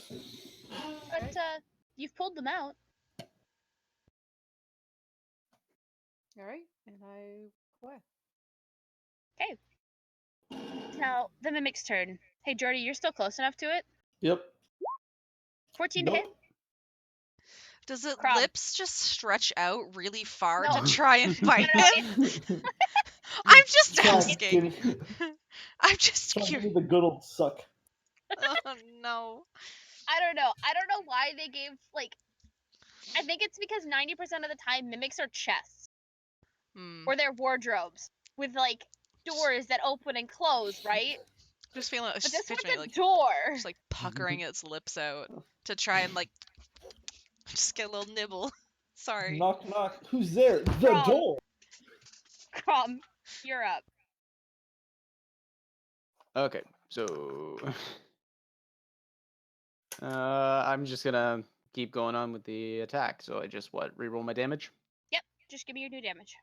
Speaker 1: but
Speaker 4: Okay.
Speaker 1: you've pulled them out.
Speaker 4: All right, and I away.
Speaker 1: Okay. Now the mimic's turn. Hey, Jordy, you're still close enough to it.
Speaker 3: Yep.
Speaker 1: 14 to hit.
Speaker 3: Nope.
Speaker 2: Does it
Speaker 1: Crumb.
Speaker 2: lips just stretch out really far
Speaker 1: No.
Speaker 2: to try and bite
Speaker 1: No,
Speaker 2: him? I'm just
Speaker 3: Try and
Speaker 2: asking.
Speaker 3: give me-
Speaker 2: I'm just
Speaker 3: try and give
Speaker 2: curious.
Speaker 3: me the good old suck.
Speaker 2: Oh no.
Speaker 1: I don't know. I don't know why they gave like. I think it's because 90% of the time mimics are chests
Speaker 2: Hmm.
Speaker 1: or they're wardrobes with like doors that open and close, right?
Speaker 2: Just feeling
Speaker 1: But this
Speaker 2: picture
Speaker 1: one's
Speaker 2: me,
Speaker 1: a
Speaker 2: like
Speaker 1: door.
Speaker 2: just like puckering its lips out to try and like just get a little nibble. Sorry.
Speaker 3: Knock, knock. Who's there? The
Speaker 1: Crumb.
Speaker 3: door.
Speaker 1: Crumb, you're up.
Speaker 5: Okay, so I'm just gonna keep going on with the attack. So I just reroll my damage.
Speaker 1: Yep, just give me your new damage.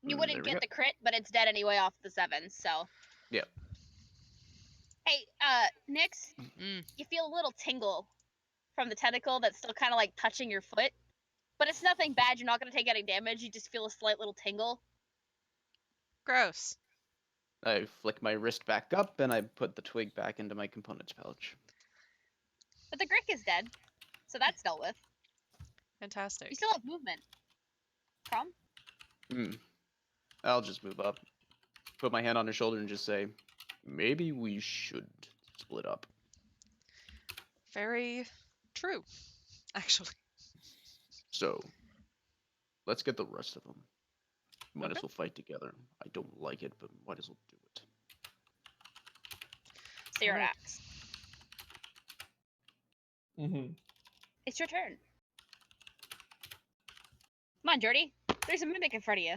Speaker 1: You
Speaker 5: There
Speaker 1: wouldn't
Speaker 5: we
Speaker 1: get
Speaker 5: go.
Speaker 1: the crit, but it's dead anyway off the 7, so.
Speaker 5: Yep.
Speaker 1: Hey, Nyx,
Speaker 2: Mm.
Speaker 1: you feel a little tingle from the tentacle that's still kind of like touching your foot. But it's nothing bad. You're not going to take any damage. You just feel a slight little tingle.
Speaker 2: Gross.
Speaker 5: I flick my wrist back up and I put the twig back into my components pouch.
Speaker 1: But the Grick is dead, so that's dealt with.
Speaker 2: Fantastic.
Speaker 1: You still have movement. Crom?
Speaker 5: Hmm. I'll just move up, put my hand on her shoulder, and just say, maybe we should split up.
Speaker 2: Very true, actually.
Speaker 5: So, let's get the rest of them. Might
Speaker 2: Okay.
Speaker 5: as well fight together. I don't like it, but might as well do it.
Speaker 1: Cyrax.
Speaker 3: Mm-hmm.
Speaker 1: It's your turn. Come on, Jordy. There's a mimic in front of you.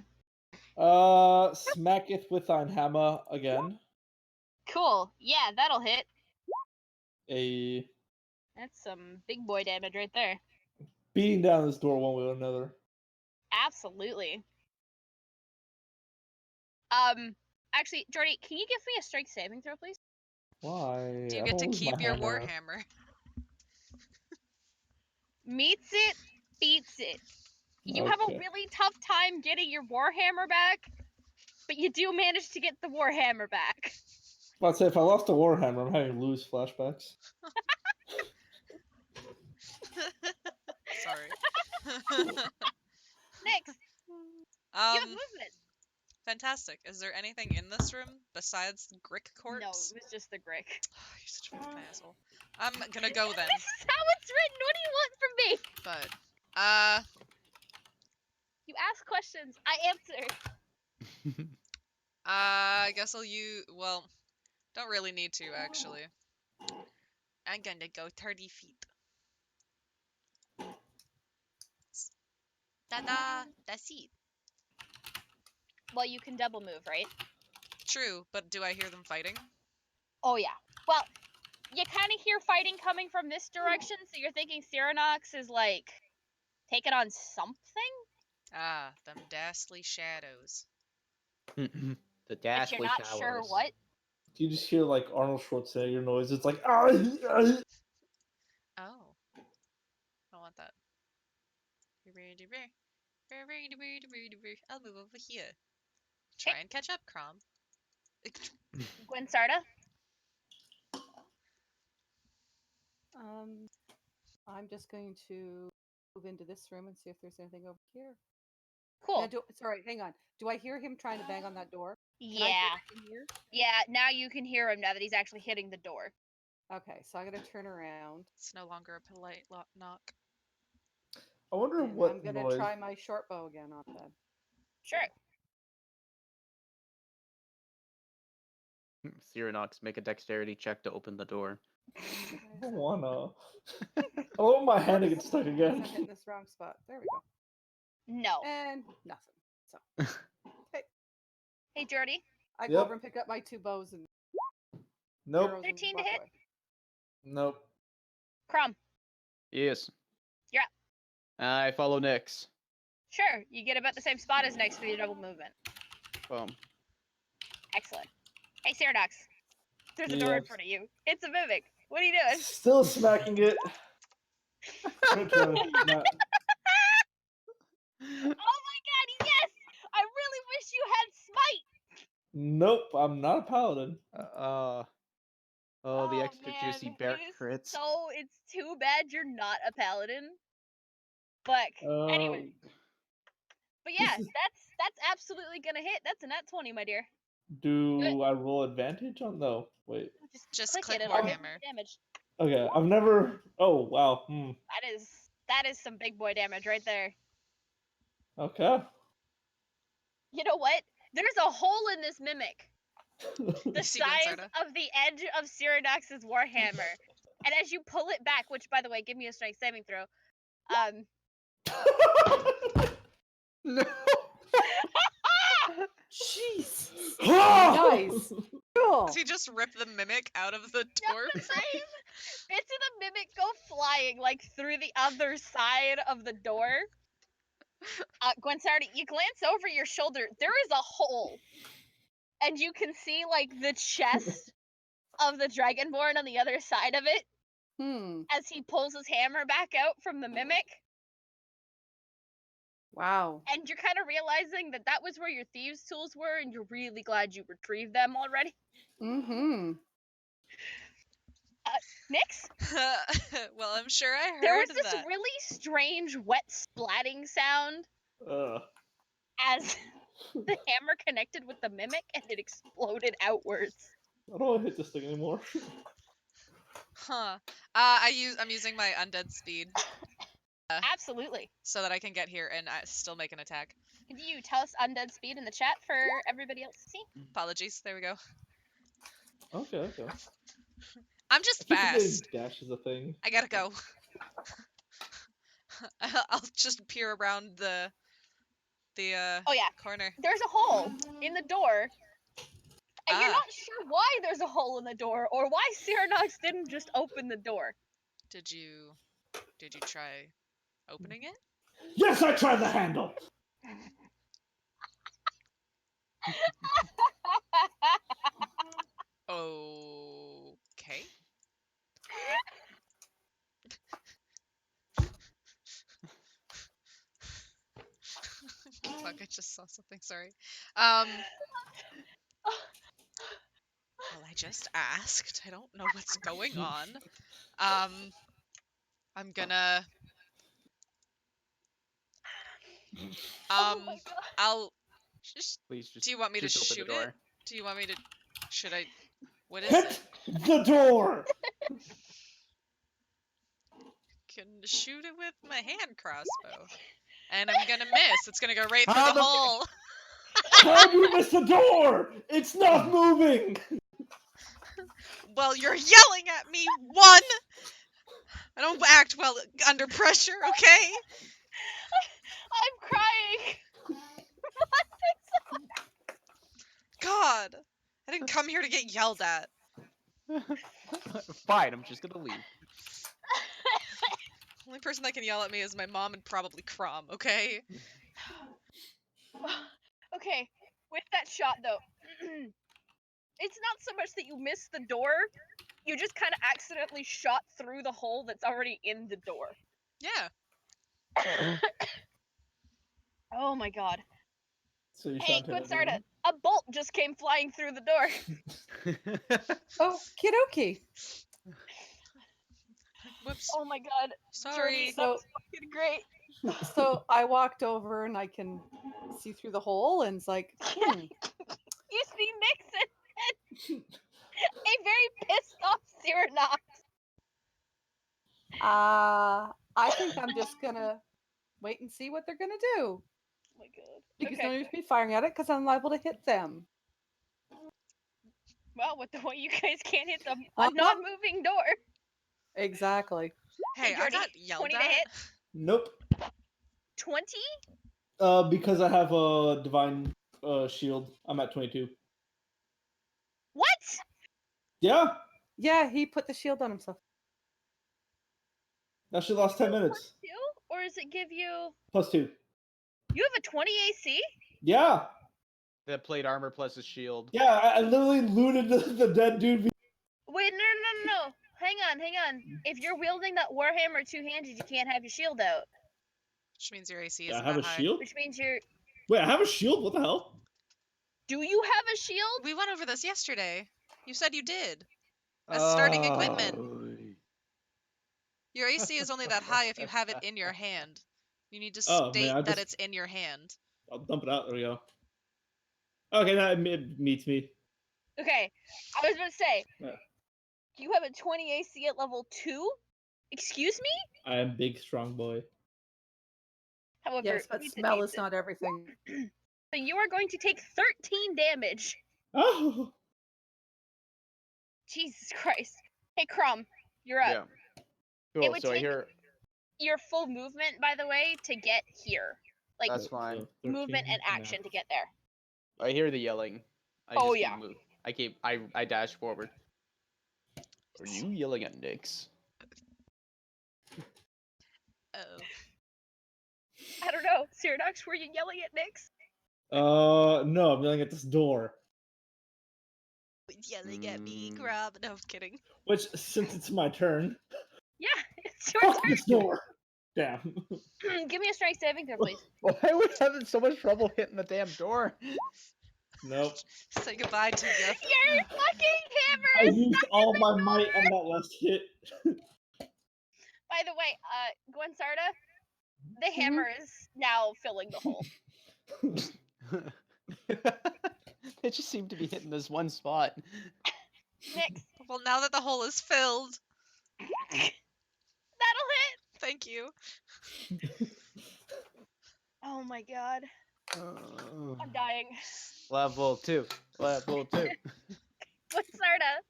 Speaker 3: Smack it with ein hammer again.
Speaker 1: Cool. Yeah, that'll hit.
Speaker 3: A
Speaker 1: That's some big boy damage right there.
Speaker 3: beating down this door one way or another.
Speaker 1: Absolutely. Actually, Jordy, can you give me a strength saving throw, please?
Speaker 3: Why?
Speaker 2: Do you
Speaker 3: I
Speaker 2: get
Speaker 3: don't
Speaker 2: to
Speaker 3: lose my
Speaker 2: keep your
Speaker 3: hammer.
Speaker 2: warhammer?
Speaker 1: Meets it, beats it. You have a
Speaker 3: Okay.
Speaker 1: really tough time getting your warhammer back, but you do manage to get the warhammer back.
Speaker 3: I'd say if I lost a warhammer, I'm having loose flashbacks.
Speaker 2: Sorry.
Speaker 1: Next, you have movement.
Speaker 2: Fantastic. Is there anything in this room besides the Grick corpse?
Speaker 1: No, it was just the Grick.
Speaker 2: You're such a fucking asshole. I'm gonna go then.
Speaker 1: This is how it's written. What do you want from me?
Speaker 2: But
Speaker 1: You ask questions, I answer.
Speaker 2: I guess I'll use. Well, don't really need to actually. I'm gonna go 30 feet. Ta-da! That's it.
Speaker 1: Well, you can double move, right?
Speaker 2: True, but do I hear them fighting?
Speaker 1: Oh, yeah. Well, you kind of hear fighting coming from this direction, so you're thinking Cyronox is, like, taking on something?
Speaker 2: Ah, them ghastly shadows.
Speaker 5: The
Speaker 1: But
Speaker 5: ghastly
Speaker 1: you're not sure
Speaker 5: showers.
Speaker 1: what?
Speaker 3: You just hear like Arnold Schwarzenegger noise. It's like ah.
Speaker 2: Oh. I want that. I'll move over here. Try and catch up, Crom.
Speaker 1: Gwen-Sarda?
Speaker 4: I'm just going to move into this room and see if there's anything over here.
Speaker 1: Cool.
Speaker 4: Now, sorry, hang on. Do I hear him trying to bang on that door? Can I hear
Speaker 1: Yeah.
Speaker 4: it in here?
Speaker 1: Yeah, now you can hear him now that he's actually hitting the door.
Speaker 4: Okay, so I'm gonna turn around.
Speaker 2: It's no longer a polite knock.
Speaker 3: I wonder
Speaker 4: And
Speaker 3: what
Speaker 4: I'm gonna
Speaker 3: noise.
Speaker 4: try my short bow again on that.
Speaker 1: Sure.
Speaker 6: Cyranox, make a dexterity check to open the door.
Speaker 3: I don't wanna. I want my hand to get stuck
Speaker 4: I'm
Speaker 3: again.
Speaker 4: hitting this wrong spot. There we go.
Speaker 1: No.
Speaker 4: And nothing. So
Speaker 1: Hey, Jordy.
Speaker 4: I go
Speaker 3: Yep.
Speaker 4: over and pick up my 2 bows and
Speaker 3: Nope.
Speaker 4: arrows and
Speaker 1: 13 to
Speaker 4: walk
Speaker 1: hit?
Speaker 4: away.
Speaker 3: Nope.
Speaker 1: Crumb.
Speaker 5: Yes.
Speaker 1: You're up.
Speaker 5: I follow Nyx.
Speaker 1: Sure, you get about the same spot as next for your double movement.
Speaker 5: Boom.
Speaker 1: Excellent. Hey, Ceradox. There's a door in
Speaker 3: Yes.
Speaker 1: front of you. It's a mimic. What are you doing?
Speaker 3: Still smacking it. Good try. Not-
Speaker 1: Oh my god, yes! I really wish you had smite!
Speaker 3: Nope, I'm not a paladin.
Speaker 5: Oh, the extra
Speaker 1: man,
Speaker 5: juicy bear
Speaker 1: it is
Speaker 5: crits.
Speaker 1: So it's too bad you're not a paladin. But anyway. But yeah,
Speaker 3: this is-
Speaker 1: that's absolutely gonna hit. That's a nat 20, my dear.
Speaker 3: Do I roll advantage on? No, wait.
Speaker 2: Just
Speaker 1: click
Speaker 2: click
Speaker 1: it, it'll hit
Speaker 2: Warhammer.
Speaker 1: damage.
Speaker 3: Okay, I've never. Oh wow.
Speaker 1: That is some big boy damage right there.
Speaker 3: Okay.
Speaker 1: You know what? There's a hole in this mimic. The
Speaker 2: You see
Speaker 1: size
Speaker 2: Gwinsarda?
Speaker 1: of the edge of Ceradox's warhammer. And as you pull it back, which by the way, give me a strength saving throw.
Speaker 5: No.
Speaker 4: Jeez.
Speaker 3: Ah!
Speaker 4: Nice. Cool.
Speaker 2: Does he just rip the mimic out of the door frame?
Speaker 1: Bits of the mimic go flying like through the other side of the door. Gwinsarda, you glance over your shoulder. There is a hole, and you can see like the chest of the Dragonborn on the other side of it as he pulls his hammer back out from the mimic.
Speaker 4: Wow.
Speaker 1: And you're kind of realizing that that was where your thieves' tools were, and you're really glad you retrieved them already.
Speaker 4: Mm-hmm.
Speaker 1: Nyx,
Speaker 2: Well, I'm sure I
Speaker 1: there was
Speaker 2: heard
Speaker 1: this
Speaker 2: that.
Speaker 1: really strange wet splatting sound as the hammer connected with the mimic, and it exploded outwards.
Speaker 3: I don't want to hit this thing anymore.
Speaker 2: Huh. I'm using my undead speed
Speaker 1: Absolutely.
Speaker 2: so that I can get here and still make an attack.
Speaker 1: Can you tell us undead speed in the chat for everybody else to see?
Speaker 2: Apologies. There we go.
Speaker 3: Okay.
Speaker 2: I'm just
Speaker 3: I keep forgetting
Speaker 2: fast.
Speaker 3: dash is a thing.
Speaker 2: I gotta go. I'll just peer around the
Speaker 1: Oh yeah,
Speaker 2: corner.
Speaker 1: there's a hole in the door, and you're
Speaker 2: Ah.
Speaker 1: not sure why there's a hole in the door or why Cyranox didn't just open the door.
Speaker 2: Did you try opening it?
Speaker 3: Yes, I tried the handle.
Speaker 2: Okay. Fuck, I just saw something, sorry. Well, I just asked. I don't know what's going on. I'm gonna
Speaker 1: Oh my god.
Speaker 2: I'll just
Speaker 5: Please just.
Speaker 2: do you want me to
Speaker 5: just open
Speaker 2: shoot
Speaker 5: the door.
Speaker 2: it? Do you want me to should I what is
Speaker 3: Hit
Speaker 2: it?
Speaker 3: the door.
Speaker 2: Can shoot it with my hand crossbow. And I'm gonna miss. It's gonna go right through
Speaker 5: How
Speaker 2: the
Speaker 5: the-
Speaker 2: hole.
Speaker 3: How do you miss the door? It's not moving.
Speaker 2: Well, you're yelling at me, one! I don't act well under pressure, okay?
Speaker 1: I'm crying.
Speaker 2: God! I didn't come here to get yelled at.
Speaker 5: Fine, I'm just gonna leave.
Speaker 2: The only person that can yell at me is my mom and probably Crom, okay?
Speaker 1: Okay, with that shot though, it's not so much that you missed the door, you just kind of accidentally shot through the hole that's already in the door.
Speaker 2: Yeah.
Speaker 1: Oh my god.
Speaker 3: So you
Speaker 1: Hey,
Speaker 3: shot him
Speaker 1: Gwinsarda, a bolt just came flying through the door.
Speaker 4: Oh, kiddoki.
Speaker 2: Whoops.
Speaker 1: Oh my god.
Speaker 2: Sorry.
Speaker 1: Jordy, that
Speaker 4: So-
Speaker 1: was fucking great.
Speaker 4: So I walked over and I can see through the hole and it's like,
Speaker 1: You see Nixon a very pissed off Cyranox.
Speaker 4: I think I'm just gonna wait and see what they're gonna do.
Speaker 1: Oh my god.
Speaker 4: Because
Speaker 1: Okay.
Speaker 4: no use me firing at it because I'm liable to hit them.
Speaker 1: Well, with the way you guys can't hit the
Speaker 4: Uh-huh.
Speaker 1: non-moving door.
Speaker 4: Exactly.
Speaker 2: Hey, I
Speaker 1: Jordy,
Speaker 2: got yelled
Speaker 1: 20 to
Speaker 2: at.
Speaker 1: hit.
Speaker 3: Nope.
Speaker 1: 20?
Speaker 3: Because I have a divine shield, I'm at 22.
Speaker 1: What?
Speaker 3: Yeah,
Speaker 4: Yeah, he put the shield on himself.
Speaker 3: that should last 10
Speaker 1: Plus
Speaker 3: minutes.
Speaker 1: 2? Or does it give you...
Speaker 3: Plus 2.
Speaker 1: You have a 20 AC?
Speaker 3: Yeah,
Speaker 5: That plate armor plus his shield.
Speaker 3: yeah. I literally looted the dead dude.
Speaker 1: Wait, no. Hang on. If you're wielding that Warhammer two-handed, you can't have your shield out.
Speaker 2: Which means your AC
Speaker 3: I
Speaker 2: isn't
Speaker 3: have
Speaker 2: that
Speaker 3: a
Speaker 2: high.
Speaker 3: shield.
Speaker 1: Which means you're...
Speaker 3: Wait, I have a shield. What the hell?
Speaker 1: Do you have a shield?
Speaker 2: We went over this yesterday. You said you did. As starting equipment.
Speaker 6: Oy.
Speaker 2: Your AC is only that high if you have it in your hand. You need to
Speaker 3: Oh,
Speaker 2: state
Speaker 3: man, I
Speaker 2: that
Speaker 3: just-
Speaker 2: it's in your hand.
Speaker 3: I'll dump it out. There we go. Okay, now it meets me.
Speaker 1: Okay, I was about to say,
Speaker 3: Yeah.
Speaker 1: you have a 20 AC at level 2? Excuse me?
Speaker 3: I am big, strong boy.
Speaker 1: However,
Speaker 4: Yes, but
Speaker 1: needs
Speaker 4: smell
Speaker 1: it,
Speaker 4: is
Speaker 1: needs it.
Speaker 4: not everything.
Speaker 1: So you are going to take 13 damage.
Speaker 3: Oh,
Speaker 1: Jesus Christ. Hey, Crumb, you're up.
Speaker 5: Yeah. Cool.
Speaker 1: would
Speaker 5: So I
Speaker 1: take-
Speaker 5: hear
Speaker 1: Your full movement, by the way, to get here. Like,
Speaker 5: That's fine.
Speaker 3: so
Speaker 1: movement
Speaker 3: 13
Speaker 1: and action to get there.
Speaker 5: I hear the yelling. I
Speaker 1: Oh,
Speaker 5: just
Speaker 1: yeah.
Speaker 5: keep I dash forward. Are you yelling at Nyx?
Speaker 2: Uh-oh.
Speaker 1: I don't know. Cyranox, were you yelling at Nyx?
Speaker 3: No, I'm yelling at this door.
Speaker 2: Yelling at me,
Speaker 5: Mm.
Speaker 2: Grub. No, I'm kidding.
Speaker 3: Which, since it's my turn,
Speaker 1: Yeah, it's your
Speaker 3: fuck
Speaker 1: turn.
Speaker 3: this door. Damn.
Speaker 1: Give me a strength saving throw, please.
Speaker 5: Why are we having so much trouble hitting the damn door?
Speaker 3: Nope.
Speaker 2: Say goodbye to you.
Speaker 1: Your fucking hammer
Speaker 3: I
Speaker 1: is
Speaker 3: used
Speaker 1: stuck
Speaker 3: all
Speaker 1: in
Speaker 3: my
Speaker 1: the
Speaker 3: might
Speaker 1: door!
Speaker 3: on that last hit.
Speaker 1: By the way, Gwensarda, the hammer is now filling the hole.
Speaker 5: They just seem to be hitting this one spot.
Speaker 1: Nyx,
Speaker 2: Well, now that the hole is filled,
Speaker 1: that'll hit!
Speaker 2: thank you.
Speaker 1: Oh my god,
Speaker 5: Oh.
Speaker 1: I'm dying.
Speaker 5: Level 2. Level 2.
Speaker 1: Gwensarda,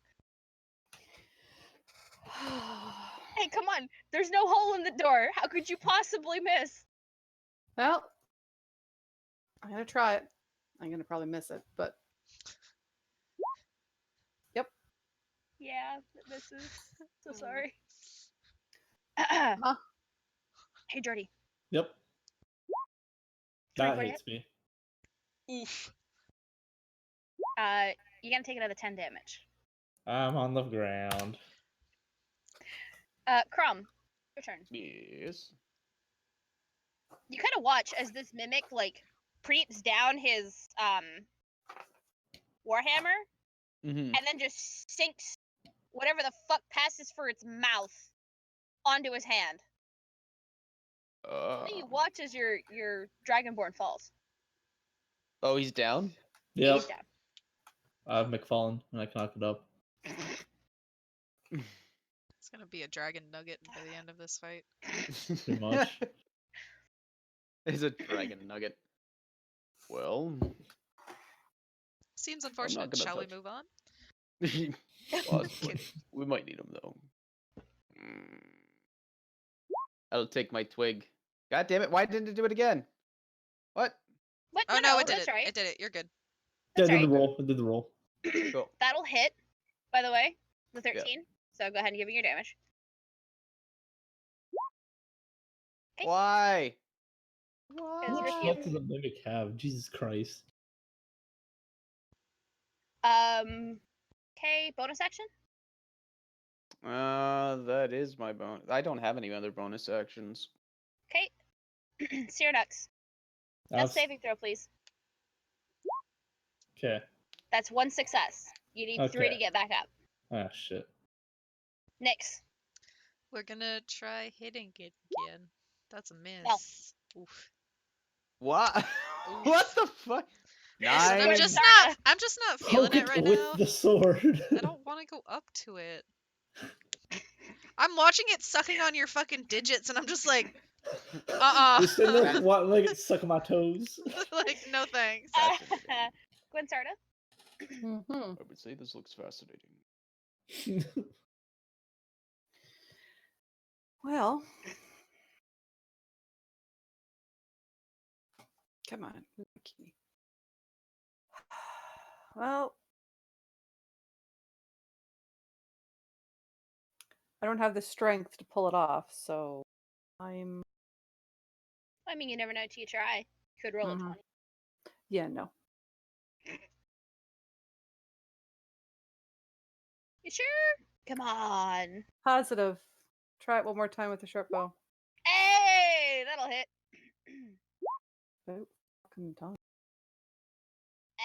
Speaker 1: hey, come on. There's no hole in the door. How could you possibly miss?
Speaker 4: Well, I'm gonna try it. I'm gonna probably miss it, but
Speaker 1: Yeah, it misses. So
Speaker 2: Oh.
Speaker 1: sorry.
Speaker 4: Huh?
Speaker 1: Hey, Jordy.
Speaker 3: Yep.
Speaker 1: Jordy,
Speaker 3: That
Speaker 1: what
Speaker 3: hits me.
Speaker 2: Oof.
Speaker 1: You're gonna take another 10 damage.
Speaker 3: I'm on the ground.
Speaker 1: Crumb, your turn.
Speaker 5: Yes.
Speaker 1: You kind of watch as this mimic, like, preeps down his, Warhammer,
Speaker 5: Mm-hmm.
Speaker 1: and then just sinks whatever the fuck passes for its mouth onto his hand. And you watch as your Dragonborn falls.
Speaker 5: Oh, he's down?
Speaker 3: Yep.
Speaker 1: He's down.
Speaker 3: I have McFallen, and I knocked it up.
Speaker 2: It's gonna be a dragon nugget by the end of this fight.
Speaker 3: Pretty much.
Speaker 5: It's a dragon nugget. Well,
Speaker 2: Seems unfortunate.
Speaker 5: gonna
Speaker 2: Shall we
Speaker 5: touch-
Speaker 2: move on?
Speaker 5: possibly. We might need him though. I'll take my twig. God damn it! Why didn't it do it again? What?
Speaker 1: What?
Speaker 2: Oh no, it did
Speaker 1: that's
Speaker 2: it.
Speaker 1: right.
Speaker 2: It did it. You're good.
Speaker 3: Yeah, I
Speaker 1: That's
Speaker 3: did the
Speaker 1: right.
Speaker 3: roll. I did the roll.
Speaker 5: Cool.
Speaker 1: That'll hit, by the way, the 13. So go ahead and give me your damage. Okay.
Speaker 5: Why?
Speaker 3: How
Speaker 1: Because
Speaker 3: much
Speaker 1: you're
Speaker 3: health
Speaker 1: human.
Speaker 3: does a mimic have? Jesus Christ.
Speaker 1: Okay, bonus action?
Speaker 5: That is my bonus. I don't have any other bonus actions.
Speaker 1: Okay. Cyranox, death saving throw, please.
Speaker 3: Okay.
Speaker 1: That's one success. You need 3 to
Speaker 3: Okay.
Speaker 1: get back up.
Speaker 3: Ah, shit.
Speaker 1: Nyx,
Speaker 2: We're gonna try hitting it again. That's a miss.
Speaker 1: No.
Speaker 2: Oof.
Speaker 5: What? What the fuck?
Speaker 2: Listen,
Speaker 1: Nice.
Speaker 2: I'm just not feeling
Speaker 3: Poke
Speaker 2: it right
Speaker 3: with
Speaker 2: now.
Speaker 3: the sword.
Speaker 2: I don't want to go up to it. I'm watching it sucking on your fucking digits, and I'm just like,
Speaker 3: Just sitting there, like it's sucking my toes.
Speaker 2: like, no thanks.
Speaker 5: That's what it
Speaker 1: Gwensarda,
Speaker 4: Hmm.
Speaker 5: I would say this looks fascinating.
Speaker 4: Well, come on, move the key. Well, I don't have the strength to pull it off, so I'm.
Speaker 1: I mean, you never know till you try. Could roll a
Speaker 4: Mhm.
Speaker 1: 20.
Speaker 4: Yeah, no.
Speaker 1: You sure? Come on.
Speaker 4: Positive. Try it one more time with the short bow.
Speaker 1: Hey, that'll hit.
Speaker 4: Oh, fucking tongue.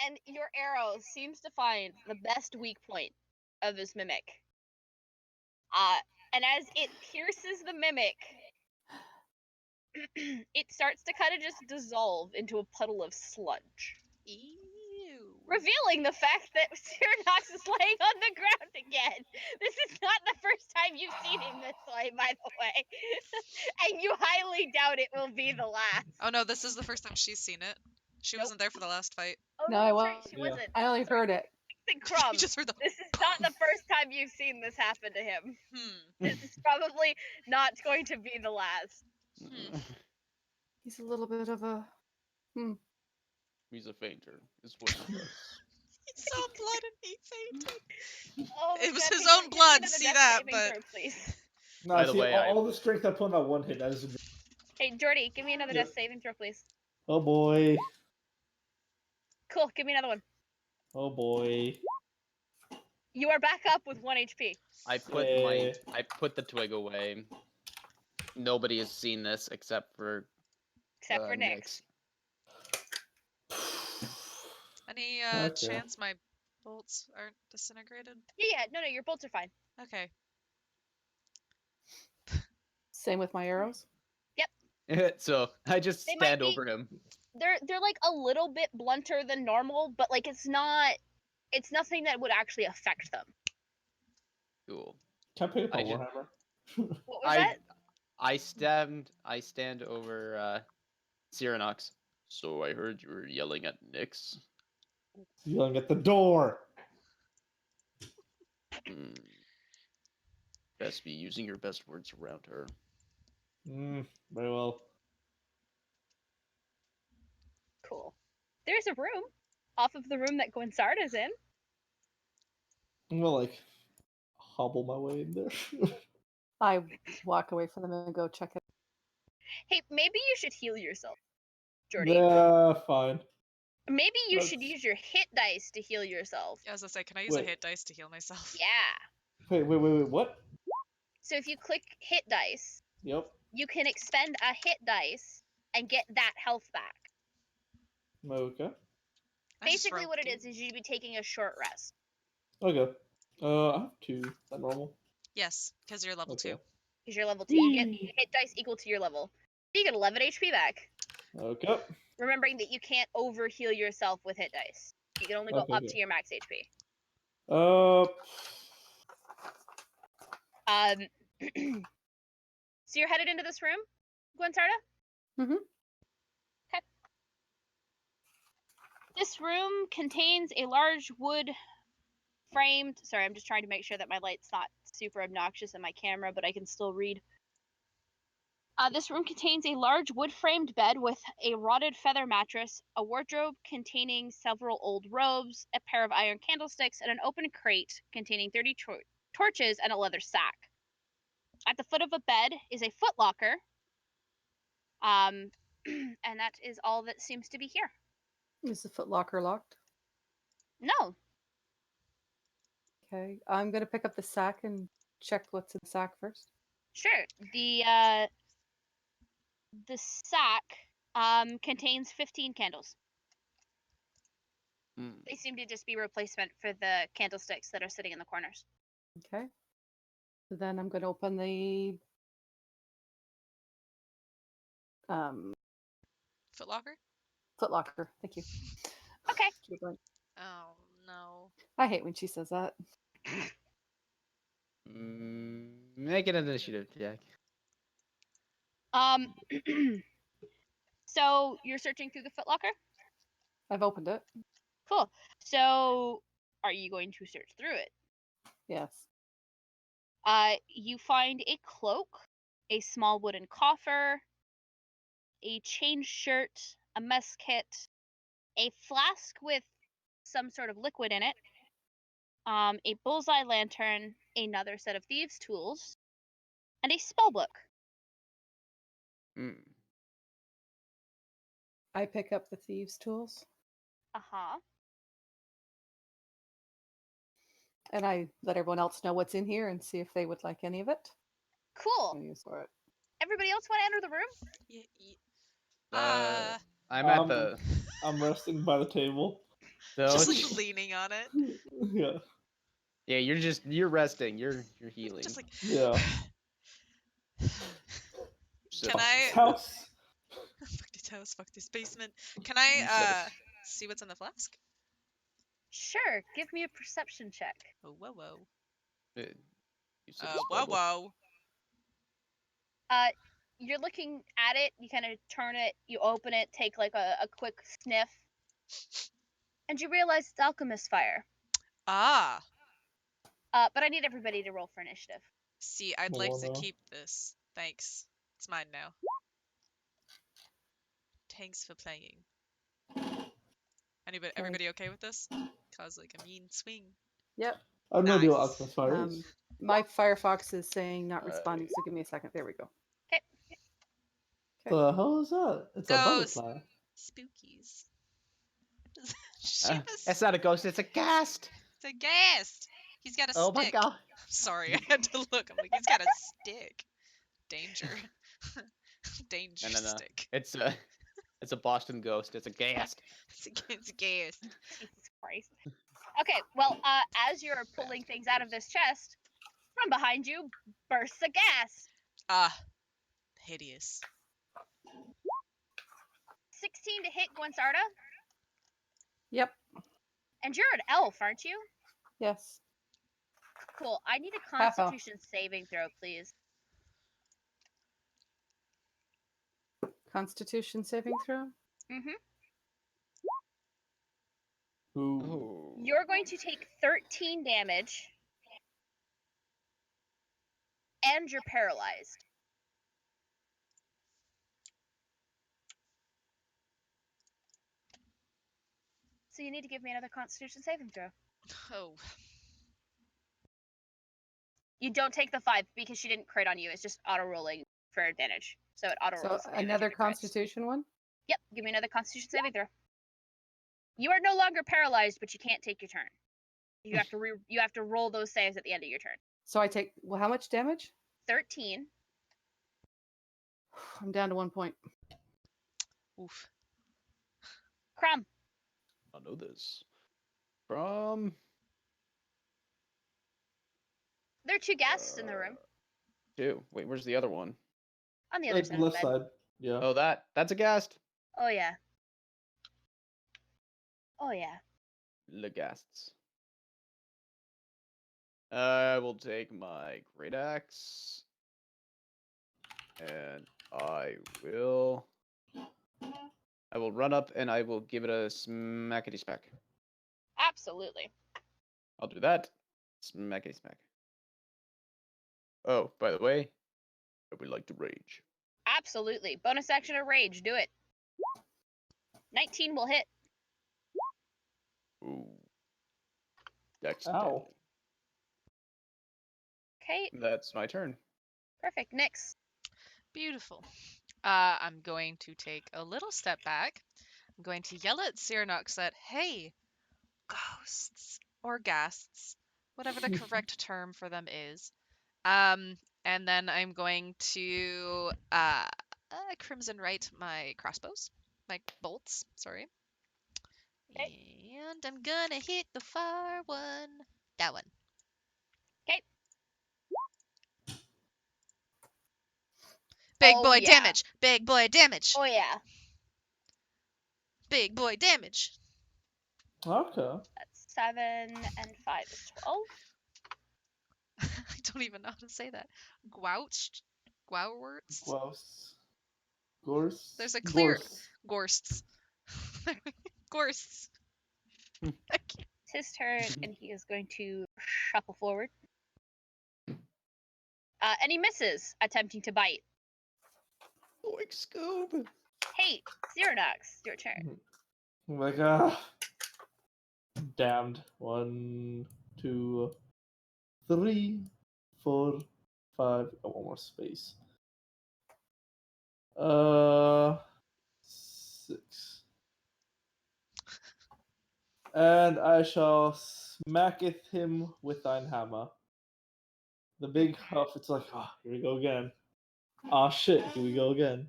Speaker 1: And your arrow seems to find the best weak point of this mimic. And as it pierces the mimic, it starts to kind of just dissolve into a puddle of sludge,
Speaker 2: Ew.
Speaker 1: revealing the fact that Cyranox is laying on the ground again. This is not the first time you've seen him this way, by the way. And you highly doubt it will be the last.
Speaker 2: Oh no, this is the first time she's seen it. She
Speaker 1: Nope.
Speaker 2: wasn't there for the last fight.
Speaker 1: Oh,
Speaker 4: No, I
Speaker 1: that's right, she
Speaker 3: Yeah.
Speaker 1: wasn't.
Speaker 4: I only heard it.
Speaker 1: And Crumb,
Speaker 2: You just heard the.
Speaker 1: this is not the first time you've seen this happen to him.
Speaker 2: Hmm.
Speaker 1: This is probably not going to be the last.
Speaker 4: He's a little bit of a.
Speaker 5: He's a fainter, is what he does.
Speaker 2: He saw blood and he fainted.
Speaker 1: Oh my
Speaker 2: It was
Speaker 1: God,
Speaker 2: his
Speaker 1: hey,
Speaker 2: own
Speaker 1: give me
Speaker 2: blood,
Speaker 1: another
Speaker 2: see
Speaker 1: death
Speaker 2: that,
Speaker 1: saving
Speaker 2: but-
Speaker 1: throw, please.
Speaker 3: No,
Speaker 5: By the
Speaker 3: see,
Speaker 5: way, I-
Speaker 3: all the strength I put on that one hit, that is a...
Speaker 1: Hey, Jordy, give me another
Speaker 3: Yeah.
Speaker 1: death saving throw, please.
Speaker 3: Oh boy.
Speaker 1: Cool, give me another one.
Speaker 3: Oh boy.
Speaker 1: You are back up with 1 HP.
Speaker 5: I put the twig away. Nobody has seen this except for
Speaker 1: Except for Nyx.
Speaker 2: Any
Speaker 3: Okay.
Speaker 2: chance my bolts aren't disintegrated?
Speaker 1: Yeah, no, your bolts are fine.
Speaker 2: Okay.
Speaker 4: Same with my arrows.
Speaker 5: So I just
Speaker 1: They might
Speaker 5: stand
Speaker 1: be-
Speaker 5: over him.
Speaker 1: They're like a little bit blunter than normal, but like it's nothing that would actually affect them.
Speaker 5: Cool.
Speaker 3: Can I pick up
Speaker 5: I
Speaker 3: a
Speaker 5: ju-
Speaker 3: warhammer?
Speaker 1: What was that?
Speaker 5: I stand over Cyranox. So I heard you were yelling at Nyx.
Speaker 3: Yelling at the door.
Speaker 5: Hmm. Best be using your best words around her.
Speaker 3: Very well.
Speaker 1: Cool. There's a room off of the room that Gwensarda's in.
Speaker 3: I'm gonna like hobble my way in there.
Speaker 4: I walk away from them and go check it.
Speaker 1: Hey, maybe you should heal yourself, Jordy.
Speaker 3: Yeah, fine.
Speaker 1: Maybe you should
Speaker 3: Let's-
Speaker 1: use your hit dice to heal yourself.
Speaker 2: Yeah, as I say, can I use a
Speaker 3: Wait.
Speaker 2: hit dice to heal myself?
Speaker 1: Yeah.
Speaker 3: Wait, what?
Speaker 1: So if you click hit dice,
Speaker 3: Yep.
Speaker 1: you can expend a hit dice and get that health back.
Speaker 3: Okay.
Speaker 2: I just
Speaker 1: Basically,
Speaker 2: wrote
Speaker 1: what it is
Speaker 2: D.
Speaker 1: you'd be taking a short rest.
Speaker 3: Okay. I have two. Is that normal?
Speaker 2: Yes, because you're level
Speaker 3: Okay.
Speaker 2: 2.
Speaker 1: Because you're level 2, you get hit dice equal to your level. You get 11 HP back.
Speaker 3: Okay.
Speaker 1: Remembering that you can't over heal yourself with hit dice. You can only go
Speaker 3: Okay,
Speaker 1: up
Speaker 3: good.
Speaker 1: to your max HP. So you're headed into this room, Gwensarda?
Speaker 4: Mhm.
Speaker 1: Okay. This room contains a large wood framed. Sorry, I'm just trying to make sure that my light's not super obnoxious in my camera, but I can still read. This room contains a large wood-framed bed with a rotted feather mattress, a wardrobe containing several old robes, a pair of iron candlesticks, and an open crate containing 30 torches and a leather sack. At the foot of a bed is a footlocker, and that is all that seems to be here.
Speaker 4: Is the footlocker locked?
Speaker 1: No,
Speaker 4: Okay. I'm gonna pick up the sack and check what's in the sack first.
Speaker 1: sure. The sack contains 15 candles.
Speaker 5: Hmm.
Speaker 1: They seem to just be replacement for the candlesticks that are sitting in the corners.
Speaker 4: Okay. So then I'm gonna open the
Speaker 2: Footlocker?
Speaker 4: footlocker. Thank you.
Speaker 1: Okay.
Speaker 4: Keep going.
Speaker 2: Oh, no.
Speaker 4: I hate when she says that.
Speaker 6: Make an initiative check.
Speaker 1: So you're searching through the footlocker?
Speaker 4: I've opened it.
Speaker 1: Cool. So are you going to search through it?
Speaker 4: Yes.
Speaker 1: You find a cloak, a small wooden coffer, a chain shirt, a mess kit, a flask with some sort of liquid in it, a bullseye lantern, another set of thieves' tools, and a spell book.
Speaker 5: Hmm.
Speaker 4: I pick up the thieves' tools
Speaker 1: Uh-huh.
Speaker 4: and I let everyone else know what's in here and see if they would like any of it.
Speaker 1: Cool.
Speaker 4: I'll use for it.
Speaker 1: Everybody else want to enter the room?
Speaker 5: I'm at
Speaker 3: Um,
Speaker 5: the
Speaker 3: I'm resting by the table.
Speaker 2: Just
Speaker 5: those.
Speaker 2: like leaning on it.
Speaker 3: Yeah.
Speaker 5: Yeah, you're resting. You're healing.
Speaker 2: Just like.
Speaker 3: Yeah.
Speaker 5: So-
Speaker 2: Can I?
Speaker 3: House.
Speaker 2: Fuck this house. Fuck this basement. Can
Speaker 5: You said
Speaker 2: I
Speaker 5: it.
Speaker 2: see what's in the flask?
Speaker 1: Sure. Give me a perception check.
Speaker 2: Oh whoa whoa.
Speaker 5: You said
Speaker 2: Whoa whoa.
Speaker 1: You're looking at it, you kind of turn it, you open it, take like a quick sniff, and you realize it's alchemist fire.
Speaker 2: Ah.
Speaker 1: But I need everybody to roll for initiative.
Speaker 2: See, I'd like to
Speaker 3: Moana.
Speaker 2: keep this. Thanks. It's mine now. Thanks for playing. Everybody okay with this? Cause like a mean swing.
Speaker 4: Yep.
Speaker 3: I have no idea what
Speaker 2: Nice.
Speaker 3: Alchemist Fire is.
Speaker 4: My Firefox is saying not responding, so give me a second. There we go.
Speaker 3: The hell is that? It's a
Speaker 2: Ghost.
Speaker 3: butterfly.
Speaker 2: Spookies. Ship
Speaker 5: It's not a ghost. It's a ghast.
Speaker 2: It's a ghast. He's got a
Speaker 5: Oh my
Speaker 2: stick.
Speaker 5: god.
Speaker 2: Sorry, I had to look. I'm like, he's got a stick. Danger. Danger
Speaker 5: No.
Speaker 2: stick.
Speaker 5: It's a Boston ghost. It's a ghast.
Speaker 2: It's a ghast.
Speaker 1: Jesus Christ. Okay, well, as you're pulling things out of this chest, from behind you bursts a gas.
Speaker 2: Ah. Hideous.
Speaker 1: 16 to hit Gwensarda,
Speaker 4: Yep.
Speaker 1: and you're an elf, aren't you?
Speaker 4: Yes.
Speaker 1: Cool. I need a
Speaker 4: Half elf.
Speaker 1: Constitution saving throw, please.
Speaker 4: Constitution saving throw.
Speaker 1: Mm-hmm.
Speaker 3: Ooh.
Speaker 5: Oh.
Speaker 1: You're going to take 13 damage, and you're paralyzed. So you need to give me another Constitution saving throw.
Speaker 2: Oh.
Speaker 1: You don't take the 5 because she didn't crit on you. It's just auto rolling for advantage. So it auto
Speaker 4: So
Speaker 1: rolls.
Speaker 4: another Constitution one.
Speaker 1: Yep. Give me another Constitution saving throw. You are no longer paralyzed, but you can't take your turn. You have to you have to roll those saves at the end of your turn.
Speaker 4: So I take how much damage?
Speaker 1: 13.
Speaker 4: I'm down to 1 point.
Speaker 2: Oof.
Speaker 1: Crumb.
Speaker 5: I know this. From
Speaker 1: There are 2 guests in the room.
Speaker 5: two. Wait, where's the other one?
Speaker 1: On the other side of the
Speaker 3: Left
Speaker 1: bed.
Speaker 3: side. Yeah.
Speaker 5: Oh, that's a ghast.
Speaker 1: Oh yeah. Oh yeah.
Speaker 5: Le ghasts. I will take my great axe, and I will run up and I will give it a smackety smack.
Speaker 1: Absolutely.
Speaker 5: I'll do that. Smackety smack. Oh, by the way, I would like to rage.
Speaker 1: Absolutely. Bonus action of rage. Do it. 19 will hit.
Speaker 5: Ooh. That's
Speaker 3: Ow.
Speaker 1: Okay.
Speaker 5: That's my turn.
Speaker 1: Perfect. Nyx.
Speaker 2: Beautiful. I'm going to take a little step back. I'm going to yell at Cyranox that, hey, ghosts or ghasts, whatever the correct term for them is. And then I'm going to Crimson Right my crossbows, my bolts, sorry.
Speaker 1: Okay.
Speaker 2: And I'm gonna hit the far one. That one.
Speaker 1: Okay.
Speaker 2: Big
Speaker 1: Oh,
Speaker 2: boy
Speaker 1: yeah.
Speaker 2: damage. Big boy damage.
Speaker 1: Oh yeah.
Speaker 2: Big boy damage.
Speaker 3: Okay.
Speaker 1: That's 7 and 5 is 12.
Speaker 2: I don't even know how to say that. Gouched? Gouwerts?
Speaker 3: Gross. Gorse.
Speaker 2: There's a clear-
Speaker 3: Gorse.
Speaker 2: Gorsts. Gorsts. I can't.
Speaker 1: It's his turn, and he is going to shuffle forward. And he misses, attempting to bite.
Speaker 5: Like Scoob.
Speaker 1: Hey, Xeronox, your turn.
Speaker 3: I'm like, damned. 1, 2, 3, 4, 5. Got one more space. 6. And I shall smacketh him with thine hammer. The big huff, it's like, here we go again. Shit, here we go again.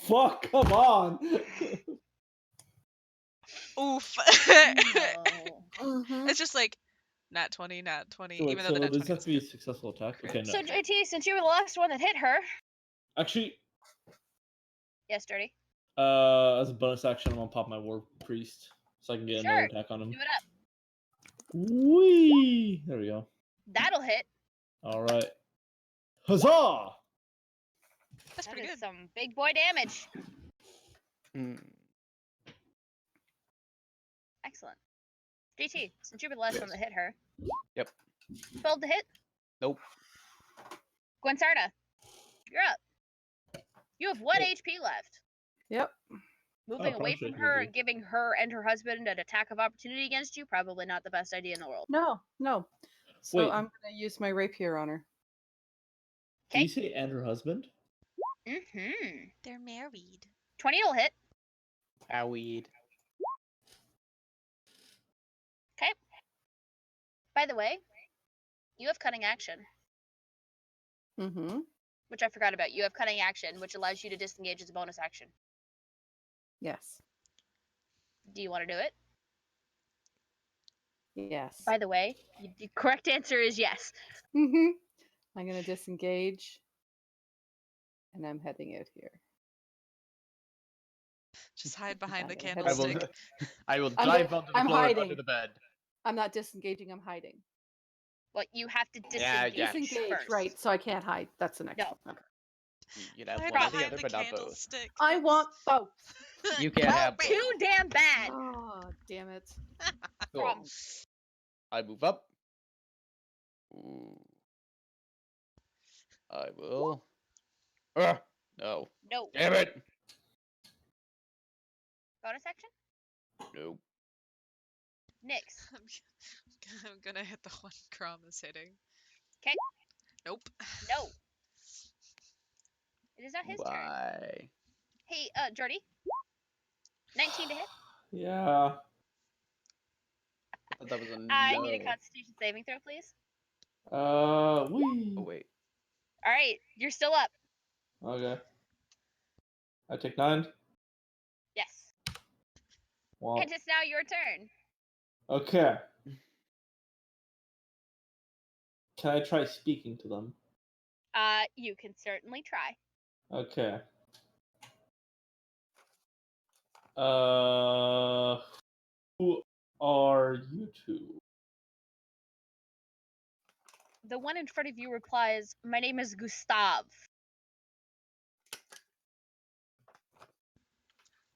Speaker 3: Fuck, come on!
Speaker 2: Oof.
Speaker 1: No.
Speaker 2: It's just like nat 20, nat 20,
Speaker 3: Wait,
Speaker 2: even though
Speaker 3: so
Speaker 2: the nat
Speaker 3: does
Speaker 2: 20
Speaker 3: that have
Speaker 2: was
Speaker 3: to be a
Speaker 2: good.
Speaker 3: successful attack?
Speaker 2: Crit.
Speaker 3: Okay, no.
Speaker 1: So, JT, since you were the last one that hit her.
Speaker 3: Actually,
Speaker 1: Yes, Dirty.
Speaker 3: as a bonus action, I'm gonna pop my War Priest so I can get another
Speaker 1: Sure.
Speaker 3: attack on him.
Speaker 1: Do it up.
Speaker 3: Whee! There we go.
Speaker 1: That'll hit.
Speaker 3: Alright. Huzzah!
Speaker 2: That's
Speaker 1: That
Speaker 2: pretty
Speaker 1: is
Speaker 2: good.
Speaker 1: some big boy damage.
Speaker 6: Hmm.
Speaker 1: Excellent. JT, since you were the last one
Speaker 5: Yes.
Speaker 1: that hit her.
Speaker 6: Yep.
Speaker 1: 12 to hit.
Speaker 6: Nope.
Speaker 1: Gwensarda, you're up. You have 1
Speaker 3: Oh.
Speaker 1: HP left.
Speaker 4: Yep.
Speaker 1: Moving away
Speaker 3: punishment
Speaker 1: from her
Speaker 3: movie.
Speaker 1: and giving her and her husband an attack of opportunity against you, probably not the best idea in the world.
Speaker 4: No, no. So
Speaker 3: Wait.
Speaker 4: I'm gonna use my rapier on her.
Speaker 3: Did you say and her husband?
Speaker 1: Mm-hmm.
Speaker 2: They're married.
Speaker 1: 20 will hit.
Speaker 6: Oweed.
Speaker 1: Okay. By the way, you have cunning action,
Speaker 4: Mm-hmm.
Speaker 1: which I forgot about. You have cunning action, which allows you to disengage as a bonus action.
Speaker 4: Yes.
Speaker 1: Do you want to do it?
Speaker 4: Yes.
Speaker 1: By the way, the correct answer is yes.
Speaker 4: Mm-hmm. I'm gonna disengage. And I'm heading out here.
Speaker 2: Just hide behind the
Speaker 4: I'm gonna head
Speaker 2: candlestick.
Speaker 5: I will
Speaker 4: I'm
Speaker 5: dive
Speaker 4: go-
Speaker 5: onto the
Speaker 4: I'm
Speaker 5: floor and
Speaker 4: hiding.
Speaker 5: under the bed.
Speaker 4: I'm not disengaging, I'm hiding.
Speaker 1: Well, you have to
Speaker 5: Yeah,
Speaker 1: disengage,
Speaker 5: yeah.
Speaker 4: Disengage,
Speaker 1: first.
Speaker 4: right, so I can't hide. That's the next
Speaker 1: No.
Speaker 4: one. Okay.
Speaker 5: You can have
Speaker 2: Hide
Speaker 5: one or the
Speaker 2: behind
Speaker 5: other,
Speaker 2: the
Speaker 5: but not both.
Speaker 2: candlestick.
Speaker 4: I want both.
Speaker 5: You can't
Speaker 1: Well,
Speaker 5: have both.
Speaker 1: too damn bad.
Speaker 4: Oh, damn it.
Speaker 5: Cool.
Speaker 1: From
Speaker 5: I move up. Ooh. I will. No.
Speaker 1: no
Speaker 5: Damn it.
Speaker 1: bonus action.
Speaker 5: No.
Speaker 1: Nyx.
Speaker 2: I'm gonna hit the one Crom is hitting.
Speaker 1: 'Kay.
Speaker 2: Nope.
Speaker 1: No. It is not his turn.
Speaker 5: Why?
Speaker 1: Hey, Jordy. 19 to hit.
Speaker 3: Yeah.
Speaker 5: I thought that was a
Speaker 1: I
Speaker 5: no.
Speaker 1: need a Constitution saving throw, please.
Speaker 3: Wee.
Speaker 5: Oh wait.
Speaker 1: All right, you're still up.
Speaker 3: Okay. I take 9.
Speaker 1: Yes.
Speaker 3: Well,
Speaker 1: And it's now your turn.
Speaker 3: okay. Can I try speaking to them?
Speaker 1: You can certainly try.
Speaker 3: Okay. Who are you two?
Speaker 1: The one in front of you replies, "My name is Gustav,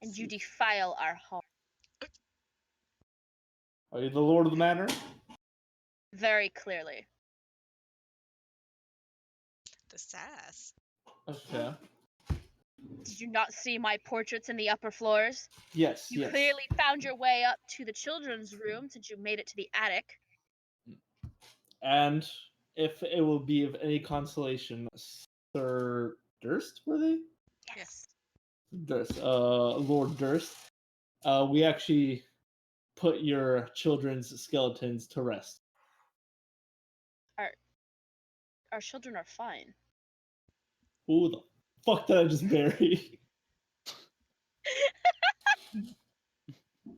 Speaker 1: and you defile our home."
Speaker 3: Are you the lord of the manor?
Speaker 1: Very clearly.
Speaker 2: The sass.
Speaker 3: Okay.
Speaker 1: Did you not see my portraits in the upper floors?
Speaker 3: Yes,
Speaker 1: You
Speaker 3: yes.
Speaker 1: clearly found your way up to the children's room since you made it to the attic.
Speaker 3: And if it will be of any consolation, Sir Durst, were they?
Speaker 1: Yes.
Speaker 3: Durst, Lord Durst. We actually put your children's skeletons to rest.
Speaker 1: Our children are fine.
Speaker 3: Who the fuck did I just bury?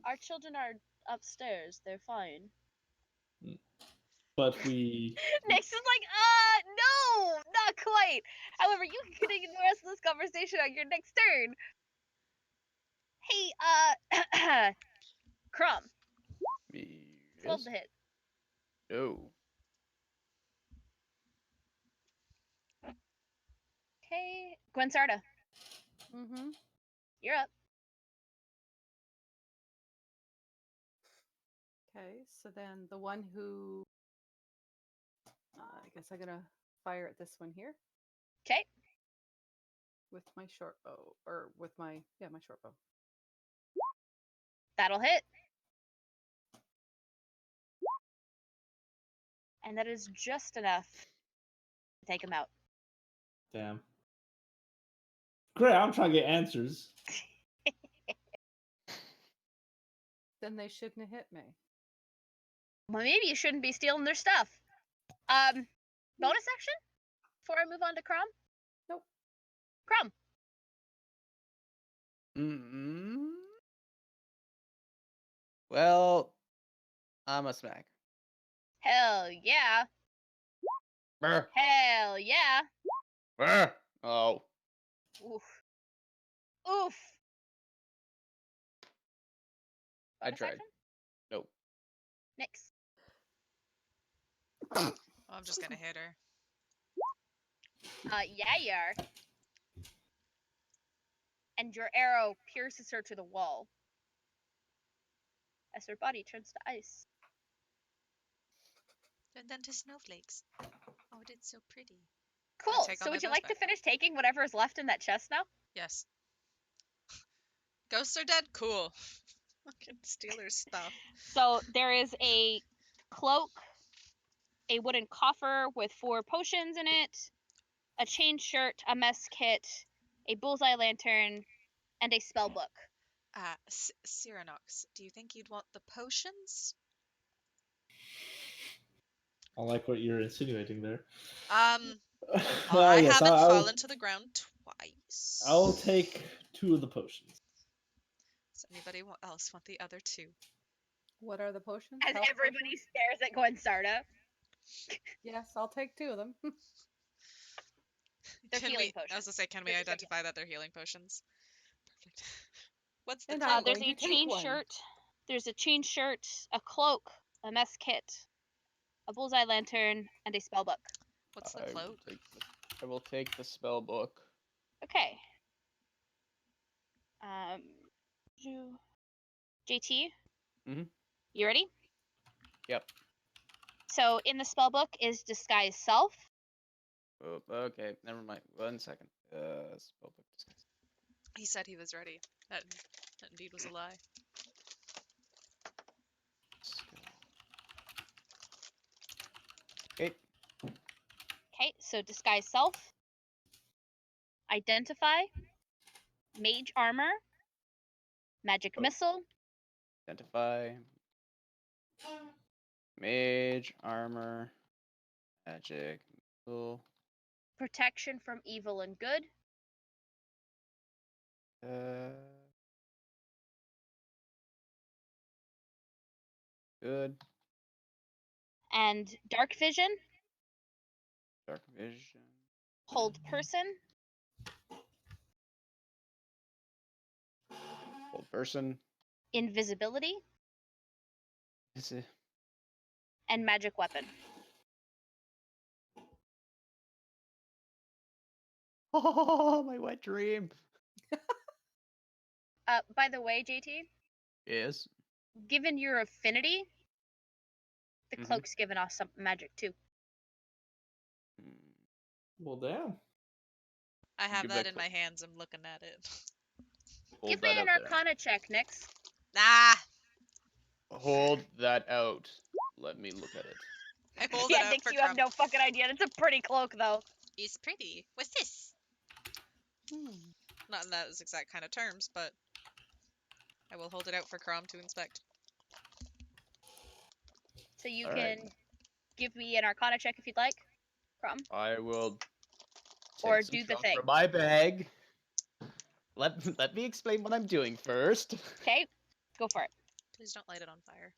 Speaker 1: Our children are upstairs. They're fine.
Speaker 3: But we.
Speaker 1: Nyx is like, no, not quite. However, you can continue the rest of this conversation on your next turn. Hey, Crumb, 12
Speaker 5: Yes.
Speaker 1: to hit.
Speaker 5: No.
Speaker 1: Okay, Gwensarda,
Speaker 4: Mm-hmm.
Speaker 1: you're up.
Speaker 4: Okay, so then the one who I guess I'm gonna fire at this one here
Speaker 1: Okay.
Speaker 4: with my short bow, or with my my short bow.
Speaker 1: That'll hit. And that is just enough to take him out.
Speaker 3: Damn. Great, I'm trying to get answers.
Speaker 4: Then they shouldn't have hit me.
Speaker 1: Well, maybe you shouldn't be stealing their stuff. Bonus action? Before I move on to Crom?
Speaker 4: Nope.
Speaker 1: Crom.
Speaker 6: Mm-mm. Well, I'm a smack.
Speaker 1: Hell yeah.
Speaker 6: Brr,
Speaker 1: Hell yeah.
Speaker 6: brr. Oh,
Speaker 1: Oof. Oof.
Speaker 6: I
Speaker 1: Bonus
Speaker 6: tried.
Speaker 1: action?
Speaker 6: Nope.
Speaker 1: Nix.
Speaker 2: Well, I'm just gonna hit her.
Speaker 1: Yeah, you are. And your arrow pierces her to the wall as her body turns to ice.
Speaker 2: And then to snowflakes. Oh, it's so pretty.
Speaker 1: Cool.
Speaker 2: take all
Speaker 1: So
Speaker 2: my
Speaker 1: would you
Speaker 2: bows
Speaker 1: like to
Speaker 2: back.
Speaker 1: finish taking whatever is left in that chest now?
Speaker 2: Yes. Ghosts are dead? Cool. Fucking steal her stuff.
Speaker 1: So there is a cloak, a wooden coffer with 4 potions in it, a chain shirt, a mess kit, a bullseye lantern, and a spell book.
Speaker 2: Cyranox, do you think you'd want the potions?
Speaker 3: I like what you're insinuating there.
Speaker 2: I
Speaker 3: Yes,
Speaker 2: haven't fallen to the ground twice.
Speaker 3: I'll take 2 of the potions.
Speaker 2: Does anybody else want the other 2?
Speaker 4: What are the potions?
Speaker 1: As
Speaker 4: Health
Speaker 1: everybody
Speaker 4: potions?
Speaker 1: stares at Gwensarda.
Speaker 4: Yes, I'll take 2 of them.
Speaker 1: They're healing
Speaker 2: I was
Speaker 1: potions.
Speaker 2: gonna say, can we
Speaker 1: They're just
Speaker 2: identify that they're healing potions? Perfect. What's the
Speaker 4: And
Speaker 2: cloak?
Speaker 4: I'm
Speaker 1: There's
Speaker 4: going
Speaker 1: a
Speaker 4: to take
Speaker 1: chain
Speaker 4: one.
Speaker 1: shirt. There's a chain shirt, a cloak, a mess kit, a bullseye lantern, and a spell book.
Speaker 2: What's the
Speaker 5: I will
Speaker 2: cloak?
Speaker 5: I will take the spell book.
Speaker 1: Okay. JT.
Speaker 5: Mhm.
Speaker 1: You ready?
Speaker 5: Yep.
Speaker 1: So in the spell book is disguise self.
Speaker 5: Oh, okay, never mind. 1 second. Spell book disguise.
Speaker 2: He said he was ready. That indeed was a lie.
Speaker 5: Okay.
Speaker 1: Okay, so disguise self. Identify. Mage armor. Magic
Speaker 5: Oh.
Speaker 1: missile.
Speaker 5: Identify. Mage, armor, magic, missile,
Speaker 1: Protection from evil and good.
Speaker 5: good,
Speaker 1: And dark vision.
Speaker 5: dark vision,
Speaker 1: Hold person.
Speaker 5: old person.
Speaker 1: Invisibility.
Speaker 5: Is it?
Speaker 1: And magic weapon.
Speaker 5: Oh, my wet dream.
Speaker 1: By the way, JT,
Speaker 5: Yes.
Speaker 1: given your affinity, the
Speaker 5: Mhm.
Speaker 1: cloak's given off some magic too.
Speaker 3: Well, damn.
Speaker 2: I have
Speaker 5: Give
Speaker 2: that
Speaker 5: that
Speaker 2: in my hands. I'm looking at it.
Speaker 5: Hold
Speaker 1: Give me
Speaker 5: that
Speaker 1: an
Speaker 5: out there.
Speaker 1: Arcana check, Nix.
Speaker 2: Ah!
Speaker 5: Hold that out. Let me look at it.
Speaker 2: I hold
Speaker 1: Yeah,
Speaker 2: it out
Speaker 1: Nix,
Speaker 2: for
Speaker 1: you have
Speaker 2: Crumb.
Speaker 1: no fucking idea. That's a pretty cloak, though.
Speaker 2: It's pretty. What's this? Not in those exact kind of terms, but I will hold it out for Crom to inspect.
Speaker 1: So you
Speaker 5: All
Speaker 1: can
Speaker 5: right.
Speaker 1: give me an Arcana check if you'd like, Crom.
Speaker 5: I will
Speaker 1: Or
Speaker 5: take some
Speaker 1: do the
Speaker 5: chalk
Speaker 1: thing.
Speaker 5: from my bag. Let me explain what I'm doing first.
Speaker 1: Okay, go for it.
Speaker 2: Please don't light it on fire.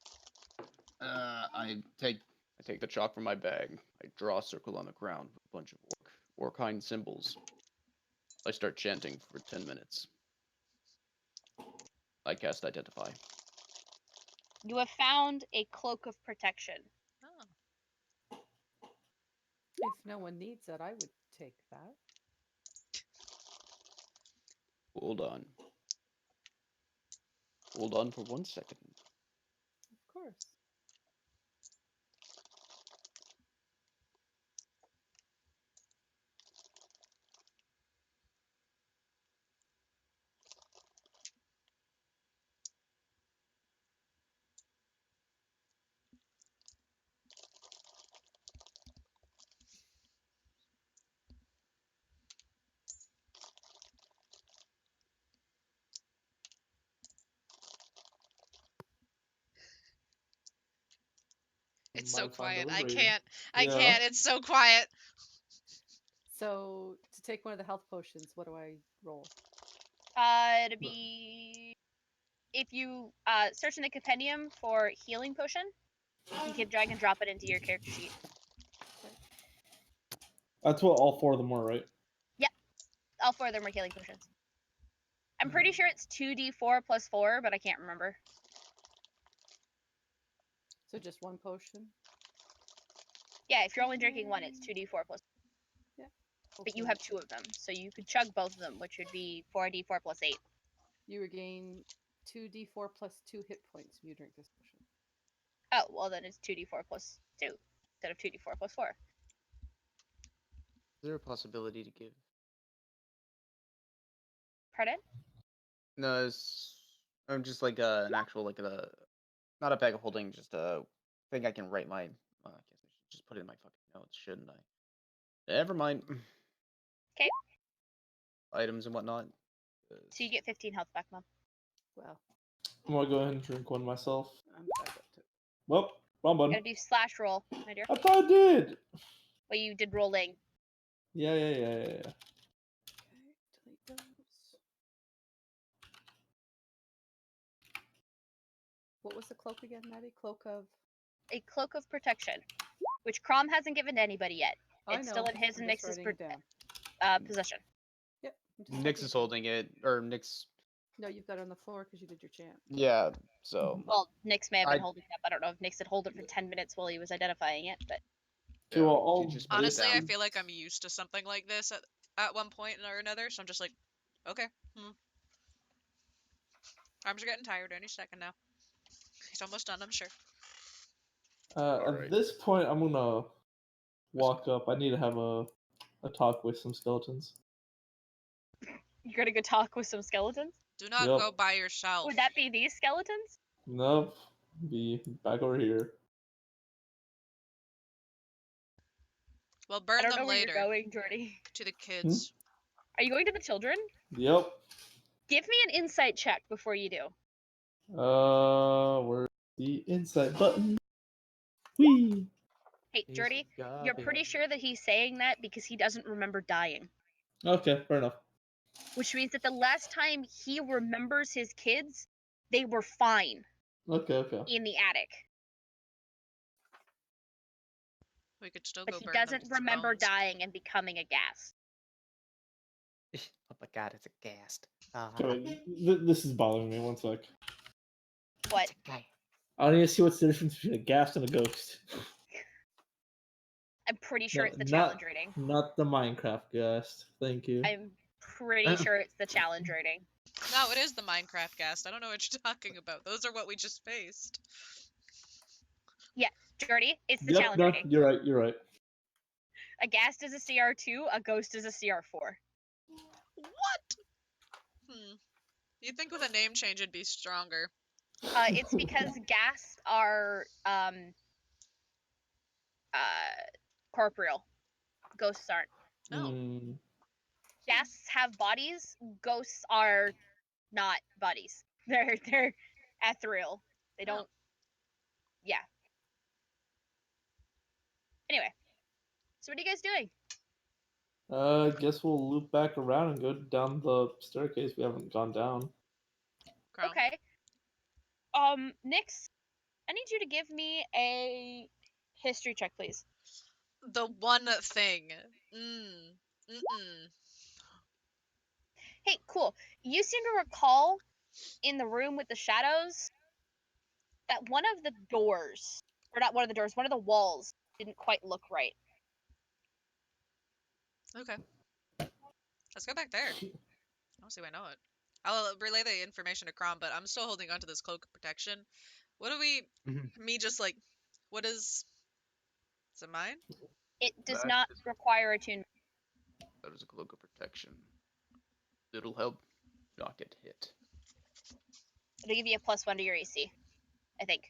Speaker 5: I take the chalk from my bag. I draw a circle on the ground with a bunch of orc-kind symbols. I start chanting for 10 minutes. I cast Identify.
Speaker 1: You have found a cloak of protection.
Speaker 2: Oh.
Speaker 4: If no one needs it, I would take that.
Speaker 5: Hold on. Hold on for 1 second.
Speaker 4: Of course.
Speaker 2: It's so
Speaker 3: might find
Speaker 2: quiet. I
Speaker 3: liberating.
Speaker 2: can't. I
Speaker 3: Yeah.
Speaker 2: can't. It's so quiet.
Speaker 4: So to take one of the health potions, what do I roll?
Speaker 1: It'd be if you search in the compendium for healing potion, you can drag and drop it into your character sheet.
Speaker 3: That's what all 4 of them were, right?
Speaker 1: All 4 of them are healing potions. I'm pretty sure it's 2d4 plus 4, but I can't remember.
Speaker 4: So just one potion.
Speaker 1: Yeah, if you're only drinking one, it's 2d4 plus. But you
Speaker 4: Okay.
Speaker 1: have 2 of them, so you could chug both of them, which would be 4d4 plus 8.
Speaker 4: You regain 2d4 plus 2 hit points when you drink this potion.
Speaker 1: Oh, well then it's 2d4 plus 2 instead of 2d4 plus 4.
Speaker 6: Is there a possibility to give?
Speaker 1: Pardon?
Speaker 6: No, I'm just like an actual like a not a bag of holding, just a thing I can write my. I guess I should just put it in my fucking notes, shouldn't I? Never mind.
Speaker 1: 'Kay.
Speaker 6: Items and whatnot.
Speaker 1: So you get 15 health back, Mom.
Speaker 4: Well,
Speaker 3: I'm gonna go ahead and drink one myself.
Speaker 4: I'm back up to.
Speaker 3: Well, wrong
Speaker 1: You
Speaker 3: button.
Speaker 1: gotta do slash roll, my dear.
Speaker 3: I thought I did.
Speaker 1: Well, you did rolling.
Speaker 3: Yeah.
Speaker 4: Okay, delete those. What was the cloak again, Maddie? Cloak of.
Speaker 1: A cloak of protection, which Crom hasn't given to anybody yet.
Speaker 4: I
Speaker 1: It's
Speaker 4: know.
Speaker 1: still in his
Speaker 4: I'm
Speaker 1: and
Speaker 4: just
Speaker 1: Nyx's
Speaker 4: writing it down.
Speaker 1: possession.
Speaker 4: Yep. I'm just
Speaker 6: Nyx
Speaker 4: writing
Speaker 6: is
Speaker 4: it down.
Speaker 6: holding it, or Nyx.
Speaker 4: No, you've got it on the floor because you did your chant.
Speaker 6: Yeah. So.
Speaker 1: Well, Nyx may have been
Speaker 6: I-
Speaker 1: holding it up. I don't know if Nyx had held it for 10 minutes while he was identifying it, but
Speaker 3: Okay, well,
Speaker 6: Yeah,
Speaker 3: all
Speaker 6: you just put it
Speaker 2: Honestly, I
Speaker 6: down.
Speaker 2: feel like I'm used to something like this at one point or another, so I'm just like, okay. Arms are getting tired any second now. He's almost done, I'm sure.
Speaker 3: At
Speaker 6: Alright.
Speaker 3: this point, I'm gonna walk up. I need to have a talk with some skeletons.
Speaker 1: you're gonna go talk with some skeletons?
Speaker 2: Do not
Speaker 3: Yep.
Speaker 2: go by yourself.
Speaker 1: Would that be these skeletons?
Speaker 3: Nope. Be back over here.
Speaker 2: Well,
Speaker 1: I
Speaker 2: burn
Speaker 1: don't
Speaker 2: them
Speaker 1: know where
Speaker 2: later
Speaker 1: you're going, Jordy.
Speaker 2: to the kids.
Speaker 1: Are you going to the children?
Speaker 3: Yep.
Speaker 1: Give me an insight check before you do.
Speaker 3: Where's the insight button? Whee!
Speaker 1: Hey,
Speaker 6: Piece
Speaker 1: Jordy,
Speaker 6: of
Speaker 1: you're
Speaker 6: garbage.
Speaker 1: pretty sure that he's saying that because he doesn't remember dying.
Speaker 3: Okay, fair enough.
Speaker 1: Which means that the last time he remembers his kids, they were fine
Speaker 3: Okay.
Speaker 1: in the attic.
Speaker 2: We could still
Speaker 1: But
Speaker 2: go
Speaker 1: he
Speaker 2: burn them
Speaker 1: doesn't remember
Speaker 2: bones.
Speaker 1: dying and becoming a ghast.
Speaker 6: Oh my god, it's a ghast.
Speaker 3: Okay, this is bothering me. One sec.
Speaker 1: What?
Speaker 6: Guy.
Speaker 3: I don't even see what's the difference between a ghast and a ghost.
Speaker 1: I'm pretty sure
Speaker 3: No,
Speaker 1: it's the
Speaker 3: not-
Speaker 1: challenge rating.
Speaker 3: Not the Minecraft ghast. Thank you.
Speaker 1: I'm pretty sure it's the challenge rating.
Speaker 2: No, it is the Minecraft ghast. I don't know what you're talking about. Those are what we just faced.
Speaker 1: Jordy, it's the
Speaker 3: Yep,
Speaker 1: challenge
Speaker 3: no,
Speaker 1: rating.
Speaker 3: you're right. You're right.
Speaker 1: A ghast is a CR2, a ghost is a CR4.
Speaker 2: What? You'd think with a name change it'd be stronger.
Speaker 1: It's because ghasts are corporeal. Ghosts aren't.
Speaker 2: Oh.
Speaker 3: Hmm.
Speaker 1: Ghasts have bodies. Ghosts are not bodies. They're ethereal. They
Speaker 2: Oh.
Speaker 1: don't. Yeah. Anyway, so what are you guys doing?
Speaker 3: Guess we'll loop back around and go down the staircase. We haven't gone down.
Speaker 2: Crown.
Speaker 1: Okay. Nyx, I need you to give me a history check, please.
Speaker 2: The one thing. Mm-mm.
Speaker 1: Hey, cool. You seem to recall in the room with the shadows that one of the doors, or not one of the doors, one of the walls didn't quite look right.
Speaker 2: Okay. Let's go back there. I don't see why not. I'll relay the information to Crom, but I'm still holding onto this cloak of protection. What do we... Me just like... What is... Is it mine?
Speaker 1: It does
Speaker 5: That
Speaker 1: not
Speaker 5: is-
Speaker 1: require attunement.
Speaker 5: That is a cloak of protection. It'll help not get hit.
Speaker 1: It'll give you a +1 to your AC, I think.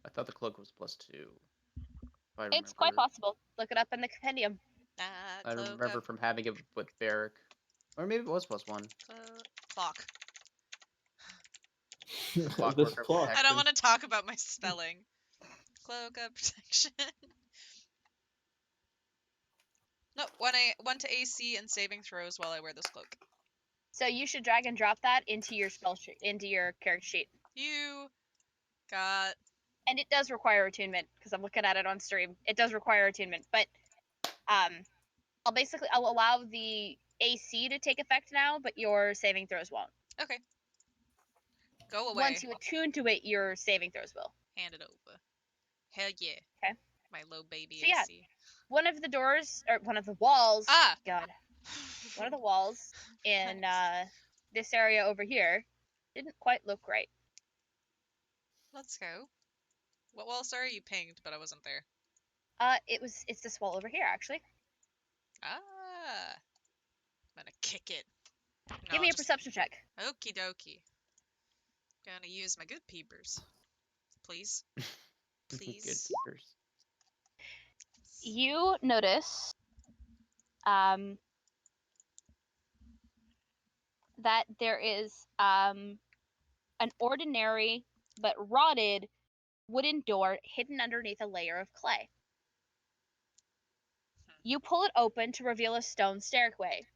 Speaker 5: I thought the cloak was +2. If I
Speaker 1: It's quite
Speaker 5: remember.
Speaker 1: possible. Look it up in the compendium.
Speaker 5: I remember from having it with Barrick. Or maybe it was +1.
Speaker 2: Fuck.
Speaker 3: This
Speaker 5: Clockwork
Speaker 3: clock.
Speaker 2: I don't want to talk about my spelling. Cloak of protection. No, one to AC and saving throws while I wear this cloak.
Speaker 1: So you should drag and drop that into your spell sheet, into your character sheet.
Speaker 2: You got
Speaker 1: And it does require attunement because I'm looking at it on stream. It does require attunement, but I'll allow the AC to take effect now, but your saving throws won't.
Speaker 2: okay. Go away.
Speaker 1: Once you attune to it, your saving throws will.
Speaker 2: Hand it over. Hell yeah.
Speaker 1: 'Kay.
Speaker 2: My low baby
Speaker 1: So, yeah.
Speaker 2: AC.
Speaker 1: One of the doors, or one of the walls.
Speaker 2: Ah!
Speaker 1: God. One of the walls in
Speaker 2: Nice.
Speaker 1: this area over here didn't quite look right.
Speaker 2: Let's go. What wall? Sorry, you pinged, but I wasn't there.
Speaker 1: It's this wall over here actually.
Speaker 2: Ah. I'm gonna kick it. No,
Speaker 1: Give me a
Speaker 2: just-
Speaker 1: perception check.
Speaker 2: Okie dokie. Gonna use my good peepers. Please.
Speaker 5: Good
Speaker 2: Please.
Speaker 5: keepers.
Speaker 1: You notice that there is an ordinary but rotted wooden door hidden underneath a layer of clay. You pull it open to reveal a stone stairway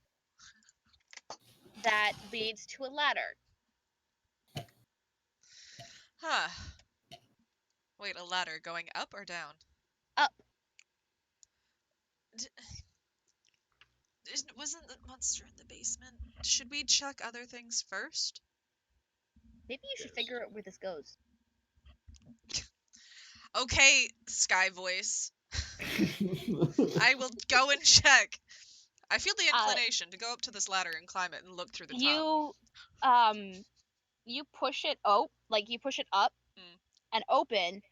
Speaker 1: that leads to a ladder.
Speaker 2: Huh. Wait, a ladder going up or down?
Speaker 1: Up.
Speaker 2: Wasn't the monster in the basement? Should we check other things first?
Speaker 1: Maybe you should
Speaker 5: Yes.
Speaker 1: figure out where this goes.
Speaker 2: Okay, Sky Voice. I will go and check. I feel the inclination to go up to this ladder and climb it and look through the top.
Speaker 1: You push it up, you push it up
Speaker 2: Mm.
Speaker 1: and open,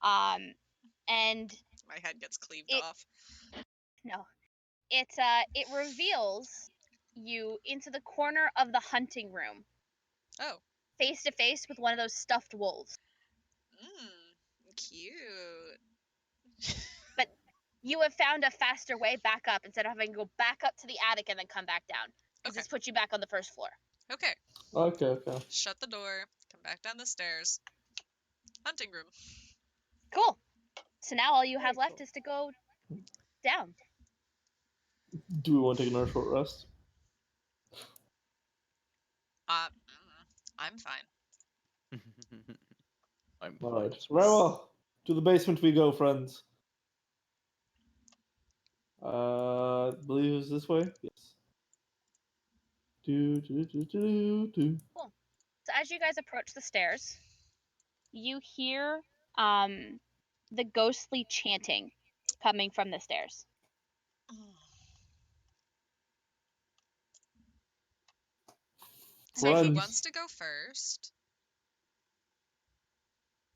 Speaker 1: and
Speaker 2: My head gets cleaved
Speaker 1: it-
Speaker 2: off.
Speaker 1: no, it reveals you into the corner of the hunting room,
Speaker 2: Oh.
Speaker 1: face to face with one of those stuffed wolves.
Speaker 2: Cute.
Speaker 1: You have found a faster way back up instead of having to go back up to the attic and then come back down. Because
Speaker 2: Okay.
Speaker 1: this puts you back on the first floor.
Speaker 2: Okay.
Speaker 3: Okay.
Speaker 2: Shut the door. Come back down the stairs. Hunting room.
Speaker 1: Cool. So now all you have
Speaker 3: Very
Speaker 1: left
Speaker 3: cool.
Speaker 1: is to go down.
Speaker 3: Do we want to take another short rest?
Speaker 2: I'm fine.
Speaker 5: I'm
Speaker 3: All
Speaker 5: fine
Speaker 3: right.
Speaker 5: as
Speaker 3: Very
Speaker 5: well.
Speaker 3: well. To the basement we go, friends. I believe it's this way. Yes. Do.
Speaker 1: So as you guys approach the stairs, you hear the ghostly chanting coming from the stairs.
Speaker 2: So who
Speaker 3: Friends.
Speaker 2: wants to go first?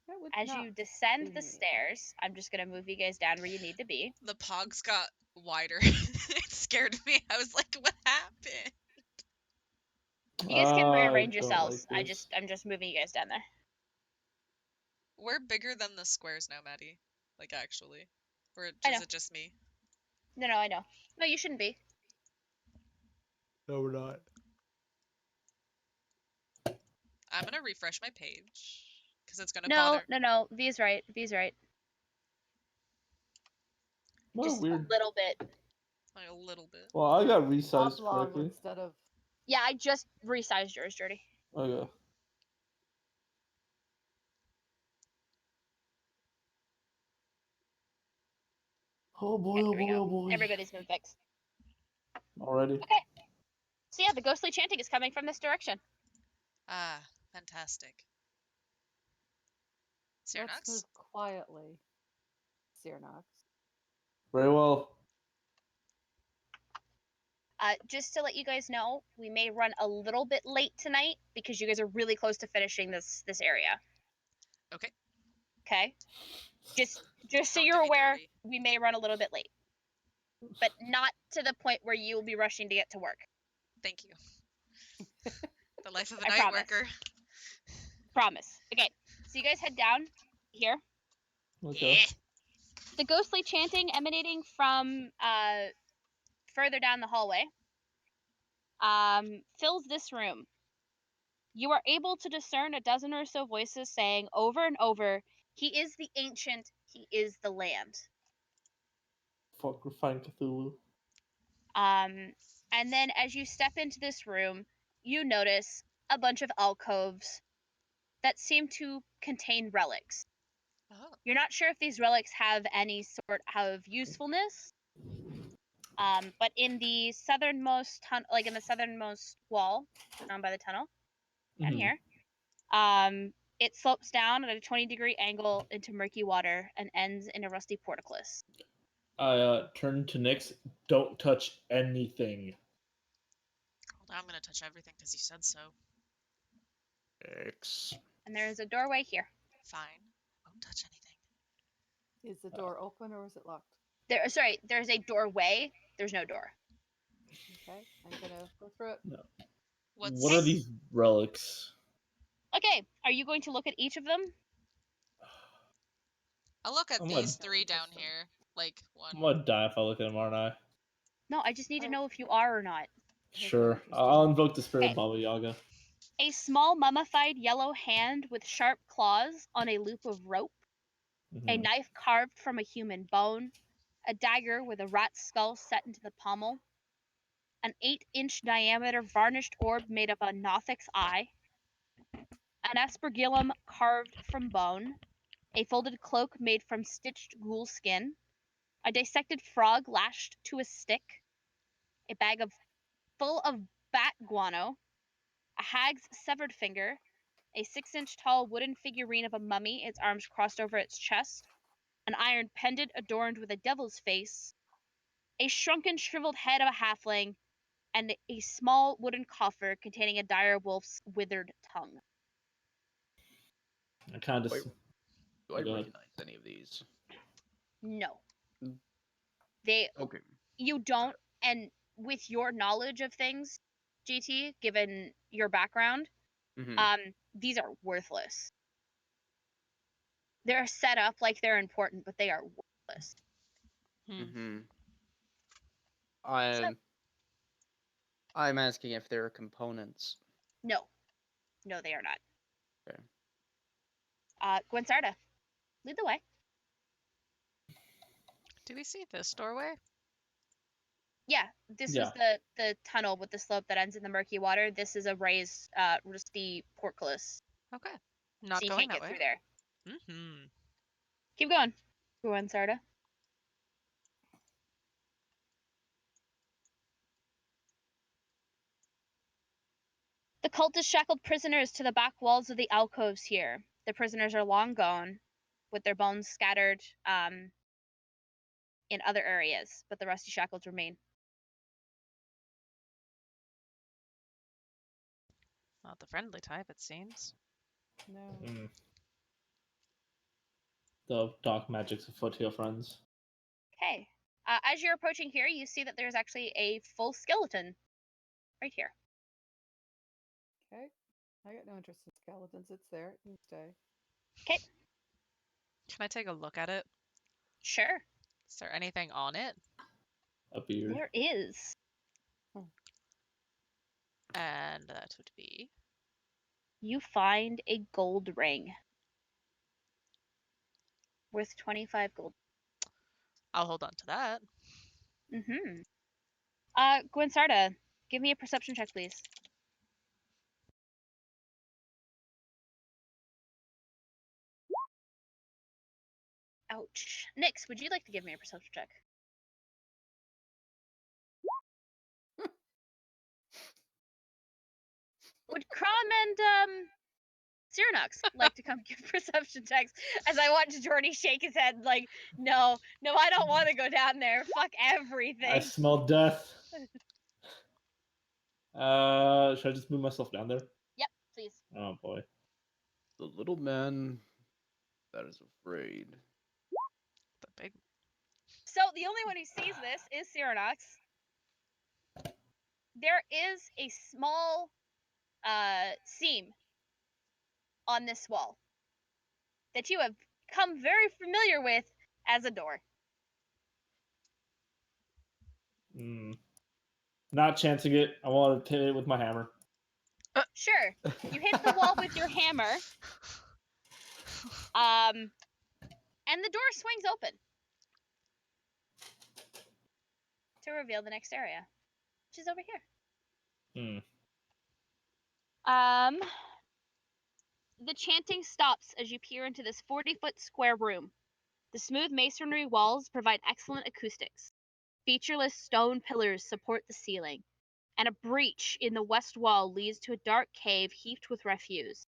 Speaker 4: That would
Speaker 1: As
Speaker 4: not
Speaker 1: you descend
Speaker 4: be
Speaker 1: the
Speaker 4: me.
Speaker 1: stairs, I'm just gonna move you guys down where you need to be.
Speaker 2: The pogs got wider. It scared me. I was like, what happened?
Speaker 1: You guys can
Speaker 3: I
Speaker 1: rearrange
Speaker 3: don't
Speaker 1: yourselves.
Speaker 3: like this.
Speaker 1: I'm just moving you guys down there.
Speaker 2: We're bigger than the squares now, Maddie. Like, actually. Or
Speaker 1: I
Speaker 2: is
Speaker 1: know.
Speaker 2: it just me?
Speaker 1: No, I know. No, you shouldn't be.
Speaker 5: No, we're not.
Speaker 2: I'm gonna refresh my page. Because it's gonna
Speaker 1: No,
Speaker 2: bother.
Speaker 1: no. V's right. V's right.
Speaker 3: What
Speaker 1: Just
Speaker 3: weird.
Speaker 1: a little bit.
Speaker 2: Like a little bit.
Speaker 3: Well, I got resized
Speaker 4: Oblong
Speaker 3: correctly.
Speaker 4: instead of
Speaker 1: Yeah, I just resized yours, Jordy.
Speaker 3: Okay. Oh boy,
Speaker 1: Okay,
Speaker 3: oh
Speaker 1: here we
Speaker 3: boy,
Speaker 1: go.
Speaker 3: oh boy.
Speaker 1: Everybody's been fixed.
Speaker 3: Already.
Speaker 1: Okay. So yeah, the ghostly chanting is coming from this direction.
Speaker 2: Ah, fantastic.
Speaker 4: let's
Speaker 2: Cyranox?
Speaker 4: move quietly. Cyranox.
Speaker 3: Very well.
Speaker 1: Just to let you guys know, we may run a little bit late tonight because you guys are really close to finishing this area.
Speaker 2: Okay.
Speaker 1: Okay. Just so
Speaker 2: Don't do
Speaker 1: you're
Speaker 2: me
Speaker 1: aware,
Speaker 2: dirty.
Speaker 1: we may run a little bit late, but not to the point where you will be rushing to get to work.
Speaker 2: Thank you. The life of a
Speaker 1: I
Speaker 2: night
Speaker 1: promise.
Speaker 2: worker.
Speaker 1: Promise. Okay. So you guys head down here.
Speaker 3: Okay.
Speaker 2: Yeah.
Speaker 1: The ghostly chanting emanating from further down the hallway fills this room. You are able to discern a dozen or so voices saying over and over, "He is the ancient, He is the land.
Speaker 3: Fuck, we're fighting Cthulhu.
Speaker 1: And then as you step into this room, you notice a bunch of alcoves that seem to contain relics.
Speaker 2: Oh.
Speaker 1: You're not sure if these relics have any sort of usefulness. But in the southernmost in the southernmost wall, down by the tunnel, down
Speaker 3: Mhm.
Speaker 1: here, it slopes down at a 20-degree angle into murky water and ends in a rusty portcullis.
Speaker 3: I turn to Nyx. Don't touch anything.
Speaker 2: Well, now I'm gonna touch everything because you said so.
Speaker 5: X.
Speaker 1: And there is a doorway here.
Speaker 2: Fine. Won't touch anything.
Speaker 4: Is the door open or is it locked?
Speaker 1: There's a doorway. There's no door.
Speaker 4: Okay, I'm gonna go through it.
Speaker 2: What's
Speaker 3: What are these relics?
Speaker 1: Okay, are you going to look at each of them?
Speaker 2: I'll look at
Speaker 3: I'm
Speaker 2: these
Speaker 3: gonna-
Speaker 2: 3 down here. Like one.
Speaker 3: I'm gonna die if I look at them, aren't I?
Speaker 1: No, I just need to
Speaker 4: Alright.
Speaker 1: know if you are or not.
Speaker 4: That's not
Speaker 3: Sure.
Speaker 4: interesting.
Speaker 3: I'll invoke the spirit
Speaker 1: Okay.
Speaker 3: of Baba Yaga.
Speaker 1: A small mummified yellow hand with sharp claws on a loop of rope, a
Speaker 3: Mhm.
Speaker 1: knife carved from a human bone, a dagger with a rat's skull set into the pommel, an 8-inch diameter varnished orb made of a Nothic's eye, an aspergillum carved from bone, a folded cloak made from stitched ghoul skin, a dissected frog lashed to a stick, a bag full of bat guano, a hag's severed finger, a 6-inch tall wooden figurine of a mummy, its arms crossed over its chest, an iron pendant adorned with a devil's face, a shrunken, shriveled head of a halfling, and a small wooden coffer containing a dire wolf's withered tongue.
Speaker 3: I kind of.
Speaker 5: Wait. Do I
Speaker 3: Go ahead.
Speaker 5: recognize any of these?
Speaker 1: No.
Speaker 5: Mm.
Speaker 1: They
Speaker 5: Okay.
Speaker 1: You don't, and with your knowledge of things, GT, given your background,
Speaker 5: Mm-hmm.
Speaker 1: these are worthless. They're set up like they're important, but they are worthless.
Speaker 5: Mm-hmm.
Speaker 1: So,
Speaker 6: I'm asking if there are components.
Speaker 1: no, they are not.
Speaker 6: Okay.
Speaker 1: Gwensarda, lead the way.
Speaker 2: Do we see this doorway?
Speaker 1: Yeah, this was the tunnel with the slope that ends in the murky water. This is a raised, rusty portcullis,
Speaker 2: Okay. Not
Speaker 1: so you
Speaker 2: going
Speaker 1: can't
Speaker 2: that
Speaker 1: get
Speaker 2: way.
Speaker 1: through there.
Speaker 2: Mm-hmm.
Speaker 1: Keep going, Gwensarda. The cultists shackled prisoners to the back walls of the alcoves here. The prisoners are long gone, with their bones scattered in other areas, but the rusty shackles remain.
Speaker 2: Not the friendly type, it seems.
Speaker 4: No.
Speaker 3: Mm. The dark magic's afoot here, friends.
Speaker 1: Okay. As you're approaching here, you see that there's actually a full skeleton right here.
Speaker 4: Okay. I got no interest in skeletons. It's there. It can stay.
Speaker 2: Can I take a look at it?
Speaker 1: Sure,
Speaker 2: Is there anything on it?
Speaker 3: A beard.
Speaker 1: there is.
Speaker 2: And that would be.
Speaker 1: You find a gold ring worth 25 gold.
Speaker 2: I'll hold on to that.
Speaker 1: Mm-hmm. Gwensarda, give me a perception check, please. Ouch. Nyx, would you like to give me a perception check? Would Crom and Cyranox like to come give perception checks? As I watch Jordy shake his head like, no, I don't want to go down there. Fuck everything.
Speaker 3: I smell death. Should I just move myself down there?
Speaker 1: Yep, please.
Speaker 3: Oh boy.
Speaker 5: The little man that is afraid.
Speaker 2: The big.
Speaker 1: So the only one who sees this is Cyranox. There is a small seam on this wall that you have come very familiar with as a door.
Speaker 3: Not chancing it. I want to hit it with my hammer.
Speaker 1: Sure, you hit the wall with your hammer, And the door swings open to reveal the next area, which is over here.
Speaker 3: Hmm.
Speaker 1: The chanting stops as you peer into this 40-foot square room. The smooth masonry walls provide excellent acoustics. Featureless stone pillars support the ceiling, and a breach in the west wall leads to a dark cave heaped with refuse.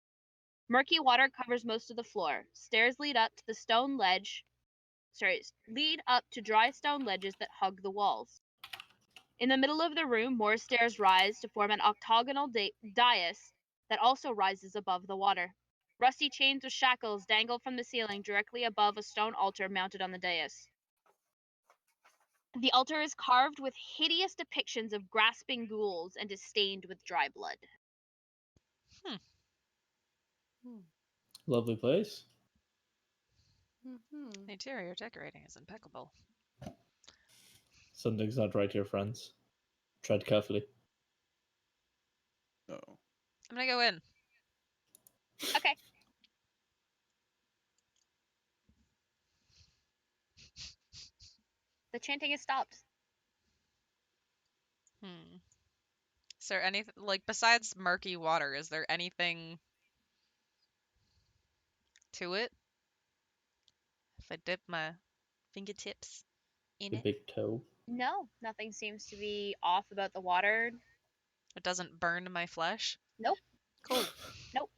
Speaker 1: Murky water covers most of the floor. Stairs lead up to dry stone ledges that hug the walls. In the middle of the room, more stairs rise to form an octagonal dais that also rises above the water. Rusty chains with shackles dangle from the ceiling directly above a stone altar mounted on the dais. The altar is carved with hideous depictions of grasping ghouls and is stained with dry blood.
Speaker 3: Lovely place.
Speaker 4: Mm-hmm.
Speaker 2: The interior decorating is impeccable.
Speaker 3: Something's not right here, friends. Tread carefully.
Speaker 5: Oh.
Speaker 2: I'm gonna go in.
Speaker 1: Okay. The chanting has stopped.
Speaker 2: Is there anything, like, besides murky water, is there anything to it? If I dip my fingertips in
Speaker 3: The
Speaker 2: it,
Speaker 3: big toe.
Speaker 1: No, nothing seems to be off about the water.
Speaker 2: it doesn't burn my flesh?
Speaker 1: Nope.
Speaker 2: Cool.
Speaker 1: Nope.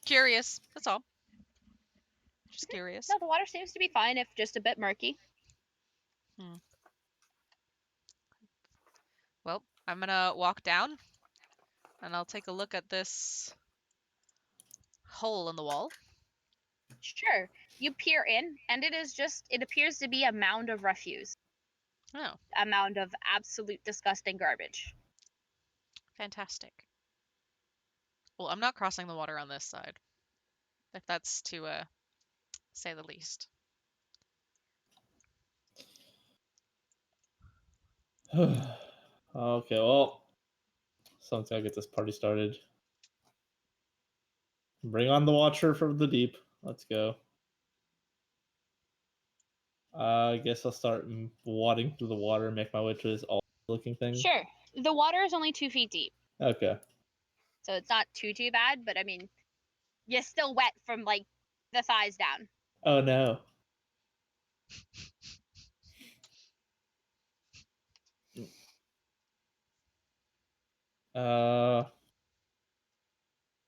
Speaker 2: Curious, that's all. Just curious.
Speaker 1: No, the water seems to be fine, if just a bit murky.
Speaker 2: Well, I'm gonna walk down, and I'll take a look at this hole in the wall.
Speaker 1: Sure. You peer in, and it appears to be a mound of refuse.
Speaker 2: Oh,
Speaker 1: A mound of absolute disgusting garbage.
Speaker 2: fantastic. Well, I'm not crossing the water on this side, if that's to say the least.
Speaker 3: Okay, well, someone's gotta get this party started. Bring on the Watcher from the deep. Let's go. I guess I'll start wading through the water and make my way to this all-looking thing.
Speaker 1: Sure. The water is only 2 feet deep,
Speaker 3: Okay.
Speaker 1: so it's not too bad, but I mean, you're still wet from, like, the thighs down.
Speaker 3: Oh no.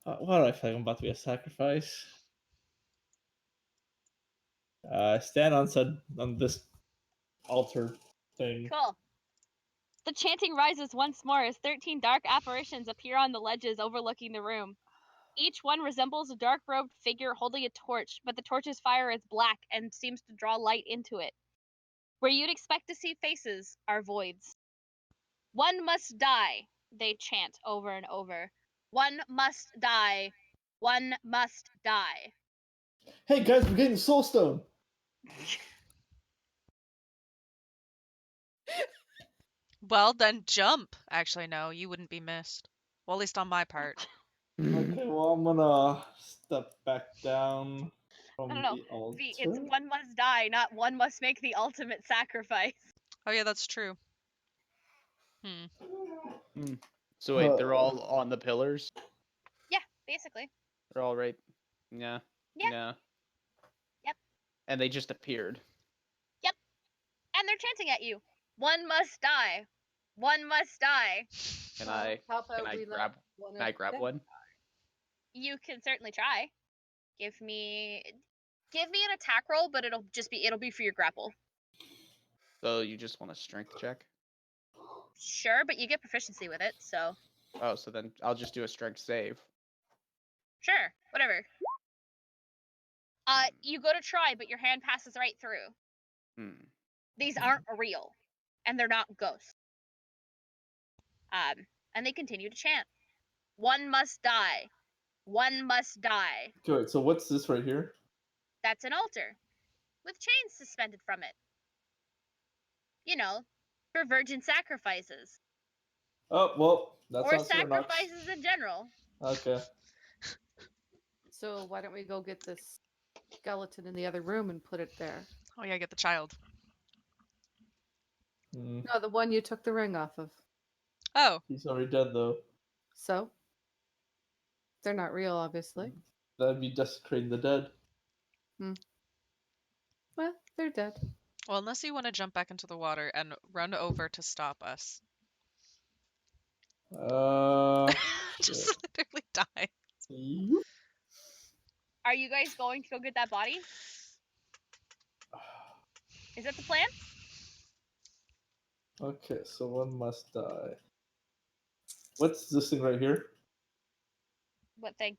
Speaker 3: Why do I feel like I'm about to be a sacrifice? Stand on this altar thing.
Speaker 1: Cool. The chanting rises once more as 13 dark apparitions appear on the ledges overlooking the room. Each one resembles a dark-robed figure holding a torch, but the torch's fire is black and seems to draw light into it. Where you'd expect to see faces are voids. One must die, they chant over and over. One must die. One must die.
Speaker 3: Hey guys, we're getting Soulstone.
Speaker 2: Well, then jump. Actually, no, you wouldn't be missed. Well, at least on my part.
Speaker 3: Okay, well I'm gonna step back down from
Speaker 1: No.
Speaker 3: the altar.
Speaker 1: It's one must die, not one must make the ultimate sacrifice.
Speaker 2: Oh yeah, that's true.
Speaker 6: So wait, they're all on the pillars?
Speaker 1: Yeah, basically.
Speaker 6: They're all right. Yeah.
Speaker 1: Yeah.
Speaker 6: Yeah.
Speaker 1: Yep.
Speaker 6: And they just appeared.
Speaker 1: And they're chanting at you. One must die. One must die.
Speaker 6: Can I
Speaker 4: How about
Speaker 6: can I
Speaker 4: we let
Speaker 6: grab
Speaker 4: one
Speaker 6: can I
Speaker 4: of
Speaker 6: grab
Speaker 4: them-
Speaker 6: one?
Speaker 1: You can certainly try. Give me an attack roll, but it'll be for your grapple.
Speaker 6: So you just want a strength check?
Speaker 1: Sure, but you get proficiency with it, so
Speaker 6: Oh, so then I'll just do a strength save.
Speaker 1: sure, whatever. You go to try, but your hand passes right through.
Speaker 6: Hmm.
Speaker 1: These aren't real, and they're not ghosts. And they continue to chant. One must die. One must die.
Speaker 3: Okay, wait, so what's this right here?
Speaker 1: That's an altar, with chains suspended from it. You know, for virgin sacrifices.
Speaker 3: Oh, well, that's
Speaker 1: Or
Speaker 3: not Cernox.
Speaker 1: sacrifices in general.
Speaker 3: Okay.
Speaker 4: So why don't we go get this skeleton in the other room and put it there.
Speaker 2: Oh yeah, get the child.
Speaker 3: Mm,
Speaker 4: No, the one you took the ring off of.
Speaker 2: Oh,
Speaker 3: he's already dead though.
Speaker 4: So they're not real, obviously.
Speaker 3: That'd be desecrating the dead.
Speaker 4: Well, they're dead.
Speaker 2: well, unless you want to jump back into the water and run over to stop us. Just
Speaker 3: Shit.
Speaker 2: literally die.
Speaker 3: You-
Speaker 1: Are you guys going to go get that body? Is that the plan?
Speaker 3: Okay, so one must die. What's this thing right here?
Speaker 1: What thing?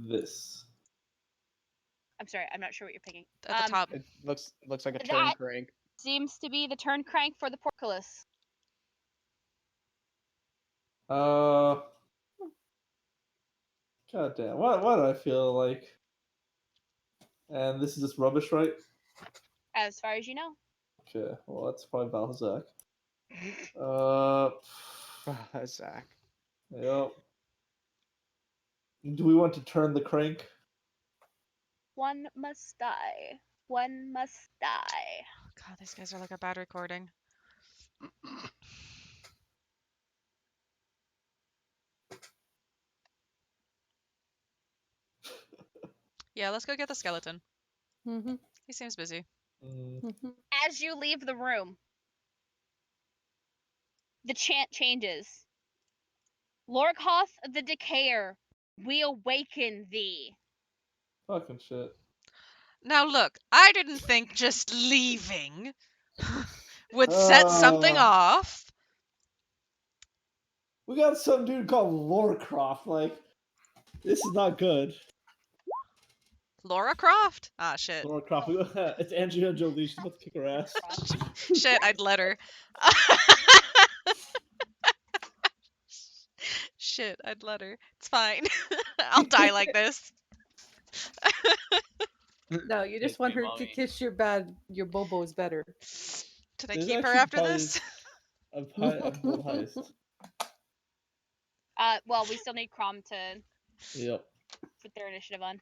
Speaker 3: This.
Speaker 1: I'm sorry, I'm not sure what you're picking.
Speaker 2: At the top.
Speaker 6: It looks like a
Speaker 1: That-
Speaker 6: turn crank.
Speaker 1: Seems to be the turn crank for the portcullis.
Speaker 3: God damn. Why do I feel like? And this is just rubbish, right?
Speaker 1: As far as you know.
Speaker 3: Okay, well that's probably Balzac.
Speaker 6: Zach.
Speaker 3: Yep. Do we want to turn the crank?
Speaker 1: One must die. One must die.
Speaker 2: God, these guys are like a bad recording. Yeah, let's go get the skeleton.
Speaker 4: Mm-hmm.
Speaker 2: He seems busy.
Speaker 3: Mm,
Speaker 4: Mm-hmm.
Speaker 1: As you leave the room, the chant changes. Lorkhoth the Decayer, we awaken thee.
Speaker 3: fucking shit.
Speaker 2: Now look, I didn't think just leaving would set something off.
Speaker 3: We got some dude called Lorecroft. Like, this is not good.
Speaker 2: Laura Croft? Ah, shit.
Speaker 3: Lorecroft. It's Angelina Jolie. She's about to kick her ass.
Speaker 2: Shit, I'd let her. Shit, I'd let her. It's fine. I'll die like this.
Speaker 4: No, you just
Speaker 6: Kiss
Speaker 4: want
Speaker 6: me,
Speaker 4: her to
Speaker 6: mommy.
Speaker 4: kiss your bobos better.
Speaker 2: Did I
Speaker 3: There's
Speaker 2: keep her
Speaker 3: actually
Speaker 2: after
Speaker 3: probably
Speaker 2: this?
Speaker 3: A bold heist.
Speaker 1: Well, we still need Crom to
Speaker 3: Yep.
Speaker 1: put their initiative on.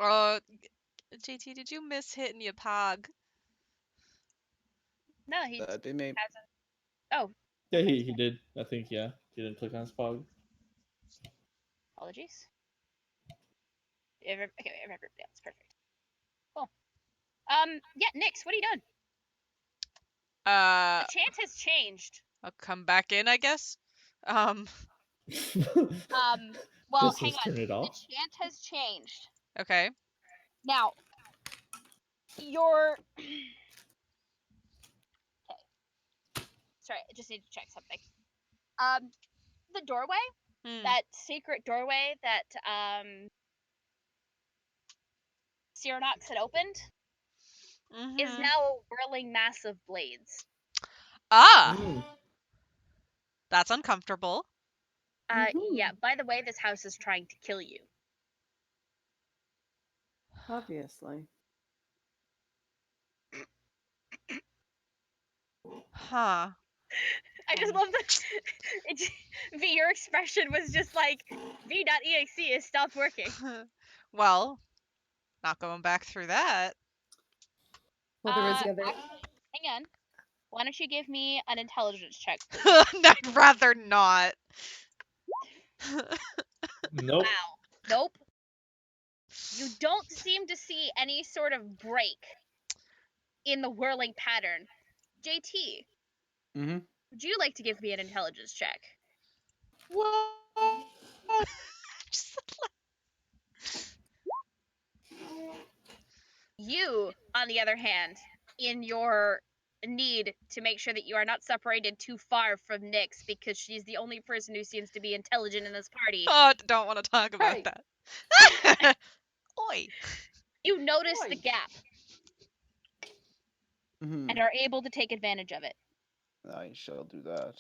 Speaker 2: JT, did you miss hitting your pog?
Speaker 1: No, he
Speaker 6: They may.
Speaker 1: hasn't. Oh,
Speaker 3: Yeah, he did. I think, yeah. He didn't click on his pog.
Speaker 1: apologies. Okay, I remember. Yeah, it's perfect. Cool. Yeah, Nyx, what are you doing?
Speaker 2: Uh,
Speaker 1: The chant has changed.
Speaker 2: I'll come back in, I guess.
Speaker 1: Well,
Speaker 3: Just
Speaker 1: hang
Speaker 3: let's
Speaker 1: on.
Speaker 3: turn it
Speaker 1: The
Speaker 3: off.
Speaker 1: chant has changed.
Speaker 2: Okay.
Speaker 1: Now, your. Okay. Sorry, I just need to check something. The doorway,
Speaker 2: Hmm.
Speaker 1: that secret doorway that Cyronox had opened, is
Speaker 2: Mhm.
Speaker 1: now a whirling mass of blades.
Speaker 2: Ah,
Speaker 3: Mm.
Speaker 2: that's uncomfortable.
Speaker 1: Yeah. By the way, this house is trying to kill you.
Speaker 4: Obviously.
Speaker 2: Huh.
Speaker 1: I just love that. V, your expression was just like V.exe is stopped working.
Speaker 2: Well, not going back through that.
Speaker 4: Well, there was the other.
Speaker 1: Actually, hang on. Why don't you give me an intelligence check, please?
Speaker 2: I'd rather not.
Speaker 3: Nope.
Speaker 1: Wow. Nope. You don't seem to see any sort of break in the whirling pattern. JT,
Speaker 6: Mm-hmm.
Speaker 1: would you like to give me an intelligence check?
Speaker 6: What?
Speaker 2: Just
Speaker 1: You, on the other hand, in your need to make sure that you are not separated too far from Nyx because she's the only person who seems to be intelligent in this party,
Speaker 2: oh, don't want to talk about
Speaker 4: Hey.
Speaker 2: that. Oi.
Speaker 1: you notice the
Speaker 4: Oi.
Speaker 1: gap
Speaker 6: Mm-hmm.
Speaker 1: and are able to take advantage of it.
Speaker 6: I shall do that.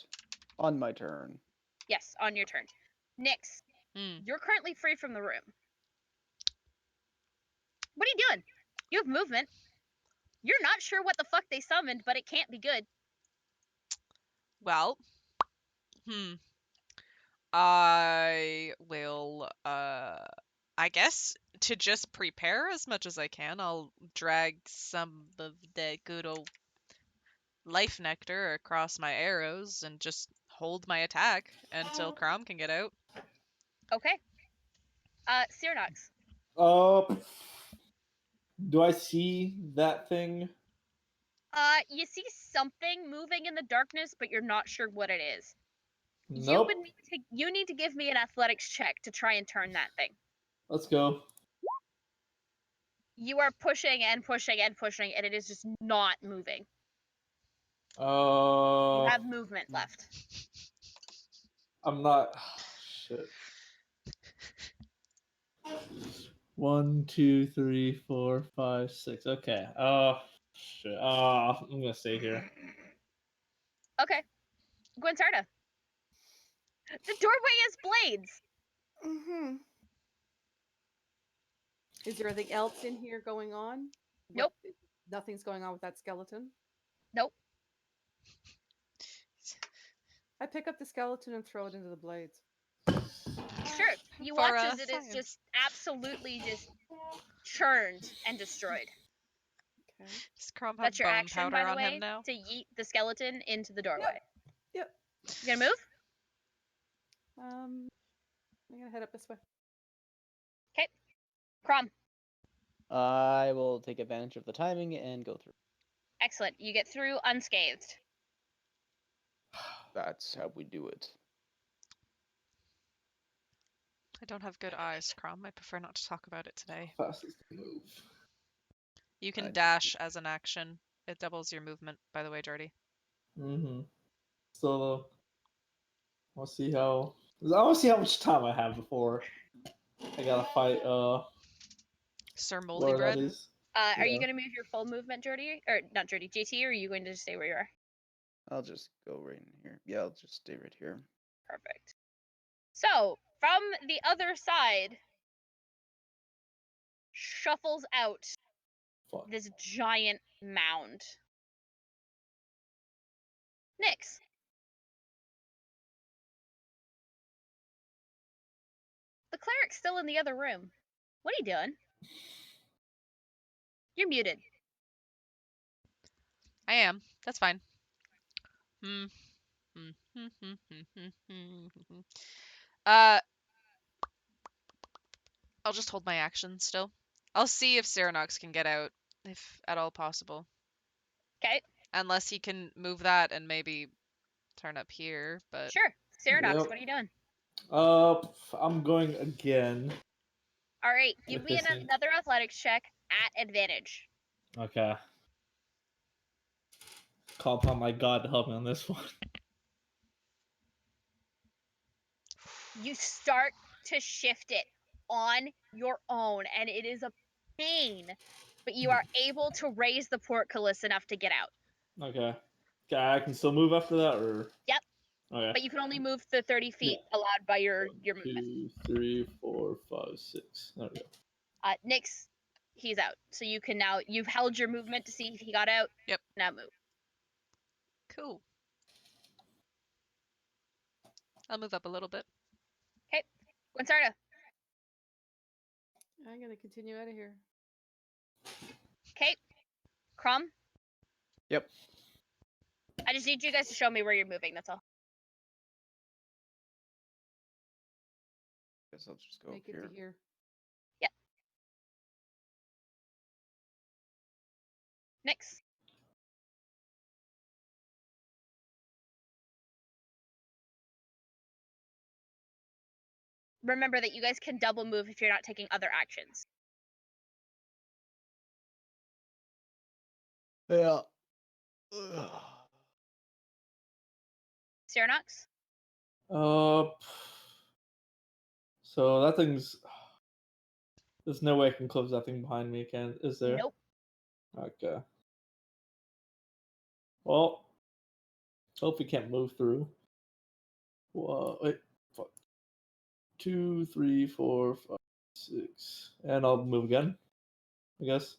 Speaker 6: On my turn.
Speaker 1: Yes, on your turn. Nyx,
Speaker 2: Hmm.
Speaker 1: you're currently free from the room. What are you doing? You have movement. You're not sure what the fuck they summoned, but it can't be good.
Speaker 2: Well. I will I guess to just prepare as much as I can, I'll drag some of the good old life nectar across my arrows and just hold my attack until Crom can get out.
Speaker 1: Okay. Cyranox.
Speaker 3: Do I see that thing?
Speaker 1: You see something moving in the darkness, but you're not sure what it is.
Speaker 3: Nope.
Speaker 1: You need to give me an athletics check to try and turn that thing.
Speaker 3: Let's go.
Speaker 1: You are pushing and pushing and pushing, and it is just not moving. You have movement left.
Speaker 3: I'm not. Shit. 1, 2, 3, 4, 5, 6. Okay. Shit. I'm gonna stay here.
Speaker 1: Okay. Gwensarda. The doorway has blades.
Speaker 4: Mm-hmm. Is there anything else in here going on?
Speaker 1: Nope.
Speaker 4: Nothing's going on with that skeleton?
Speaker 1: Nope.
Speaker 4: I pick up the skeleton and throw it into the blades.
Speaker 1: Sure. You
Speaker 2: For,
Speaker 1: watch as it is
Speaker 2: science.
Speaker 1: just absolutely just churned and destroyed.
Speaker 4: Okay.
Speaker 2: Does Crom have
Speaker 1: That's your
Speaker 2: bone
Speaker 1: action,
Speaker 2: powder
Speaker 1: by the
Speaker 2: on
Speaker 1: way,
Speaker 2: him now?
Speaker 1: to yeet the skeleton into the doorway.
Speaker 4: Yep.
Speaker 1: You gonna move?
Speaker 4: I'm gonna head up this way.
Speaker 1: Okay. Crom.
Speaker 6: I will take advantage of the timing and go through.
Speaker 1: Excellent. You get through unscathed.
Speaker 5: That's how we do it.
Speaker 2: I don't have good eyes, Crom. I prefer not to talk about it today.
Speaker 3: Fastest move.
Speaker 2: You can
Speaker 5: just-
Speaker 2: dash as an action. It doubles your movement, by the way, Jordy.
Speaker 3: Mm-hmm. So, I want to see how much time I have before I gotta fight.
Speaker 2: Sir Moldy
Speaker 3: Where that
Speaker 2: Bread.
Speaker 3: is.
Speaker 1: Are you
Speaker 3: Yeah.
Speaker 1: gonna move your full movement, Jordy? Or not Jordy, JT, or are you going to just stay where you are?
Speaker 5: I'll just go right in here. Yeah, I'll just stay right here.
Speaker 1: Perfect. So, from the other side, shuffles out
Speaker 3: Fuck.
Speaker 1: this giant mound. Nyx. The cleric's still in the other room. What are you doing? You're muted.
Speaker 2: I am. That's fine. Uh, I'll just hold my action still. I'll see if Cyranox can get out, if at all possible.
Speaker 1: Okay,
Speaker 2: Unless he can move that and maybe turn up here, but
Speaker 1: sure. Cyranox,
Speaker 3: Yep.
Speaker 1: what are you doing?
Speaker 3: I'm going again.
Speaker 1: All right, give
Speaker 3: With
Speaker 1: me
Speaker 3: this thing.
Speaker 1: another athletics check at advantage.
Speaker 3: Okay. Call upon my god to help me on this one.
Speaker 1: You start to shift it on your own, and it is a pain, but you are able to raise the portcullis enough to get out.
Speaker 3: Okay. Okay, I can still move after that, or?
Speaker 1: Yep.
Speaker 3: Okay.
Speaker 1: But you can only move the 30 feet allowed by your movement.
Speaker 3: 2, 3, 4, 5, 6. There we go.
Speaker 1: Nyx, he's out. So you can now, you've held your movement to see if he got out.
Speaker 2: Yep.
Speaker 1: Now move.
Speaker 2: cool. I'll move up a little bit.
Speaker 1: Gwensarda.
Speaker 4: I'm gonna continue out of here.
Speaker 1: Okay. Crom.
Speaker 5: Yep.
Speaker 1: I just need you guys to show me where you're moving, that's all.
Speaker 5: Guess I'll just go
Speaker 4: Make
Speaker 5: up
Speaker 4: it
Speaker 5: here.
Speaker 4: to here.
Speaker 1: Nyx. Remember that you guys can double move if you're not taking other actions.
Speaker 5: Yeah.
Speaker 1: Cyranox.
Speaker 3: So that thing's. There's no way I can close that thing behind me, is there?
Speaker 1: Nope.
Speaker 3: Okay. Well, hope we can't move through. Whoa, wait. Fuck. 2, 3, 4, 5, 6. And I'll move again, I guess.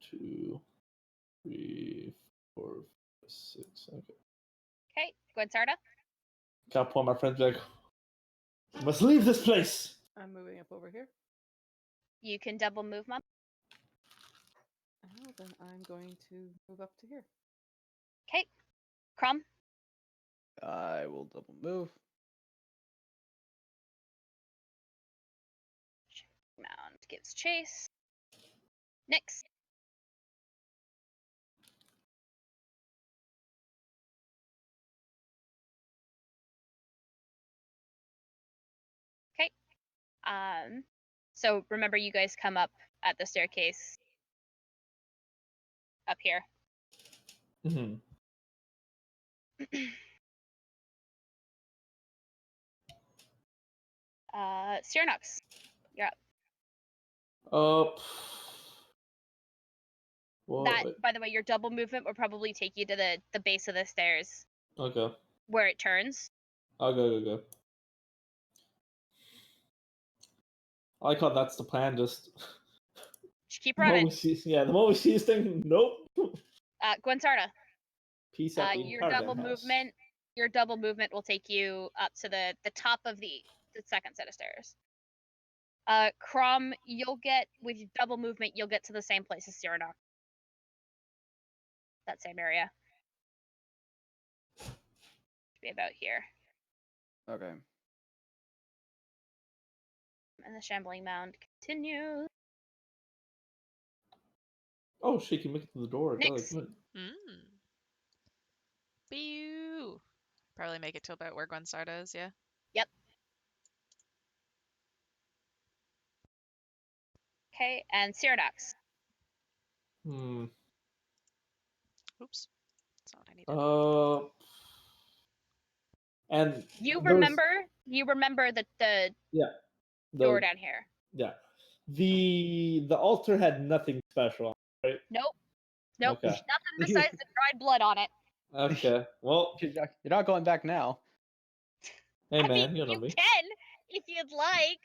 Speaker 3: 2, 3, 4, 5, 6. Okay.
Speaker 1: Okay. Gwensarda.
Speaker 3: Gotta point my friends back. Must leave this place.
Speaker 4: I'm moving up over here.
Speaker 1: You can double move, Mom.
Speaker 4: Oh, then I'm going to move up to here.
Speaker 1: Okay. Crumb.
Speaker 6: I will double move.
Speaker 1: Mound gives chase. Nyx. Okay. So remember, you guys come up at the staircase up here.
Speaker 3: Hmm.
Speaker 1: Cyranox, you're up.
Speaker 3: Well,
Speaker 1: That,
Speaker 3: wait.
Speaker 1: by the way, your double movement will probably take you to the base of the stairs
Speaker 3: Okay.
Speaker 1: where it turns.
Speaker 3: I'll go. I like how that's the plan. Just
Speaker 1: Just keep
Speaker 3: the moment
Speaker 1: running.
Speaker 3: we see, the moment we see this thing, nope.
Speaker 1: Gwensarda,
Speaker 3: Peace out the
Speaker 1: your
Speaker 3: entire
Speaker 1: double
Speaker 3: damn house.
Speaker 1: movement. Your double movement will take you up to the top of the second set of stairs. Crom, you'll get with double movement. You'll get to the same place as Cyranox. That same area. Should be about here.
Speaker 6: Okay.
Speaker 1: And the shambling mound continues.
Speaker 3: Oh shit! You make it to the door. God,
Speaker 1: Nyx.
Speaker 3: good.
Speaker 2: Pew. Probably make it to about where Gwensarda is, yeah?
Speaker 1: Yep. Okay, and Cyranox.
Speaker 2: Oops. That's not what I needed.
Speaker 3: And
Speaker 1: You
Speaker 3: there's
Speaker 1: remember the
Speaker 3: yeah,
Speaker 1: door down here.
Speaker 3: yeah, the altar had nothing special, right?
Speaker 1: Nope.
Speaker 3: Okay.
Speaker 1: Nothing besides the dried blood on it.
Speaker 3: Okay. Well,
Speaker 6: You're not going back now.
Speaker 3: hey
Speaker 1: I
Speaker 3: man,
Speaker 1: mean,
Speaker 3: you know
Speaker 1: you
Speaker 3: me.
Speaker 1: can if you'd like.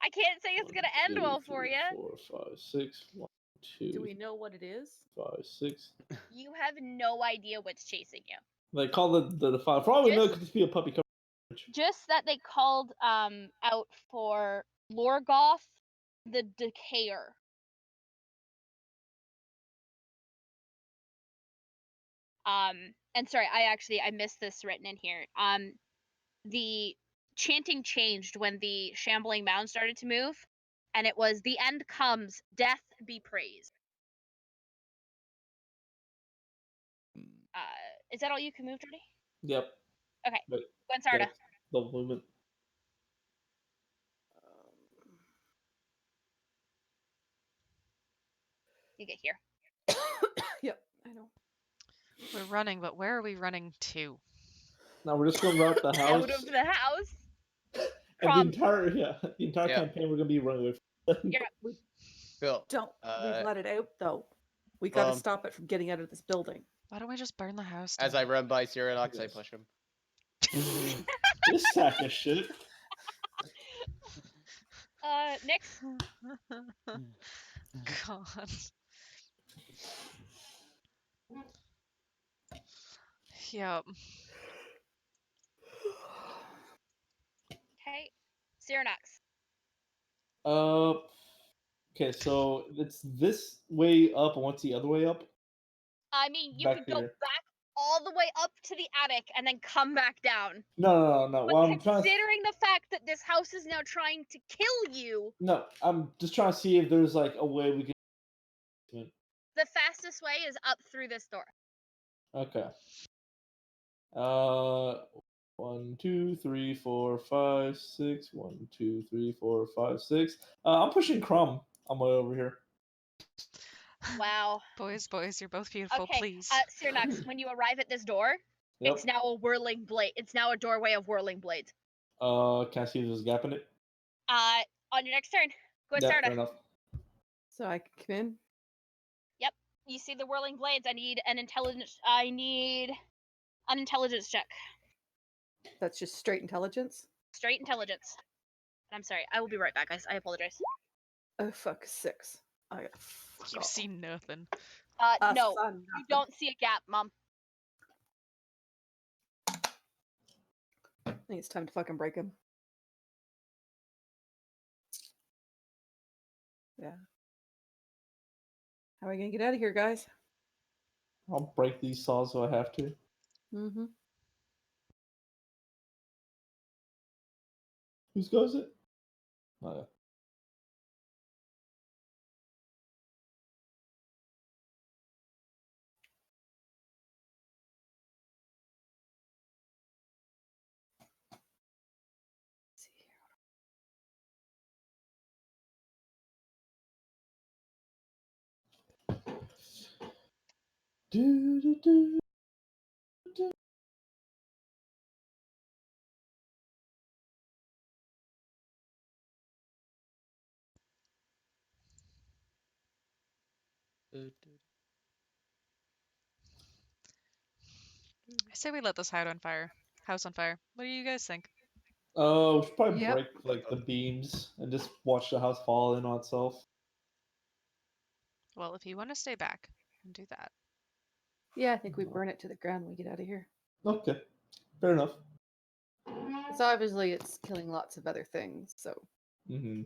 Speaker 1: I can't say it's gonna end well for you.
Speaker 3: 4, 5, 6. 1, 2,
Speaker 4: Do we know what it is?
Speaker 3: 5, 6.
Speaker 1: You have no idea what's chasing you.
Speaker 3: They call the file. Probably no, it
Speaker 1: Just-
Speaker 3: could just be a puppy coverage.
Speaker 1: Just that they called out for Lorgoth the Decayer. And sorry, I missed this written in here. The chanting changed when the shambling mound started to move, and it was "The end comes, death be praised." Is that all you can move, Jordy?
Speaker 3: Yep.
Speaker 1: Okay.
Speaker 3: But
Speaker 1: Gwensarda.
Speaker 3: yeah, double movement.
Speaker 1: You get here.
Speaker 4: Yep, I know.
Speaker 2: We're running, but where are we running to?
Speaker 3: Now we're just going around the house.
Speaker 1: Out of the house.
Speaker 3: And
Speaker 1: Crom.
Speaker 3: the entire
Speaker 6: Yeah.
Speaker 3: campaign we're gonna be running away from.
Speaker 1: You're
Speaker 6: Bill.
Speaker 4: Don't we
Speaker 6: Uh,
Speaker 4: let it out though? We got to stop it from getting out of this building.
Speaker 2: Why don't we just burn the house
Speaker 6: As
Speaker 2: down?
Speaker 6: I run by Cyranox, I
Speaker 3: Yes.
Speaker 6: push him.
Speaker 3: This sack of shit.
Speaker 1: Next.
Speaker 2: God. Yep.
Speaker 1: Okay. Cyranox.
Speaker 3: Okay, so it's this way up, and what's the other way up?
Speaker 1: I mean, you
Speaker 3: Back
Speaker 1: could go
Speaker 3: here.
Speaker 1: back all the way up to the attic and then come back down.
Speaker 3: No.
Speaker 1: But
Speaker 3: Well, I'm trying.
Speaker 1: considering the fact that this house is now trying to kill you,
Speaker 3: No, I'm just trying to see if there's like a way we can.
Speaker 1: the fastest way is up through this door.
Speaker 3: Okay. 1, 2, 3, 4, 5, 6. 1, 2, 3, 4, 5, 6. I'm pushing Crumb on my way over here.
Speaker 1: Wow.
Speaker 2: Boys, you're both beautiful,
Speaker 1: Okay.
Speaker 2: please.
Speaker 1: Cyranox, when you arrive at this door,
Speaker 3: Yep.
Speaker 1: it's now a whirling blade. It's now a doorway of whirling blades.
Speaker 3: Can I see if there's a gap in it?
Speaker 1: On your next turn, go
Speaker 3: Yeah,
Speaker 1: start.
Speaker 3: fair enough.
Speaker 4: So I can come in.
Speaker 1: You see the whirling blades. I need an intelligence check.
Speaker 4: That's just straight intelligence.
Speaker 1: Straight intelligence. I'm sorry. I will be right back, guys. I apologize.
Speaker 4: Oh fuck, 6. I got
Speaker 2: You see nothing.
Speaker 1: No, you don't see a gap, Mom.
Speaker 4: I think it's time to fucking break him. Yeah. How are we gonna get out of here, guys?
Speaker 3: I'll break these saws so I have to.
Speaker 4: Mm-hmm.
Speaker 3: Whose goes it? Oh, yeah.
Speaker 4: See here.
Speaker 3: Do, do, do, do.
Speaker 2: I say we let this house on fire. What do you guys think?
Speaker 3: Oh, we should probably
Speaker 4: Yep.
Speaker 3: break like the beams and just watch the house fall in on itself.
Speaker 2: Well, if you want to stay back, and do that.
Speaker 4: Yeah, I think we burn it to the ground when we get out of here.
Speaker 3: Okay, fair enough.
Speaker 4: So obviously it's killing lots of other things, so
Speaker 3: Mm-hmm.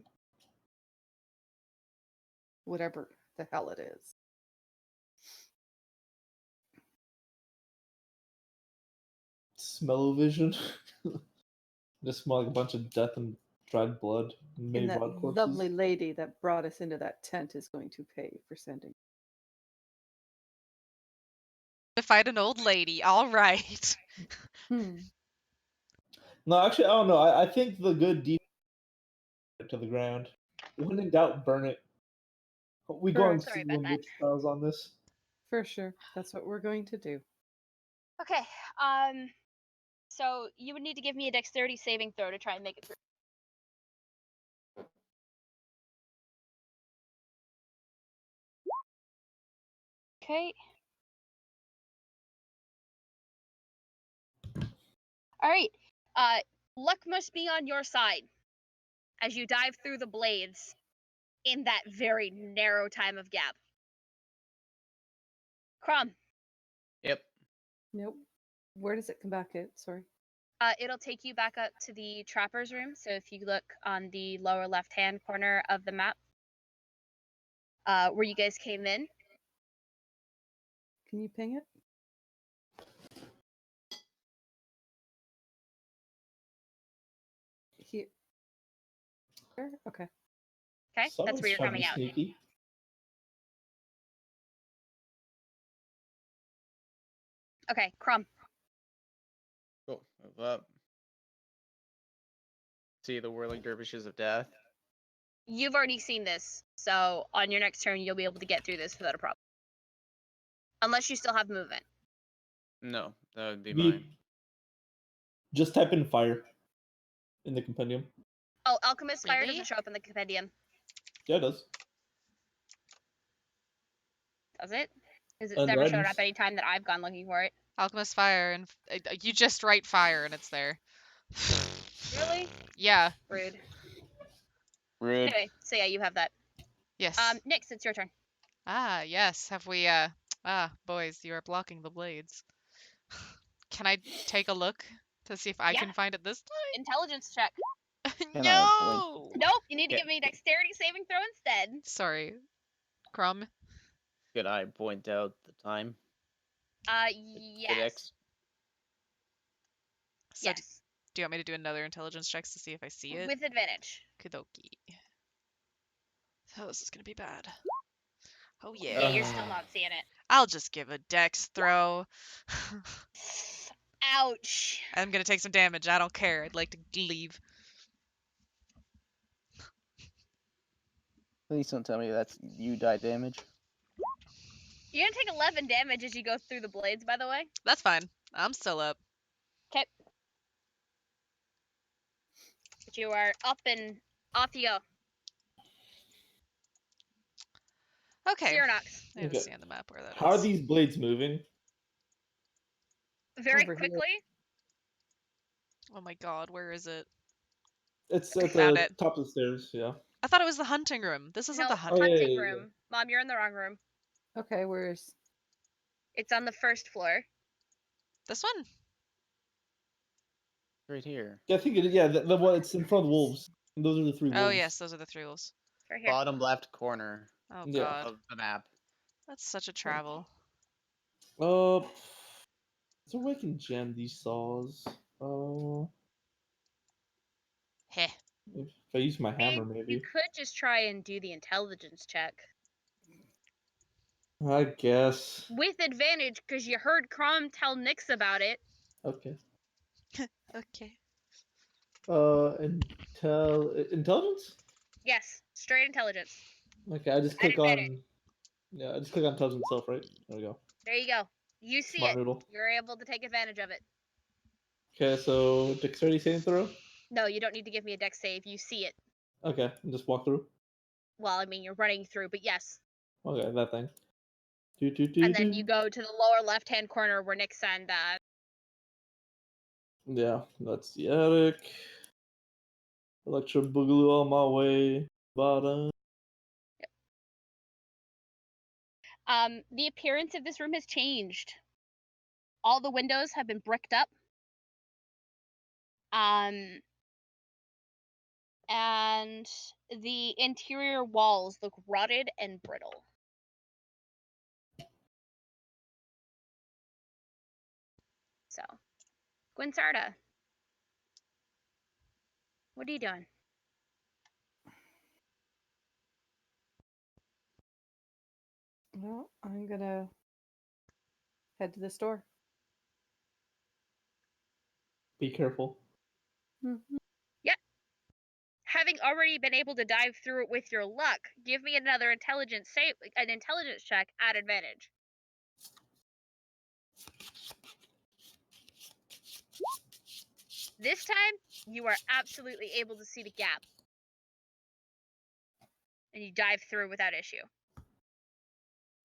Speaker 4: whatever the hell it is.
Speaker 3: Smell-o-vision. Just smell like a bunch of death and dried blood,
Speaker 4: And
Speaker 3: maybe
Speaker 4: that
Speaker 3: rot corpses.
Speaker 4: lovely lady that brought us into that tent is going to pay for sending.
Speaker 2: To fight an old lady. All right.
Speaker 4: Hmm.
Speaker 3: No, actually, I don't know. I think the good deed to the ground. When in doubt, burn it. We go
Speaker 4: Sure.
Speaker 3: and
Speaker 1: Sorry
Speaker 3: see
Speaker 1: about
Speaker 3: when
Speaker 1: that.
Speaker 3: witch trials on this.
Speaker 4: For sure. That's what we're going to do.
Speaker 1: Okay. So you would need to give me a dexterity saving throw to try and make it through. Okay. All right. Luck must be on your side as you dive through the blades in that very narrow time of gap. Crumb.
Speaker 6: Yep.
Speaker 4: Nope. Where does it come back at? Sorry.
Speaker 1: It'll take you back up to the trapper's room. So if you look on the lower left-hand corner of the map, where you guys came in.
Speaker 4: Can you ping it? Here. Okay.
Speaker 1: Okay, that's
Speaker 3: Someone's
Speaker 1: where you're
Speaker 3: trying to
Speaker 1: coming
Speaker 3: be
Speaker 1: out.
Speaker 3: sneaky.
Speaker 1: Okay, Crumb.
Speaker 6: Cool. Move up. See the whirling dervishes of death.
Speaker 1: You've already seen this, so on your next turn you'll be able to get through this without a problem. Unless you still have movement.
Speaker 6: No, that would be
Speaker 3: We
Speaker 6: mine.
Speaker 3: just type in fire in the compendium.
Speaker 1: Oh, Alchemist Fire
Speaker 2: Really?
Speaker 1: doesn't show up in the compendium.
Speaker 3: Yeah, it does.
Speaker 1: Does it? Because it's
Speaker 3: And
Speaker 1: never showed
Speaker 3: items.
Speaker 1: up any time that I've gone looking for it.
Speaker 2: Alchemist fire, and you just write fire, and it's there.
Speaker 1: Really?
Speaker 2: Yeah.
Speaker 1: Rude.
Speaker 6: Rude.
Speaker 1: Anyway, so yeah, you have that.
Speaker 2: Yes.
Speaker 1: Nyx, it's your turn.
Speaker 2: Ah, yes. Have we, boys, you are blocking the blades. Can I take a look to see if I
Speaker 1: Yeah.
Speaker 2: can find it this
Speaker 1: Intelligence check.
Speaker 2: time?
Speaker 6: Can I
Speaker 2: No!
Speaker 1: Nope, you need to
Speaker 6: Yeah.
Speaker 1: give me a dexterity saving throw instead.
Speaker 2: Sorry. Crumb?
Speaker 6: Could I point out the time?
Speaker 1: Yes.
Speaker 6: X?
Speaker 2: So
Speaker 1: Yes.
Speaker 2: do you want me to do another intelligence check to see if I see it?
Speaker 1: With advantage.
Speaker 2: Kudoki. Oh, this is gonna be bad. Oh
Speaker 1: Yeah,
Speaker 2: yeah.
Speaker 1: you're still not seeing it.
Speaker 2: I'll just give a dex throw.
Speaker 1: Ouch.
Speaker 2: I'm gonna take some damage. I don't care. I'd like to leave.
Speaker 6: Please don't tell me that's you die damage.
Speaker 1: You're gonna take 11 damage as you go through the blades, by the way.
Speaker 2: That's fine. I'm still up.
Speaker 1: Okay. But you are up and off you go.
Speaker 2: Okay.
Speaker 1: Xeronox.
Speaker 2: I need to
Speaker 3: Okay.
Speaker 2: see on the map where that is.
Speaker 3: How are these blades moving?
Speaker 1: Very
Speaker 4: Over here.
Speaker 1: quickly.
Speaker 2: Oh my god, where is it?
Speaker 3: It's
Speaker 2: I
Speaker 3: at
Speaker 2: found
Speaker 3: the
Speaker 2: it.
Speaker 3: top of the stairs, yeah.
Speaker 2: I thought it was the hunting room. This isn't
Speaker 1: No,
Speaker 2: the
Speaker 3: Oh,
Speaker 2: hunting
Speaker 3: yeah,
Speaker 1: hunting
Speaker 3: yeah, yeah.
Speaker 1: room. Mom, you're in the wrong room.
Speaker 4: Okay, where's
Speaker 1: It's on the first floor.
Speaker 2: This one?
Speaker 6: Right here.
Speaker 3: Yeah, I think it. Yeah, the one it's in front of the wolves. And those are the three wolves.
Speaker 2: Oh yes, those are the three wolves.
Speaker 1: Right here.
Speaker 6: Bottom left corner
Speaker 2: Oh
Speaker 3: Yeah.
Speaker 2: god.
Speaker 6: of the map.
Speaker 2: That's such a travel.
Speaker 3: So we can jam these saws.
Speaker 2: Heh.
Speaker 3: If I use my
Speaker 1: I mean,
Speaker 3: hammer, maybe.
Speaker 1: you could just try and do the intelligence check
Speaker 3: I guess.
Speaker 1: with advantage because you heard Crom tell Nyx about it.
Speaker 3: Okay.
Speaker 2: Okay.
Speaker 3: Intelligence?
Speaker 1: Yes, straight intelligence.
Speaker 3: Okay, I just
Speaker 1: At
Speaker 3: click
Speaker 1: advantage.
Speaker 3: on. Yeah, I just click on intelligence itself, right? There we go.
Speaker 1: There you go. You see
Speaker 3: Smart
Speaker 1: it.
Speaker 3: noodle.
Speaker 1: You're able to take advantage of it.
Speaker 3: Okay, so dexterity saving throw.
Speaker 1: No, you don't need to give me a dex save. You see it.
Speaker 3: Okay, and just walk through.
Speaker 1: Well, I mean, you're running through, but yes.
Speaker 3: Okay, that thing.
Speaker 1: And then you go to the lower left-hand corner where Nyx and
Speaker 3: Yeah, that's the attic. Electro Boogaloo on my way. Bottom.
Speaker 1: the appearance of this room has changed. All the windows have been bricked up. And the interior walls look rotted and brittle. So, Gwinsarda, what are you doing?
Speaker 4: Well, I'm gonna head to the store.
Speaker 3: Be careful.
Speaker 4: Mm-hmm.
Speaker 1: Having already been able to dive through it with your luck, give me another intelligence check at advantage. This time, you are absolutely able to see the gap. And you dive through without issue.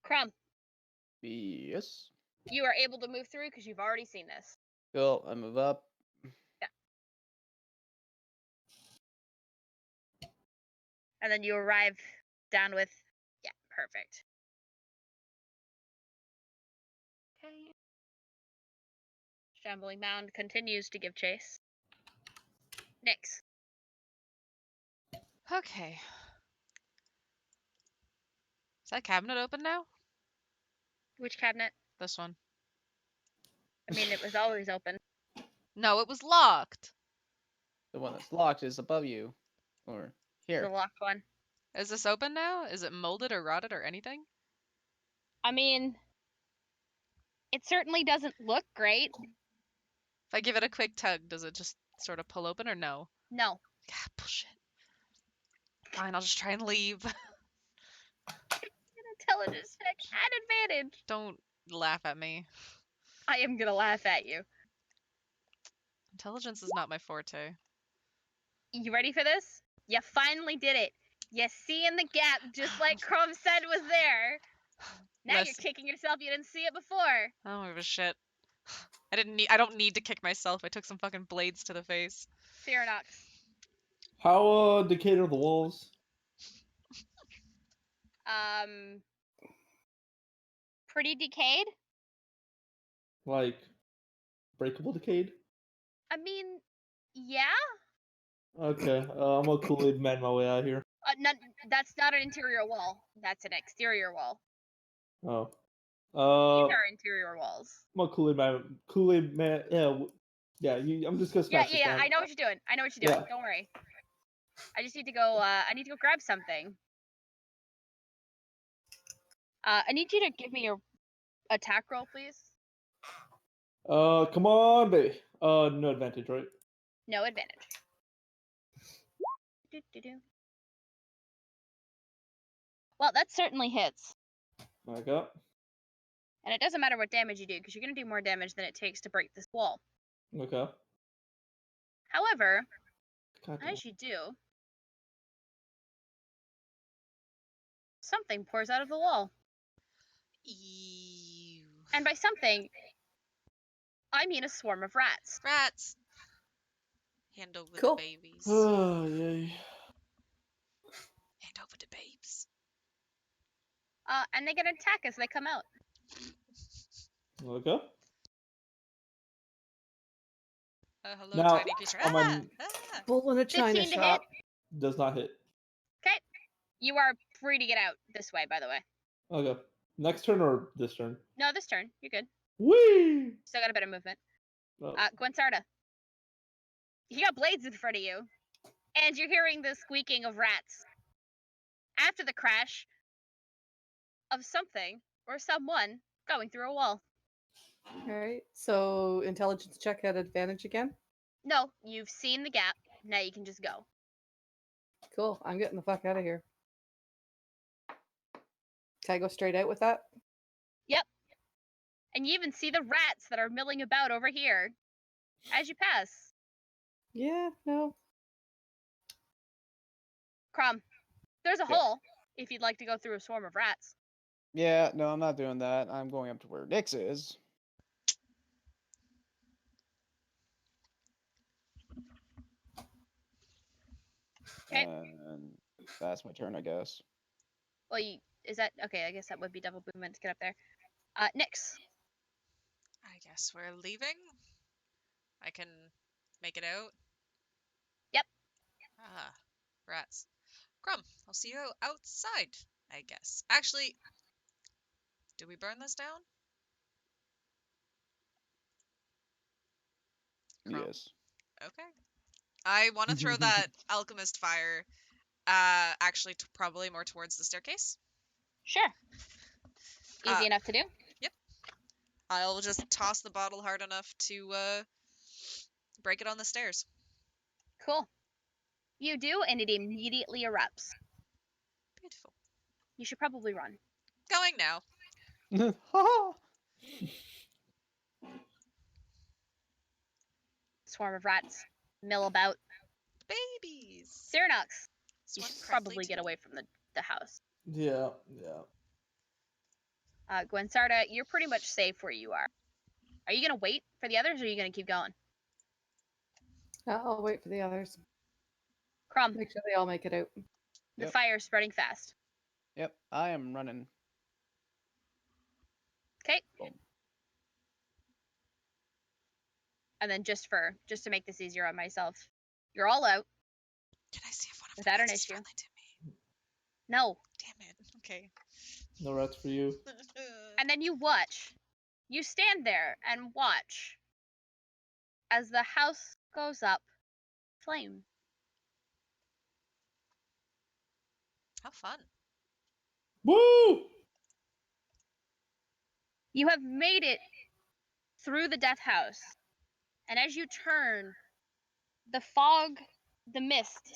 Speaker 1: Crumb,
Speaker 6: Yes.
Speaker 1: you are able to move through because you've already seen this.
Speaker 6: Cool. I move up.
Speaker 1: And then you arrive down with, yeah, perfect. Okay. Shambling Mound continues to give chase. Nyx.
Speaker 2: Okay. Is that cabinet open now?
Speaker 1: Which cabinet?
Speaker 2: This one.
Speaker 1: I mean, it was always open.
Speaker 2: No, it was locked.
Speaker 6: The one that's locked is above you. Or
Speaker 1: The
Speaker 6: here.
Speaker 1: locked one.
Speaker 2: Is this open now? Is it molded or rotted or anything?
Speaker 1: I mean, it certainly doesn't look great.
Speaker 2: If I give it a quick tug, does it just sort of pull open or no?
Speaker 1: No.
Speaker 2: Yeah, bullshit. Fine, I'll just try and leave.
Speaker 1: An intelligence check at advantage.
Speaker 2: Don't laugh at me.
Speaker 1: I am gonna laugh at you.
Speaker 2: Intelligence is not my forte.
Speaker 1: You ready for this? You finally did it. You see in the gap, just like Chrome said was there. Now
Speaker 2: Yes.
Speaker 1: you're kicking yourself. You didn't see it before.
Speaker 2: I don't give a shit. I don't need to kick myself. I took some fucking blades to the face.
Speaker 1: Cyronox.
Speaker 3: How decayed are the walls?
Speaker 1: Pretty decayed.
Speaker 3: Like breakable decayed?
Speaker 1: I mean, yeah.
Speaker 3: Okay, I'm gonna Kool-Aid man my way out here.
Speaker 1: That's not an interior wall. That's an exterior wall.
Speaker 3: Oh.
Speaker 1: These are interior walls.
Speaker 3: I'm gonna Kool-Aid man. Yeah, yeah. I'm just gonna smash this
Speaker 1: Yeah.
Speaker 3: down.
Speaker 1: I know what you're doing.
Speaker 3: Yeah.
Speaker 1: Don't worry. I just need to go. I need to go grab something. I need you to give me your attack roll, please.
Speaker 3: Come on, baby. No advantage, right?
Speaker 1: No advantage. Do-do-do. Well, that certainly hits.
Speaker 3: Okay.
Speaker 1: And it doesn't matter what damage you do, because you're going to do more damage than it takes to break this wall.
Speaker 3: Okay.
Speaker 1: However,
Speaker 3: God damn.
Speaker 1: as you do, something pours out of the wall.
Speaker 2: Ew.
Speaker 1: And by something, I mean a swarm of rats.
Speaker 2: Rats. Hand over
Speaker 4: Cool.
Speaker 2: the babies.
Speaker 3: Oh, yay.
Speaker 2: Hand over the babes.
Speaker 1: And they get an attack as they come out.
Speaker 3: Okay.
Speaker 2: Hello,
Speaker 3: Now,
Speaker 2: tiny creature.
Speaker 3: I'm
Speaker 2: Ah!
Speaker 3: on-
Speaker 2: Ah!
Speaker 4: Bull in a china
Speaker 1: 15 to
Speaker 4: shop.
Speaker 1: hit.
Speaker 3: Does not hit.
Speaker 1: Okay. You are free to get out this way, by the way.
Speaker 3: Okay. Next turn or this turn?
Speaker 1: No, this turn. You're good.
Speaker 3: Whee!
Speaker 1: Still got a bit of movement.
Speaker 3: Oh.
Speaker 1: Gwensarda. You got blades in front of you. And you're hearing the squeaking of rats. After the crash of something or someone going through a wall.
Speaker 4: All right. So intelligence check at advantage again.
Speaker 1: No, you've seen the gap. Now you can just go.
Speaker 4: Cool. I'm getting the fuck out of here. Can I go straight out with that?
Speaker 1: Yep. And you even see the rats that are milling about over here as you pass.
Speaker 4: Yeah. No.
Speaker 1: Crumb, there's a
Speaker 6: Yeah.
Speaker 1: hole if you'd like to go through a swarm of rats.
Speaker 6: Yeah, no, I'm not doing that. I'm going up to where Nyx is.
Speaker 1: Okay.
Speaker 6: And that's my turn, I guess.
Speaker 1: Well, is that okay? I guess that would be double movement to get up there. Nyx.
Speaker 2: I guess we're leaving. I can make it out.
Speaker 1: Yep.
Speaker 2: Ah, rats. Crumb, I'll see you outside, I guess. Actually, do we burn this down? Crumb.
Speaker 6: Yes.
Speaker 2: Okay. I want to throw that alchemist fire, actually probably more towards the staircase.
Speaker 1: Sure. Easy
Speaker 2: Uh,
Speaker 1: enough to do.
Speaker 2: I'll just toss the bottle hard enough to break it on the stairs.
Speaker 1: Cool. You do, and it immediately erupts.
Speaker 2: Beautiful.
Speaker 1: You should probably run.
Speaker 2: Going now.
Speaker 1: Swarm of rats mill about.
Speaker 2: Babies.
Speaker 1: Cyranox, you
Speaker 2: Swim
Speaker 1: should
Speaker 2: proudly
Speaker 1: probably
Speaker 2: to
Speaker 1: get
Speaker 2: me.
Speaker 1: away from the house.
Speaker 3: Yeah.
Speaker 1: Gwensarda, you're pretty much safe where you are. Are you gonna wait for the others, or are you gonna keep going?
Speaker 4: I'll wait for the others.
Speaker 1: Crumb,
Speaker 4: Make sure they all make it out.
Speaker 1: the
Speaker 6: Yep.
Speaker 1: fire's spreading fast.
Speaker 6: Yep, I am running.
Speaker 1: Okay.
Speaker 6: Boom.
Speaker 1: And then just to make this easier on myself, you're all out.
Speaker 2: Can I see if one of
Speaker 1: Without
Speaker 2: the
Speaker 1: an
Speaker 2: rats is
Speaker 1: issue.
Speaker 2: friendly to me?
Speaker 1: No.
Speaker 2: Damn it. Okay.
Speaker 3: No rats for you.
Speaker 1: And then you watch. You stand there and watch as the house goes up flame.
Speaker 2: How fun.
Speaker 3: Woo!
Speaker 1: You have made it through the death house. And as you turn, the mist,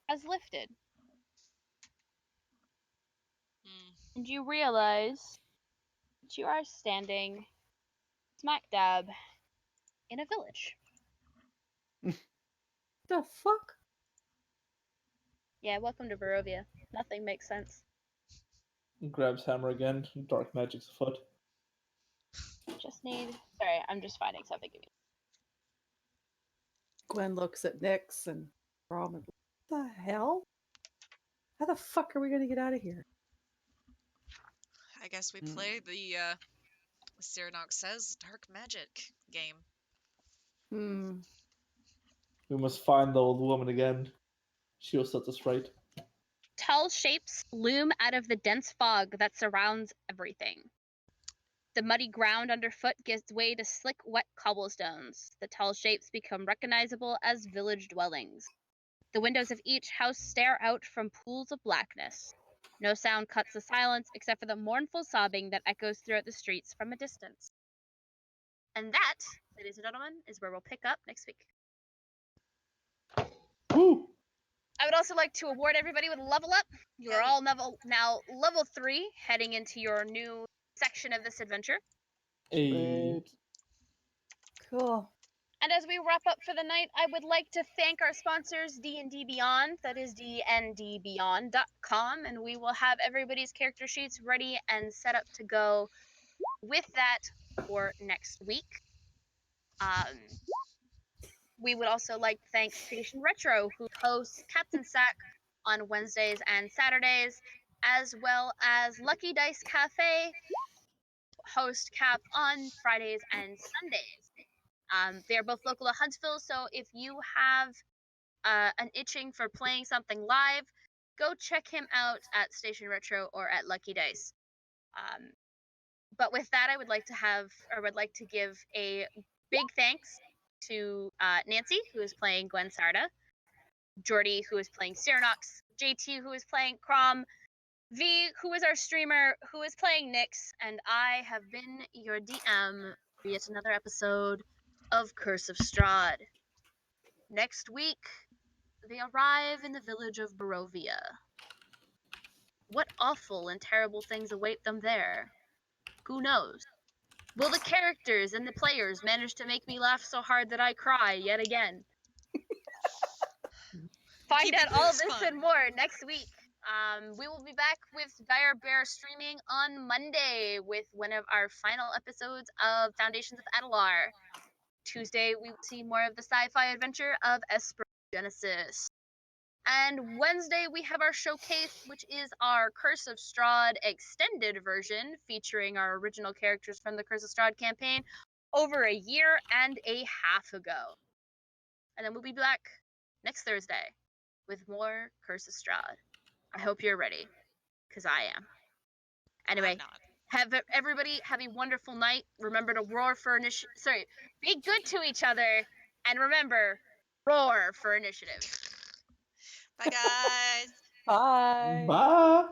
Speaker 1: has lifted. And you realize that you are standing smack dab in a village.
Speaker 4: The fuck?
Speaker 1: Yeah, welcome to Barovia. Nothing makes sense.
Speaker 3: Grabs hammer again. Dark magic's afoot.
Speaker 1: Sorry, I'm just finding something.
Speaker 4: Gwen looks at Nyx and Rom and what the hell? How the fuck are we gonna get out of here?
Speaker 2: I guess we play the Cyranox says dark magic game.
Speaker 3: We must find the old woman again. She will set us right.
Speaker 1: Tall shapes loom out of the dense fog that surrounds everything. The muddy ground underfoot gives way to slick, wet cobblestones. The tall shapes become recognizable as village dwellings. The windows of each house stare out from pools of blackness. No sound cuts the silence except for the mournful sobbing that echoes throughout the streets from a distance. And that, ladies and gentlemen, is where we'll pick up next week.
Speaker 3: Woo!
Speaker 1: I would also like to award everybody with a level up. You are all now level 3, heading into your new section of this adventure.
Speaker 3: Hey.
Speaker 4: Cool.
Speaker 1: And as we wrap up for the night, I would like to thank our sponsors, D&D Beyond. That is dndbeyond.com, and we will have everybody's character sheets ready and set up to go with that for next week. We would also like to thank Creation Retro, who hosts Captain Sack on Wednesdays and Saturdays, as well as Lucky Dice Cafe, host Cap on Fridays and Sundays. They are both local to Huntsville, so if you have an itching for playing something live, go check him out at Station Retro or at Lucky Dice. But with that, I would like to give a big thanks to Nancy, who is playing Gwen Sarda, Jordy, who is playing Cyranox, JT, who is playing Crom, V, who is our streamer, who is playing Nyx, and I have been your DM for yet another episode of Curse of Strahd. Next week, they arrive in the village of Barovia. What awful and terrible things await them there? Who knows? Will the characters and the players manage to make me laugh so hard that I cry yet again? Find
Speaker 2: Keeping
Speaker 1: out all
Speaker 2: things
Speaker 1: this
Speaker 2: fun.
Speaker 1: and more next week. We will be back with Dire Bear streaming on Monday with one of our final episodes of Foundations of Adelar. Tuesday, we will see more of the sci-fi adventure of Esper Genesis. And Wednesday, we have our showcase, which is our Curse of Strahd extended version, featuring our original characters from the Curse of Strahd campaign over a year and a half ago. And then we'll be back next Thursday with more Curse of Strahd. I hope you're ready, because I am. Anyway,
Speaker 2: I'm not.
Speaker 1: everybody have a wonderful night. Remember to roar for be good to each other, and remember, roar for initiative.
Speaker 2: Bye, guys.
Speaker 4: Bye.
Speaker 3: Bye.